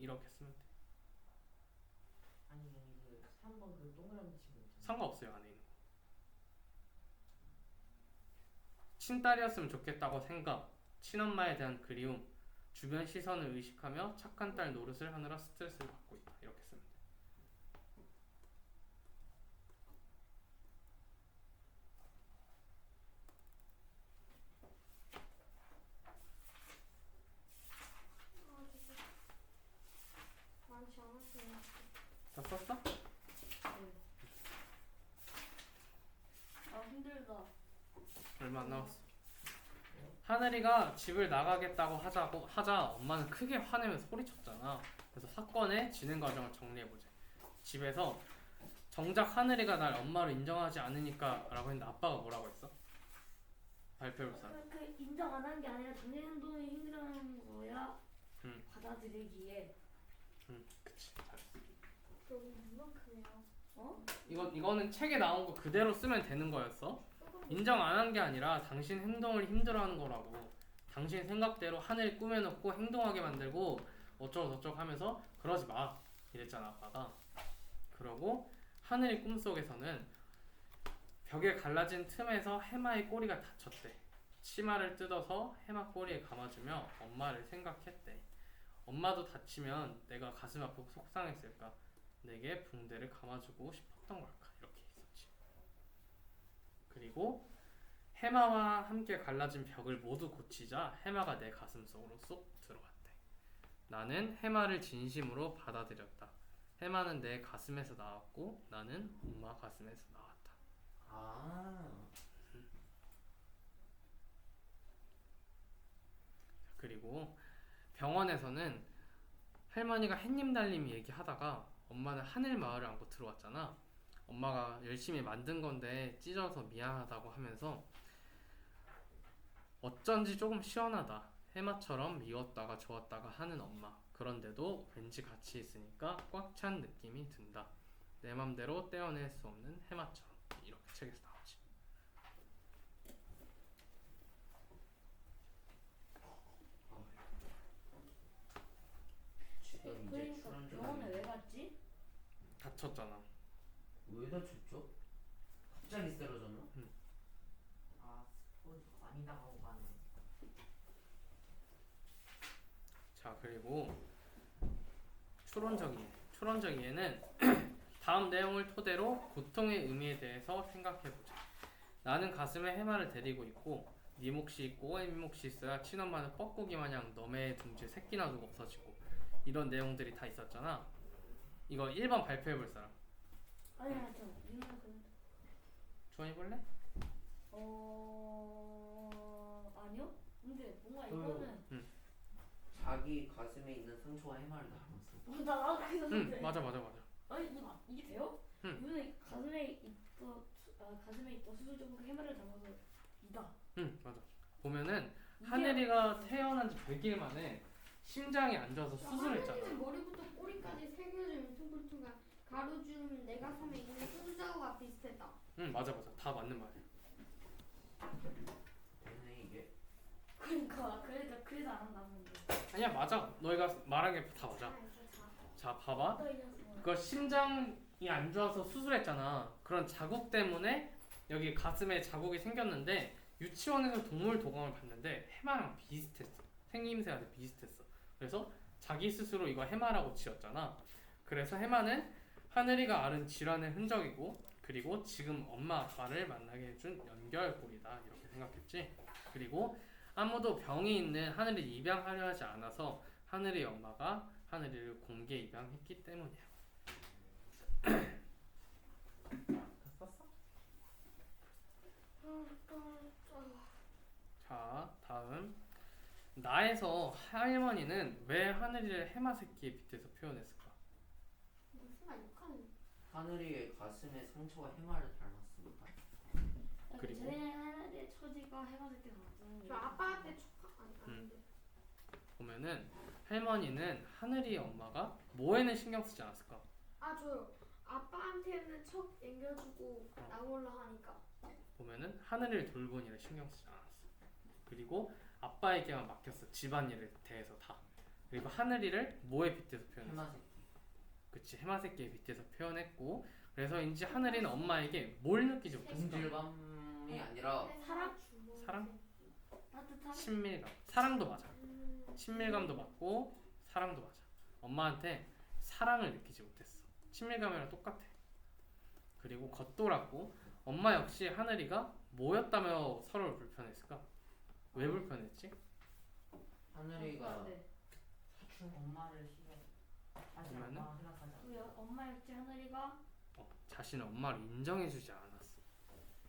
Speaker 1: 이렇게 쓰면 돼.
Speaker 3: 아니 그 3번 그 동그라미 치고 있잖아.
Speaker 1: 상관없어요. 안에 있는 거. 친딸이었으면 좋겠다고 생각, 친엄마에 대한 그리움, 주변 시선을 의식하며 착한 딸 노릇을 하느라 스트레스를 받고 있다. 이렇게 쓰면 돼.
Speaker 5: 많지 않았어요.
Speaker 1: 다 썼어?
Speaker 2: 아 힘들다.
Speaker 1: 얼마 안 남았어. 하늘이가 집을 나가겠다고 하자 엄마는 크게 화내면서 소리쳤잖아. 그래서 사건의 진행 과정을 정리해보자. 집에서 정작 하늘이가 날 엄마로 인정하지 않으니까 라고 했는데 아빠가 뭐라고 했어? 발표해볼사.
Speaker 2: 그 인정 안 한 게 아니라 당신 행동이 힘들어하는 거야.
Speaker 1: 응.
Speaker 2: 받아들이기에.
Speaker 1: 그치. 잘했어.
Speaker 5: 여기 이만큼이에요.
Speaker 2: 어?
Speaker 1: 이거는 책에 나온 거 그대로 쓰면 되는 거였어. 인정 안 한 게 아니라 당신 행동을 힘들어하는 거라고. 당신 생각대로 하늘 꾸며놓고 행동하게 만들고 어쩌고 저쩌고 하면서 그러지 마 이랬잖아 아빠가. 그러고 하늘이 꿈속에서는 벽에 갈라진 틈에서 해마의 꼬리가 닫혔대. 치마를 뜯어서 해마 꼬리에 감아주며 엄마를 생각했대. 엄마도 다치면 내가 가슴 아프고 속상했을까? 내게 붕대를 감아주고 싶었던 걸까? 이렇게 있었지. 그리고 해마와 함께 갈라진 벽을 모두 고치자 해마가 내 가슴 속으로 쏙 들어갔대. 나는 해마를 진심으로 받아들였다. 해마는 내 가슴에서 나왔고 나는 엄마 가슴에서 나왔다.
Speaker 4: 아.
Speaker 1: 그리고 병원에서는 할머니가 햇님 달님 얘기하다가 엄마는 하늘 마을을 안고 들어왔잖아. 엄마가 열심히 만든 건데 찢어서 미안하다고 하면서 어쩐지 조금 시원하다. 해마처럼 미웠다가 좋았다가 하는 엄마. 그런데도 왠지 같이 있으니까 꽉 찬 느낌이 든다. 내 맘대로 떼어낼 수 없는 해마처럼. 이렇게 책에서 나오지.
Speaker 4: 지금 이제
Speaker 2: 그러니까
Speaker 4: 출연
Speaker 2: 병원에
Speaker 4: 중인데
Speaker 2: 왜 갔지?
Speaker 1: 다쳤잖아.
Speaker 4: 왜 다쳤죠? 갑자기 쓰러졌나?
Speaker 3: 아 스포츠가 많이 나가고 가네.
Speaker 1: 자, 그리고 추론적 이해는 다음 내용을 토대로 고통의 의미에 대해서 생각해보자. 나는 가슴에 해마를 데리고 있고 네 몫이 있고 애미 몫이 있어야 친엄마는 뻐꾸기 마냥 너의 둥지에 새끼나 두고 없어지고 이런 내용들이 다 있었잖아. 이거 1번 발표해볼 사람.
Speaker 2: 아니야 저 유나 그
Speaker 1: 주원이 볼래?
Speaker 2: 아니요? 근데 뭔가
Speaker 4: 저요.
Speaker 2: 이거는
Speaker 4: 자기 가슴에 있는 상처와 해마를 닮았어.
Speaker 2: 나도 그래서
Speaker 1: 응, 맞아.
Speaker 2: 아니 이게 돼요?
Speaker 1: 응.
Speaker 2: 유나 가슴에 있던 수술적으로 해마를 담아서 이다.
Speaker 1: 응, 맞아. 보면은
Speaker 2: 이게
Speaker 1: 하늘이가 태어난 지 100일 만에 심장이 안 좋아서 수술했잖아.
Speaker 5: 하늘이는 머리부터 꼬리까지 세 개를 뭉퉁뭉퉁한 가로주는 내 가슴에 있는 수술자국과 비슷했다.
Speaker 1: 응, 맞아. 다 맞는 말이야.
Speaker 4: 되네 이게.
Speaker 2: 그러니까 그래서 안 한다는 건데.
Speaker 1: 아니야, 맞아. 너희가 말한 게 다 맞아. 자, 봐봐.
Speaker 2: 또 이 녀석.
Speaker 1: 그거 심장이 안 좋아서 수술했잖아. 그런 자국 때문에 여기 가슴에 자국이 생겼는데 유치원에서 동물 도감을 봤는데 해마랑 비슷했어. 생김새가 되게 비슷했어. 그래서 자기 스스로 이거 해마라고 지었잖아. 그래서 해마는 하늘이가 앓은 질환의 흔적이고 그리고 지금 엄마 아빠를 만나게 해준 연결고리다. 이렇게 생각했지. 그리고 아무도 병이 있는 하늘이를 입양하려 하지 않아서 하늘이 엄마가 하늘이를 공개 입양했기 때문이야. 다 썼어? 자, 다음. 나에서 할머니는 왜 하늘이를 해마 새끼에 빗대서 표현했을까?
Speaker 5: 무슨 말 욕하는
Speaker 4: 하늘이의 가슴에 상처와 해마를 닮았습니다.
Speaker 1: 그리고?
Speaker 2: 쟤네의 처지가 해가지고 나왔잖아요.
Speaker 5: 저 아빠한테 축하 아닌데.
Speaker 1: 보면은 할머니는 하늘이 엄마가 뭐에는 신경 쓰지 않았을까?
Speaker 5: 아 저요. 아빠한테는 척 앵겨주고 나 몰라 하니까.
Speaker 1: 보면은 하늘이를 돌보는 일에 신경 쓰지 않았어. 그리고 아빠에게만 맡겼어. 집안일에 대해서 다. 그리고 하늘이를 뭐에 빗대서 표현했어?
Speaker 4: 해마 새끼.
Speaker 1: 그치, 해마 새끼에 빗대서 표현했고 그래서인지 하늘이는 엄마에게 뭘 느끼지 못했을까?
Speaker 4: 동질감이 아니라
Speaker 1: 사랑?
Speaker 2: 따뜻한
Speaker 1: 친밀감. 사랑도 맞아. 친밀감도 맞고 사랑도 맞아. 엄마한테 사랑을 느끼지 못했어. 친밀감이랑 똑같아. 그리고 겉돌았고 엄마 역시 하늘이가 뭐였다며 서로를 불편했을까? 왜 불편했지?
Speaker 4: 하늘이가
Speaker 2: 네.
Speaker 3: 사춘 엄마를 싫어. 다시
Speaker 1: 그러면은?
Speaker 3: 엄마 생각하지 않아.
Speaker 2: 그 엄마 역시 하늘이가
Speaker 1: 자신의 엄마를 인정해주지 않았어.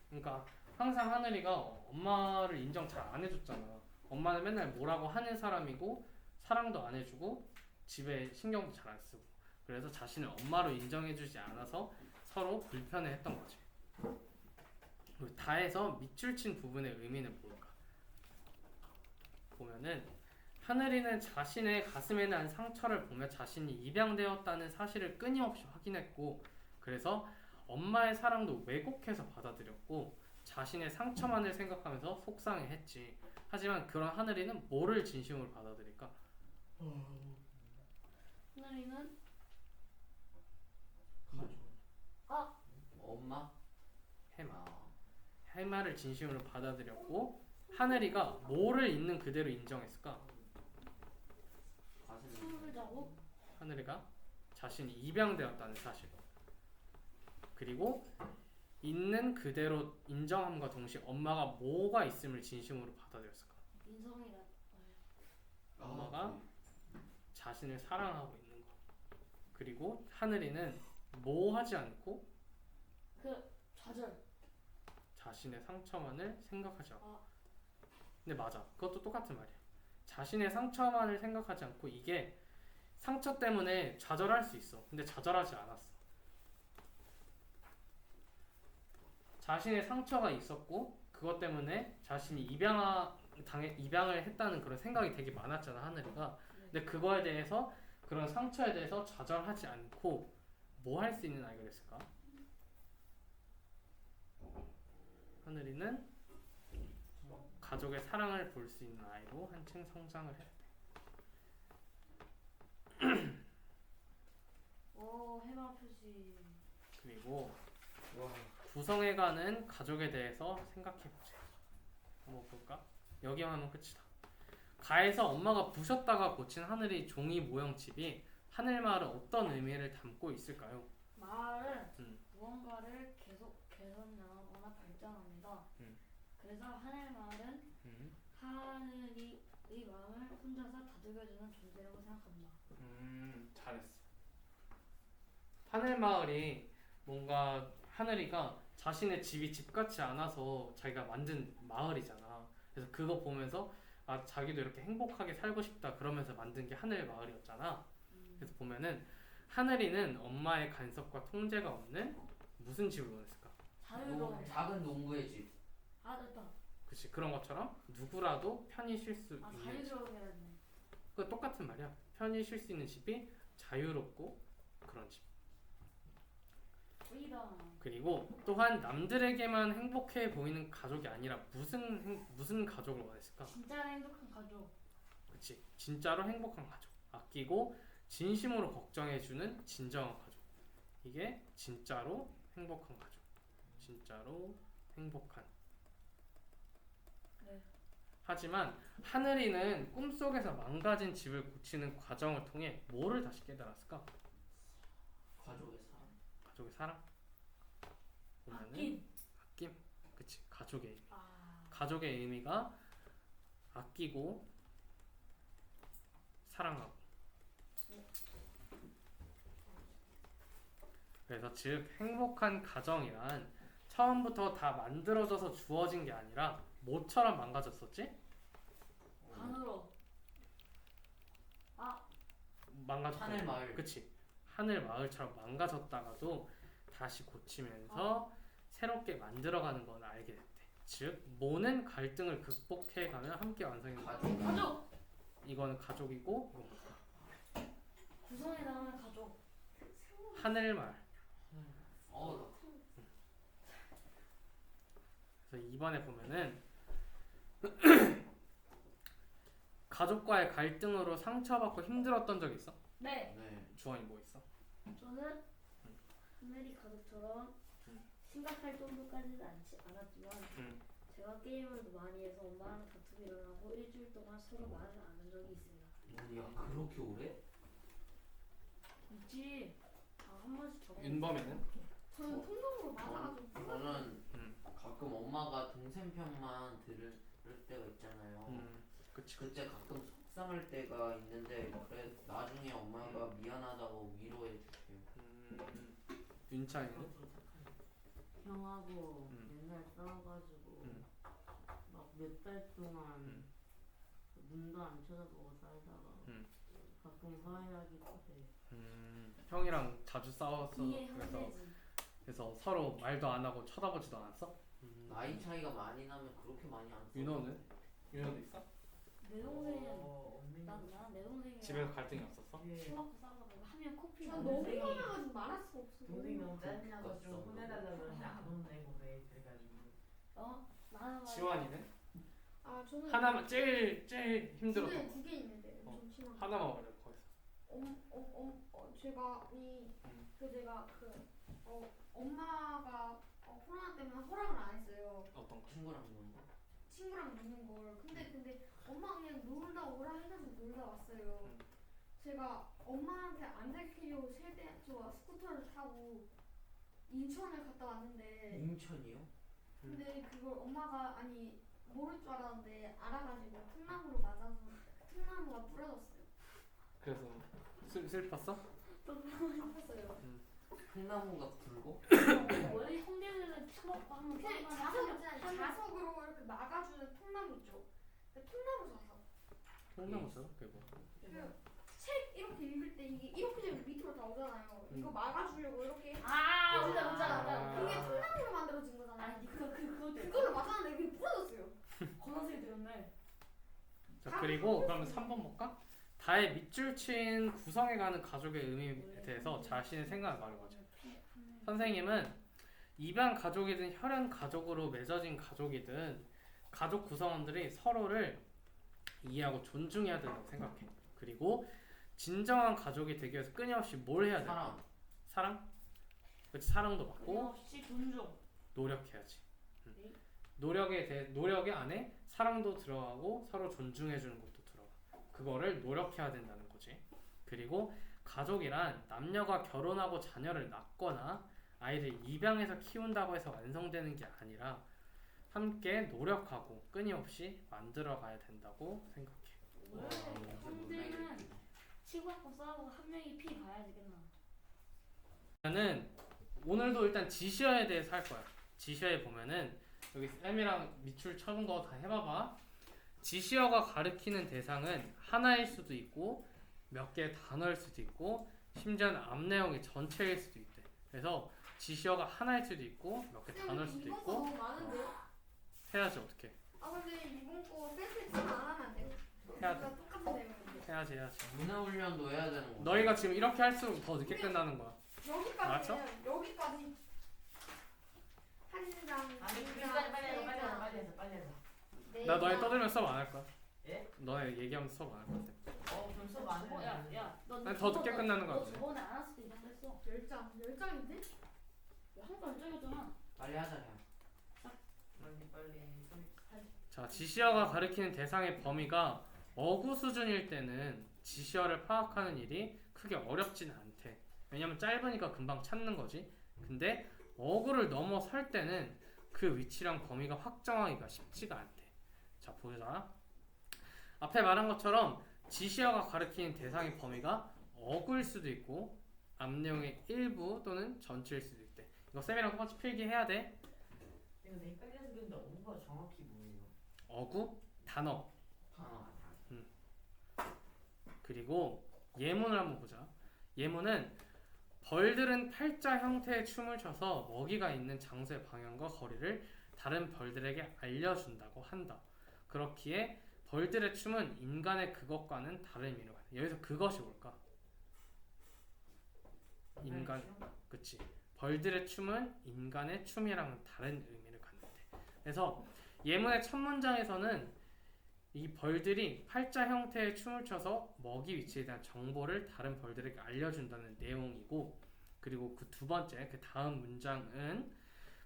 Speaker 1: 그러니까 항상 하늘이가 엄마를 인정 잘 안 해줬잖아. 엄마는 맨날 뭐라고 하는 사람이고 사랑도 안 해주고 집에 신경도 잘 안 쓰고 그래서 자신을 엄마로 인정해주지 않아서 서로 불편해했던 거지. 그리고 다해서 밑줄 친 부분의 의미는 뭘까? 보면은 하늘이는 자신의 가슴에 난 상처를 보며 자신이 입양되었다는 사실을 끊임없이 확인했고 그래서 엄마의 사랑도 왜곡해서 받아들였고 자신의 상처만을 생각하면서 속상해했지. 하지만 그런 하늘이는 뭐를 진심으로 받아들일까?
Speaker 2: 하늘이는
Speaker 4: 엄마?
Speaker 1: 해마.
Speaker 4: 아,
Speaker 1: 해마를 진심으로 받아들였고 하늘이가 뭐를 있는 그대로 인정했을까?
Speaker 4: 가슴이
Speaker 2: 숨을 자고
Speaker 1: 하늘이가 자신이 입양되었다는 사실 그리고 있는 그대로 인정함과 동시에 엄마가 뭐가 있음을 진심으로 받아들였을까?
Speaker 2: 인성이라
Speaker 1: 엄마가 자신을 사랑하고 있는 거 그리고 하늘이는 뭐 하지 않고
Speaker 2: 그 좌절
Speaker 1: 자신의 상처만을 생각하지 않고
Speaker 2: 아.
Speaker 1: 근데 맞아 그것도 똑같은 말이야 자신의 상처만을 생각하지 않고 이게 상처 때문에 좌절할 수 있어 근데 좌절하지 않았어 자신의 상처가 있었고 그것 때문에 자신이 입양을 했다는 그런 생각이 되게 많았잖아 하늘이가 근데 그거에 대해서 그런 상처에 대해서 좌절하지 않고 뭐 할 수 있는 아이가 됐을까? 하늘이는 가족의 사랑을 볼 수 있는 아이로 한층 성장을 했대.
Speaker 2: 오 해마 표시
Speaker 1: 그리고
Speaker 4: 와.
Speaker 1: 구성해가는 가족에 대해서 생각해보자. 한번 볼까? 여기만 하면 끝이다. 가에서 엄마가 부셨다가 고친 하늘이 종이 모형 집이 하늘마을은 어떤 의미를 담고 있을까요?
Speaker 2: 마을은 무언가를 계속 개선하거나 발전합니다. 그래서 하늘 마을은 하늘이의 마음을 혼자서 다독여주는 존재라고 생각합니다.
Speaker 1: 잘했어. 하늘마을이 뭔가 하늘이가 자신의 집이 집 같지 않아서 자기가 만든 마을이잖아. 그래서 그거 보면서 아 자기도 이렇게 행복하게 살고 싶다 그러면서 만든 게 하늘마을이었잖아. 그래서 보면은 하늘이는 엄마의 간섭과 통제가 없는 무슨 집을 원했을까?
Speaker 2: 자유로운
Speaker 4: 작은 농부의 집.
Speaker 2: 아 됐다.
Speaker 1: 그치 그런 것처럼 누구라도 편히 쉴 수
Speaker 2: 아
Speaker 1: 있는 집.
Speaker 2: 자유스러운 해야겠네.
Speaker 1: 그 똑같은 말이야. 편히 쉴 수 있는 집이 자유롭고 그런 집.
Speaker 2: 프리덤.
Speaker 1: 그리고 또한 남들에게만 행복해 보이는 가족이 아니라 무슨 가족을 원했을까?
Speaker 2: 진짜 행복한 가족.
Speaker 1: 그치 진짜로 행복한 가족. 아끼고 진심으로 걱정해주는 진정한 가족. 이게 진짜로 행복한 가족. 진짜로 행복한.
Speaker 2: 네.
Speaker 1: 하지만 하늘이는 꿈속에서 망가진 집을 고치는 과정을 통해 뭐를 다시 깨달았을까?
Speaker 4: 가족의 사랑.
Speaker 1: 가족의 사랑? 보면은
Speaker 2: 아낌.
Speaker 1: 그치 가족의 의미.
Speaker 2: 아
Speaker 1: 가족의 의미가 아끼고 사랑하고. 그래서 즉 행복한 가정이란 처음부터 다 만들어져서 주어진 게 아니라 뭐처럼 망가졌었지?
Speaker 2: 반으로. 아
Speaker 1: 망가졌던
Speaker 4: 하늘
Speaker 1: 거.
Speaker 4: 마을.
Speaker 1: 그치 하늘 마을처럼 망가졌다가도 다시 고치면서 새롭게 만들어가는 걸 알게 됐대. 즉 모든 갈등을 극복해가면 함께 완성하는
Speaker 4: 가족.
Speaker 2: 가족.
Speaker 1: 이거는 가족이고 이건 뭘까?
Speaker 2: 구성에 나오는 가족.
Speaker 1: 하늘 마을.
Speaker 4: 어.
Speaker 1: 그래서 이번에 보면은 가족과의 갈등으로 상처받고 힘들었던 적 있어?
Speaker 2: 네.
Speaker 4: 네.
Speaker 1: 주원이 뭐 있어?
Speaker 2: 저는 하늘이 가족처럼
Speaker 1: 음.
Speaker 2: 심각할 정도까지는 않았지만
Speaker 1: 음.
Speaker 2: 제가 게임을 더 많이 해서 엄마랑 다툼이 일어나고 일주일 동안 서로 말을 안 한 적이 있습니다.
Speaker 4: 야 그렇게 오래?
Speaker 2: 있지. 한 번씩 적어.
Speaker 1: 윤범이는?
Speaker 5: 저는 통성으로 맞아가지고
Speaker 4: 저는
Speaker 1: 음.
Speaker 4: 가끔 엄마가 동생 편만 들을 때가 있잖아요.
Speaker 1: 그치.
Speaker 4: 그때 가끔 속상할 때가 있는데 그래 나중에 엄마가 미안하다고 위로해 줄게요.
Speaker 1: 윤찬이는?
Speaker 3: 그것도 착하네.
Speaker 6: 형하고
Speaker 1: 음.
Speaker 6: 맨날 싸워가지고
Speaker 1: 음.
Speaker 6: 막 몇 달 동안
Speaker 1: 음.
Speaker 6: 눈도 안 쳐다보고 살다가
Speaker 1: 음.
Speaker 6: 가끔 화해하기도 해.
Speaker 1: 형이랑 자주 싸웠어.
Speaker 2: 이해
Speaker 1: 그래서
Speaker 2: 형제지.
Speaker 1: 그래서 서로 말도 안 하고 쳐다보지도 않았어?
Speaker 4: 나이 차이가 많이 나면 그렇게 많이 안 써.
Speaker 1: 윤호는? 윤호도 있어?
Speaker 2: 내 동생은
Speaker 3: 없는
Speaker 2: 나는 내 동생이랑
Speaker 1: 집에서 갈등이 없었어?
Speaker 3: 예.
Speaker 2: 술 먹고 싸우다가 하면 코피
Speaker 5: 전
Speaker 2: 나는
Speaker 5: 너무
Speaker 2: 동생이
Speaker 5: 많아가지고 말할 수가 없어.
Speaker 3: 동생이 너무 짜증나서
Speaker 4: 그러니까
Speaker 3: 좀 혼내달라고 그러는데 안 혼내고 그래 그래가지고
Speaker 2: 나는
Speaker 1: 지환이는?
Speaker 5: 아 저는
Speaker 1: 하나만 제일 힘들었던 거.
Speaker 5: 두개 있는데 엄청 심한 거.
Speaker 1: 하나만 말해 거기서.
Speaker 5: 제가 엄마가 코로나 때문에 허락을 안 했어요.
Speaker 1: 어떤 거?
Speaker 4: 친구랑 노는 거?
Speaker 5: 친구랑 노는 걸. 근데 엄마 그냥 놀다 오라 해가지고 놀다 왔어요. 제가 엄마한테 안 들키려고 저 스쿠터를 타고 인천을 갔다 왔는데
Speaker 4: 인천이요?
Speaker 5: 근데 그걸 엄마가 모를 줄 알았는데 알아가지고 통나무로 맞아서 통나무가 부러졌어요.
Speaker 1: 그래서 슬펐어?
Speaker 5: 아팠어요.
Speaker 4: 통나무가 굵어?
Speaker 2: 원래 형제들은 처먹고 하면
Speaker 5: 그냥 자석으로 이렇게 막아주는 통나무 있죠. 그 통나무 자석.
Speaker 1: 통나무죠? 그게 뭐?
Speaker 5: 책 이렇게 읽을 때 이게 이렇게 되면 밑으로 다 오잖아요. 이거 막아주려고 이렇게
Speaker 2: 맞아.
Speaker 5: 그게 통나무로 만들어진 거잖아요.
Speaker 2: 아니 그거
Speaker 5: 그걸로 막았는데 이게 부러졌어요.
Speaker 2: 건너서게 들었네.
Speaker 1: 자 그리고 그러면 3번 볼까? 다의 밑줄 친 구성해가는 가족의 의미에 대해서 자신의 생각을 말해보자. 선생님은 입양 가족이든 혈연 가족으로 맺어진 가족이든 가족 구성원들이 서로를 이해하고 존중해야 된다고 생각해. 그리고 진정한 가족이 되기 위해서 끊임없이 뭘 해야 돼?
Speaker 4: 사랑.
Speaker 1: 사랑? 그렇지, 사랑도 받고
Speaker 2: 끊임없이 존중.
Speaker 1: 노력해야지. 노력의 안에 사랑도 들어가고 서로 존중해주는 것도 들어가. 그거를 노력해야 된다는 거지. 그리고 가족이란 남녀가 결혼하고 자녀를 낳거나 아이를 입양해서 키운다고 해서 완성되는 게 아니라 함께 노력하고 끊임없이 만들어가야 된다고 생각해.
Speaker 2: 형제는 치고받고 싸우고 한 명이 피 봐야지 끝나.
Speaker 1: 나는 오늘도 일단 지시어에 대해서 할 거야. 지시어에 보면은 여기 쌤이랑 밑줄 쳐본 거 다 해봐봐. 지시어가 가리키는 대상은 하나일 수도 있고 몇 개의 단어일 수도 있고 심지어는 앞 내용이 전체일 수도 있대. 그래서 지시어가 하나일 수도 있고 몇 개 단어일 수도
Speaker 5: 이번 거
Speaker 1: 있고
Speaker 5: 너무 많은데요?
Speaker 1: 해야지. 어떻게
Speaker 5: 근데 이번 거 센스 안 하면 안 돼요?
Speaker 1: 해야 돼.
Speaker 5: 똑같은 내용인데.
Speaker 1: 해야지.
Speaker 4: 문화훈련도 해야 되는 거.
Speaker 1: 너희가 지금 이렇게 할수록 더 늦게 끝나는 거야.
Speaker 5: 여기까지는 여기까지 한 장,
Speaker 3: 아니
Speaker 5: 두
Speaker 3: 그까지
Speaker 5: 장,
Speaker 3: 빨리 해서
Speaker 5: 세
Speaker 3: 빨리 해서
Speaker 5: 장,
Speaker 3: 빨리 해서 빨리 해서
Speaker 5: 네
Speaker 1: 나 너희
Speaker 5: 장.
Speaker 1: 떠들면 수업 안 할 거야.
Speaker 3: 예?
Speaker 1: 너네 얘기하면서 수업 안 할 거야.
Speaker 3: 그럼 수업 안 해요.
Speaker 2: 너
Speaker 1: 난 더 늦게 끝나는 거
Speaker 2: 너
Speaker 1: 같아.
Speaker 2: 저번에 안 왔을 때 이런 거 했어.
Speaker 5: 10장인데?
Speaker 2: 한번 적였잖아.
Speaker 4: 빨리 하자 그냥.
Speaker 3: 빨리
Speaker 1: 자, 지시어가 가리키는 대상의 범위가 어구 수준일 때는 지시어를 파악하는 일이 크게 어렵진 않대. 왜냐면 짧으니까 금방 찾는 거지. 근데 어구를 넘어설 때는 그 위치랑 범위가 확정하기가 쉽지가 않대. 자, 보자. 앞에 말한 것처럼 지시어가 가리키는 대상의 범위가 어구일 수도 있고 앞 내용의 일부 또는 전체일 수도 있대. 이거 쌤이랑 똑같이 필기해야 돼.
Speaker 3: 근데 헷갈려서 그런데 어구가 정확히 뭐예요?
Speaker 1: 어구, 단어.
Speaker 4: 단어.
Speaker 1: 그리고 예문을 한번 보자. 예문은 벌들은 팔자 형태의 춤을 춰서 먹이가 있는 장소의 방향과 거리를 다른 벌들에게 알려준다고 한다. 그렇기에 벌들의 춤은 인간의 그것과는 다른 의미로 가네. 여기서 그것이 뭘까? 인간, 그치. 벌들의 춤은 인간의 춤이랑은 다른 의미를 갖는데. 그래서 예문의 첫 문장에서는 이 벌들이 팔자 형태의 춤을 춰서 먹이 위치에 대한 정보를 다른 벌들에게 알려준다는 내용이고, 그리고 그 두 번째 그 다음 문장은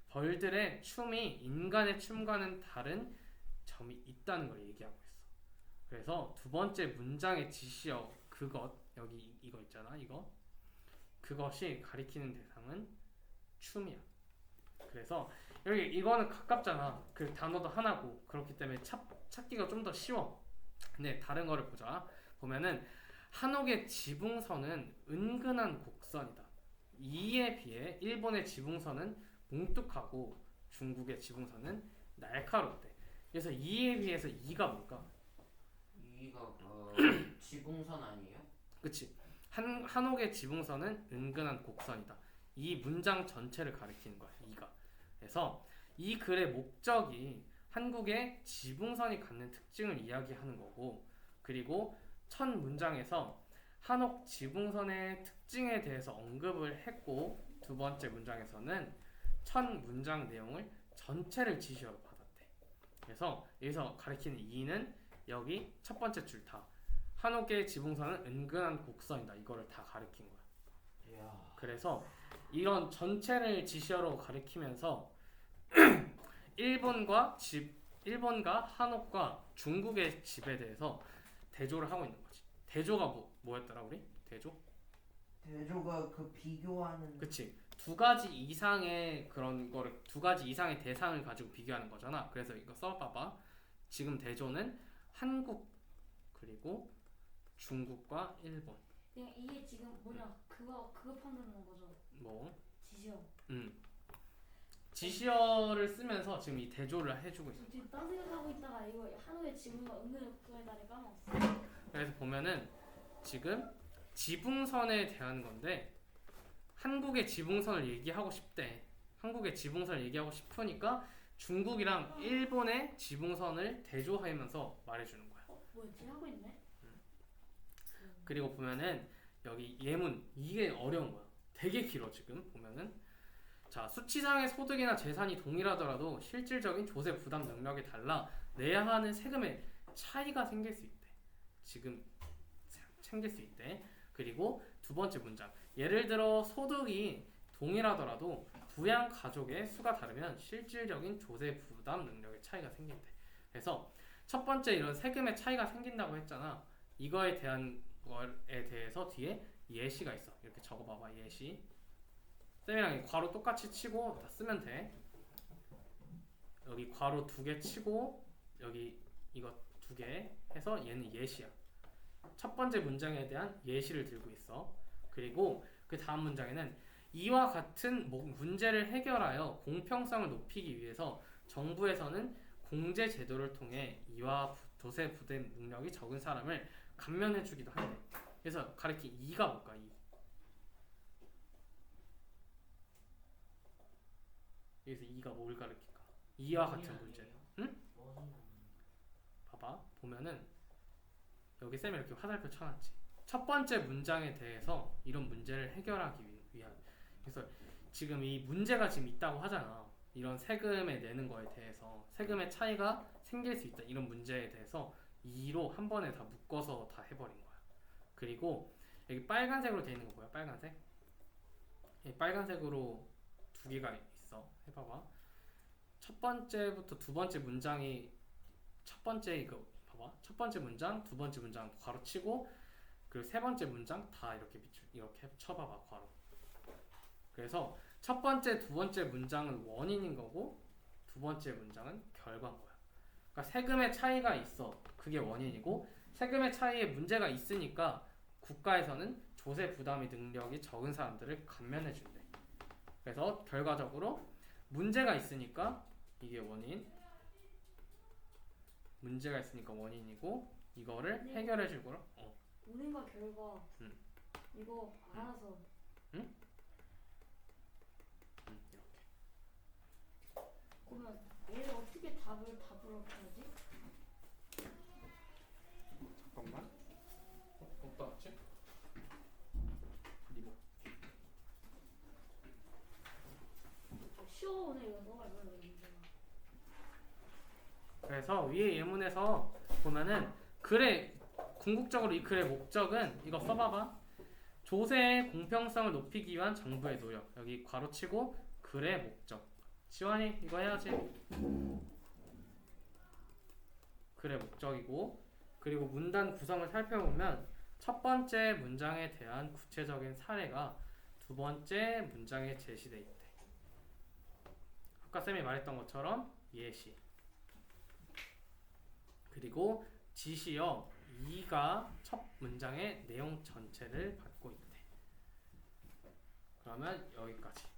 Speaker 1: 벌들의 춤이 인간의 춤과는 다른 점이 있다는 걸 얘기하고 있어. 그래서 두 번째 문장의 지시어 그것 여기 이거 있잖아 이거 그것이 가리키는 대상은 춤이야. 그래서 여기 이거는 가깝잖아. 그 단어도 하나고 그렇기 때문에 찾기가 좀 더 쉬워. 근데 다른 거를 보자. 보면은 한옥의 지붕선은 은근한 곡선이다. 이에 비해 일본의 지붕선은 뭉뚝하고 중국의 지붕선은 날카롭대. 그래서 이에 비해서 이가 뭘까?
Speaker 4: 이가 그 지붕선 아니에요?
Speaker 1: 그치? 한옥의 지붕선은 은근한 곡선이다. 이 문장 전체를 가리키는 거야. 이가. 그래서 이 글의 목적이 한국의 지붕선이 갖는 특징을 이야기하는 거고, 그리고 첫 문장에서 한옥 지붕선의 특징에 대해서 언급을 했고, 두 번째 문장에서는 첫 문장 내용을 전체를 지시어로 받았대. 그래서 여기서 가리키는 이는 여기 첫 번째 줄 다 한옥의 지붕선은 은근한 곡선이다. 이거를 다 가리킨 거야.
Speaker 4: 이야.
Speaker 1: 그래서 이런 전체를 지시어로 가리키면서 일본과 한옥과 중국의 집에 대해서 대조를 하고 있는 거지. 대조가 뭐였더라 우리?
Speaker 4: 대조가 그 비교하는.
Speaker 1: 그치. 두 가지 이상의 그런 거를 두 가지 이상의 대상을 가지고 비교하는 거잖아. 그래서 이거 써봐봐. 지금 대조는 한국 그리고 중국과 일본.
Speaker 2: 그냥 이게 지금 뭐냐 그거 판단하는 거죠.
Speaker 1: 뭐?
Speaker 2: 지시어.
Speaker 1: 지시어를 쓰면서 지금 이 대조를 해주고 있어.
Speaker 2: 지금 딴 생각하고 있다가 이거 한우의 지붕과 은근의 곡선의 다리 까먹었어.
Speaker 1: 그래서 보면은 지금 지붕선에 대한 건데 한국의 지붕선을 얘기하고 싶대. 한국의 지붕선을 얘기하고 싶으니까 중국이랑 일본의 지붕선을 대조하면서 말해주는 거야.
Speaker 2: 뭐였지 하고 있네.
Speaker 1: 그리고 보면은 여기 예문 이게 어려운 거야. 되게 길어 지금 보면은. 자, 수치상의 소득이나 재산이 동일하더라도 실질적인 조세 부담 능력이 달라 내야 하는 세금의 차이가 생길 수 있대. 지금 생길 수 있대. 그리고 두 번째 문장. 예를 들어 소득이 동일하더라도 부양 가족의 수가 다르면 실질적인 조세 부담 능력의 차이가 생긴대. 그래서 첫 번째 이런 세금의 차이가 생긴다고 했잖아. 이거에 대한 거에 대해서 뒤에 예시가 있어. 이렇게 적어봐봐. 예시. 쌤이랑 괄호 똑같이 치고 다 쓰면 돼. 여기 괄호 2개 치고 여기 이거 2개 해서 얘는 예시야. 첫 번째 문장에 대한 예시를 들고 있어. 그리고 그 다음 문장에는 이와 같은 문제를 해결하여 공평성을 높이기 위해서 정부에서는 공제 제도를 통해 이와 조세 부담 능력이 적은 사람을 감면해주기도 한대. 그래서 가리킨 이가 뭘까? 여기서 이가 뭘 가리킬까? 이와 같은 문제. 응? 봐봐. 보면은 여기 쌤이 이렇게 화살표 쳐놨지. 첫 번째 문장에 대해서 이런 문제를 해결하기 위한. 그래서 지금 이 문제가 지금 있다고 하잖아. 이런 세금에 내는 거에 대해서 세금의 차이가 생길 수 있다. 이런 문제에 대해서 이로 한 번에 다 묶어서 다 해버린 거야. 그리고 여기 빨간색으로 되어 있는 거 뭐야? 빨간색? 이 빨간색으로 두 개가 있어. 해봐봐. 첫 번째부터 두 번째 문장이 첫 번째 이거 봐봐. 첫 번째 문장, 두 번째 문장 괄호 치고 그리고 세 번째 문장 다 이렇게 쳐봐봐. 괄호. 그래서 첫 번째, 두 번째 문장은 원인인 거고 두 번째 문장은 결과인 거야. 그러니까 세금의 차이가 있어. 그게 원인이고 세금의 차이에 문제가 있으니까 국가에서는 조세 부담의 능력이 적은 사람들을 감면해 준대. 그래서 결과적으로 문제가 있으니까 이게 원인. 문제가 있으니까 원인이고 이거를
Speaker 2: 네.
Speaker 1: 해결해 줄 거라.
Speaker 2: 원인과 결과. 이거 알아서.
Speaker 1: 이렇게.
Speaker 2: 그러면 얘를 어떻게 답을 하지?
Speaker 1: 잠깐만. 어디다 놨지? 리모.
Speaker 2: 쉬워 오늘 이거 너가 이거 문제가.
Speaker 1: 그래서 위에 예문에서 보면은 글의 궁극적으로 이 글의 목적은 이거 써봐봐. 조세의 공평성을 높이기 위한 정부의 노력. 여기 괄호치고 글의 목적. 지환이 이거 해야지. 글의 목적이고, 그리고 문단 구성을 살펴보면 첫 번째 문장에 대한 구체적인 사례가 두 번째 문장에 제시돼 있대. 아까 쌤이 말했던 것처럼 예시. 그리고 지시어 2가 첫 문장의 내용 전체를 받고 있대. 그러면 여기까지.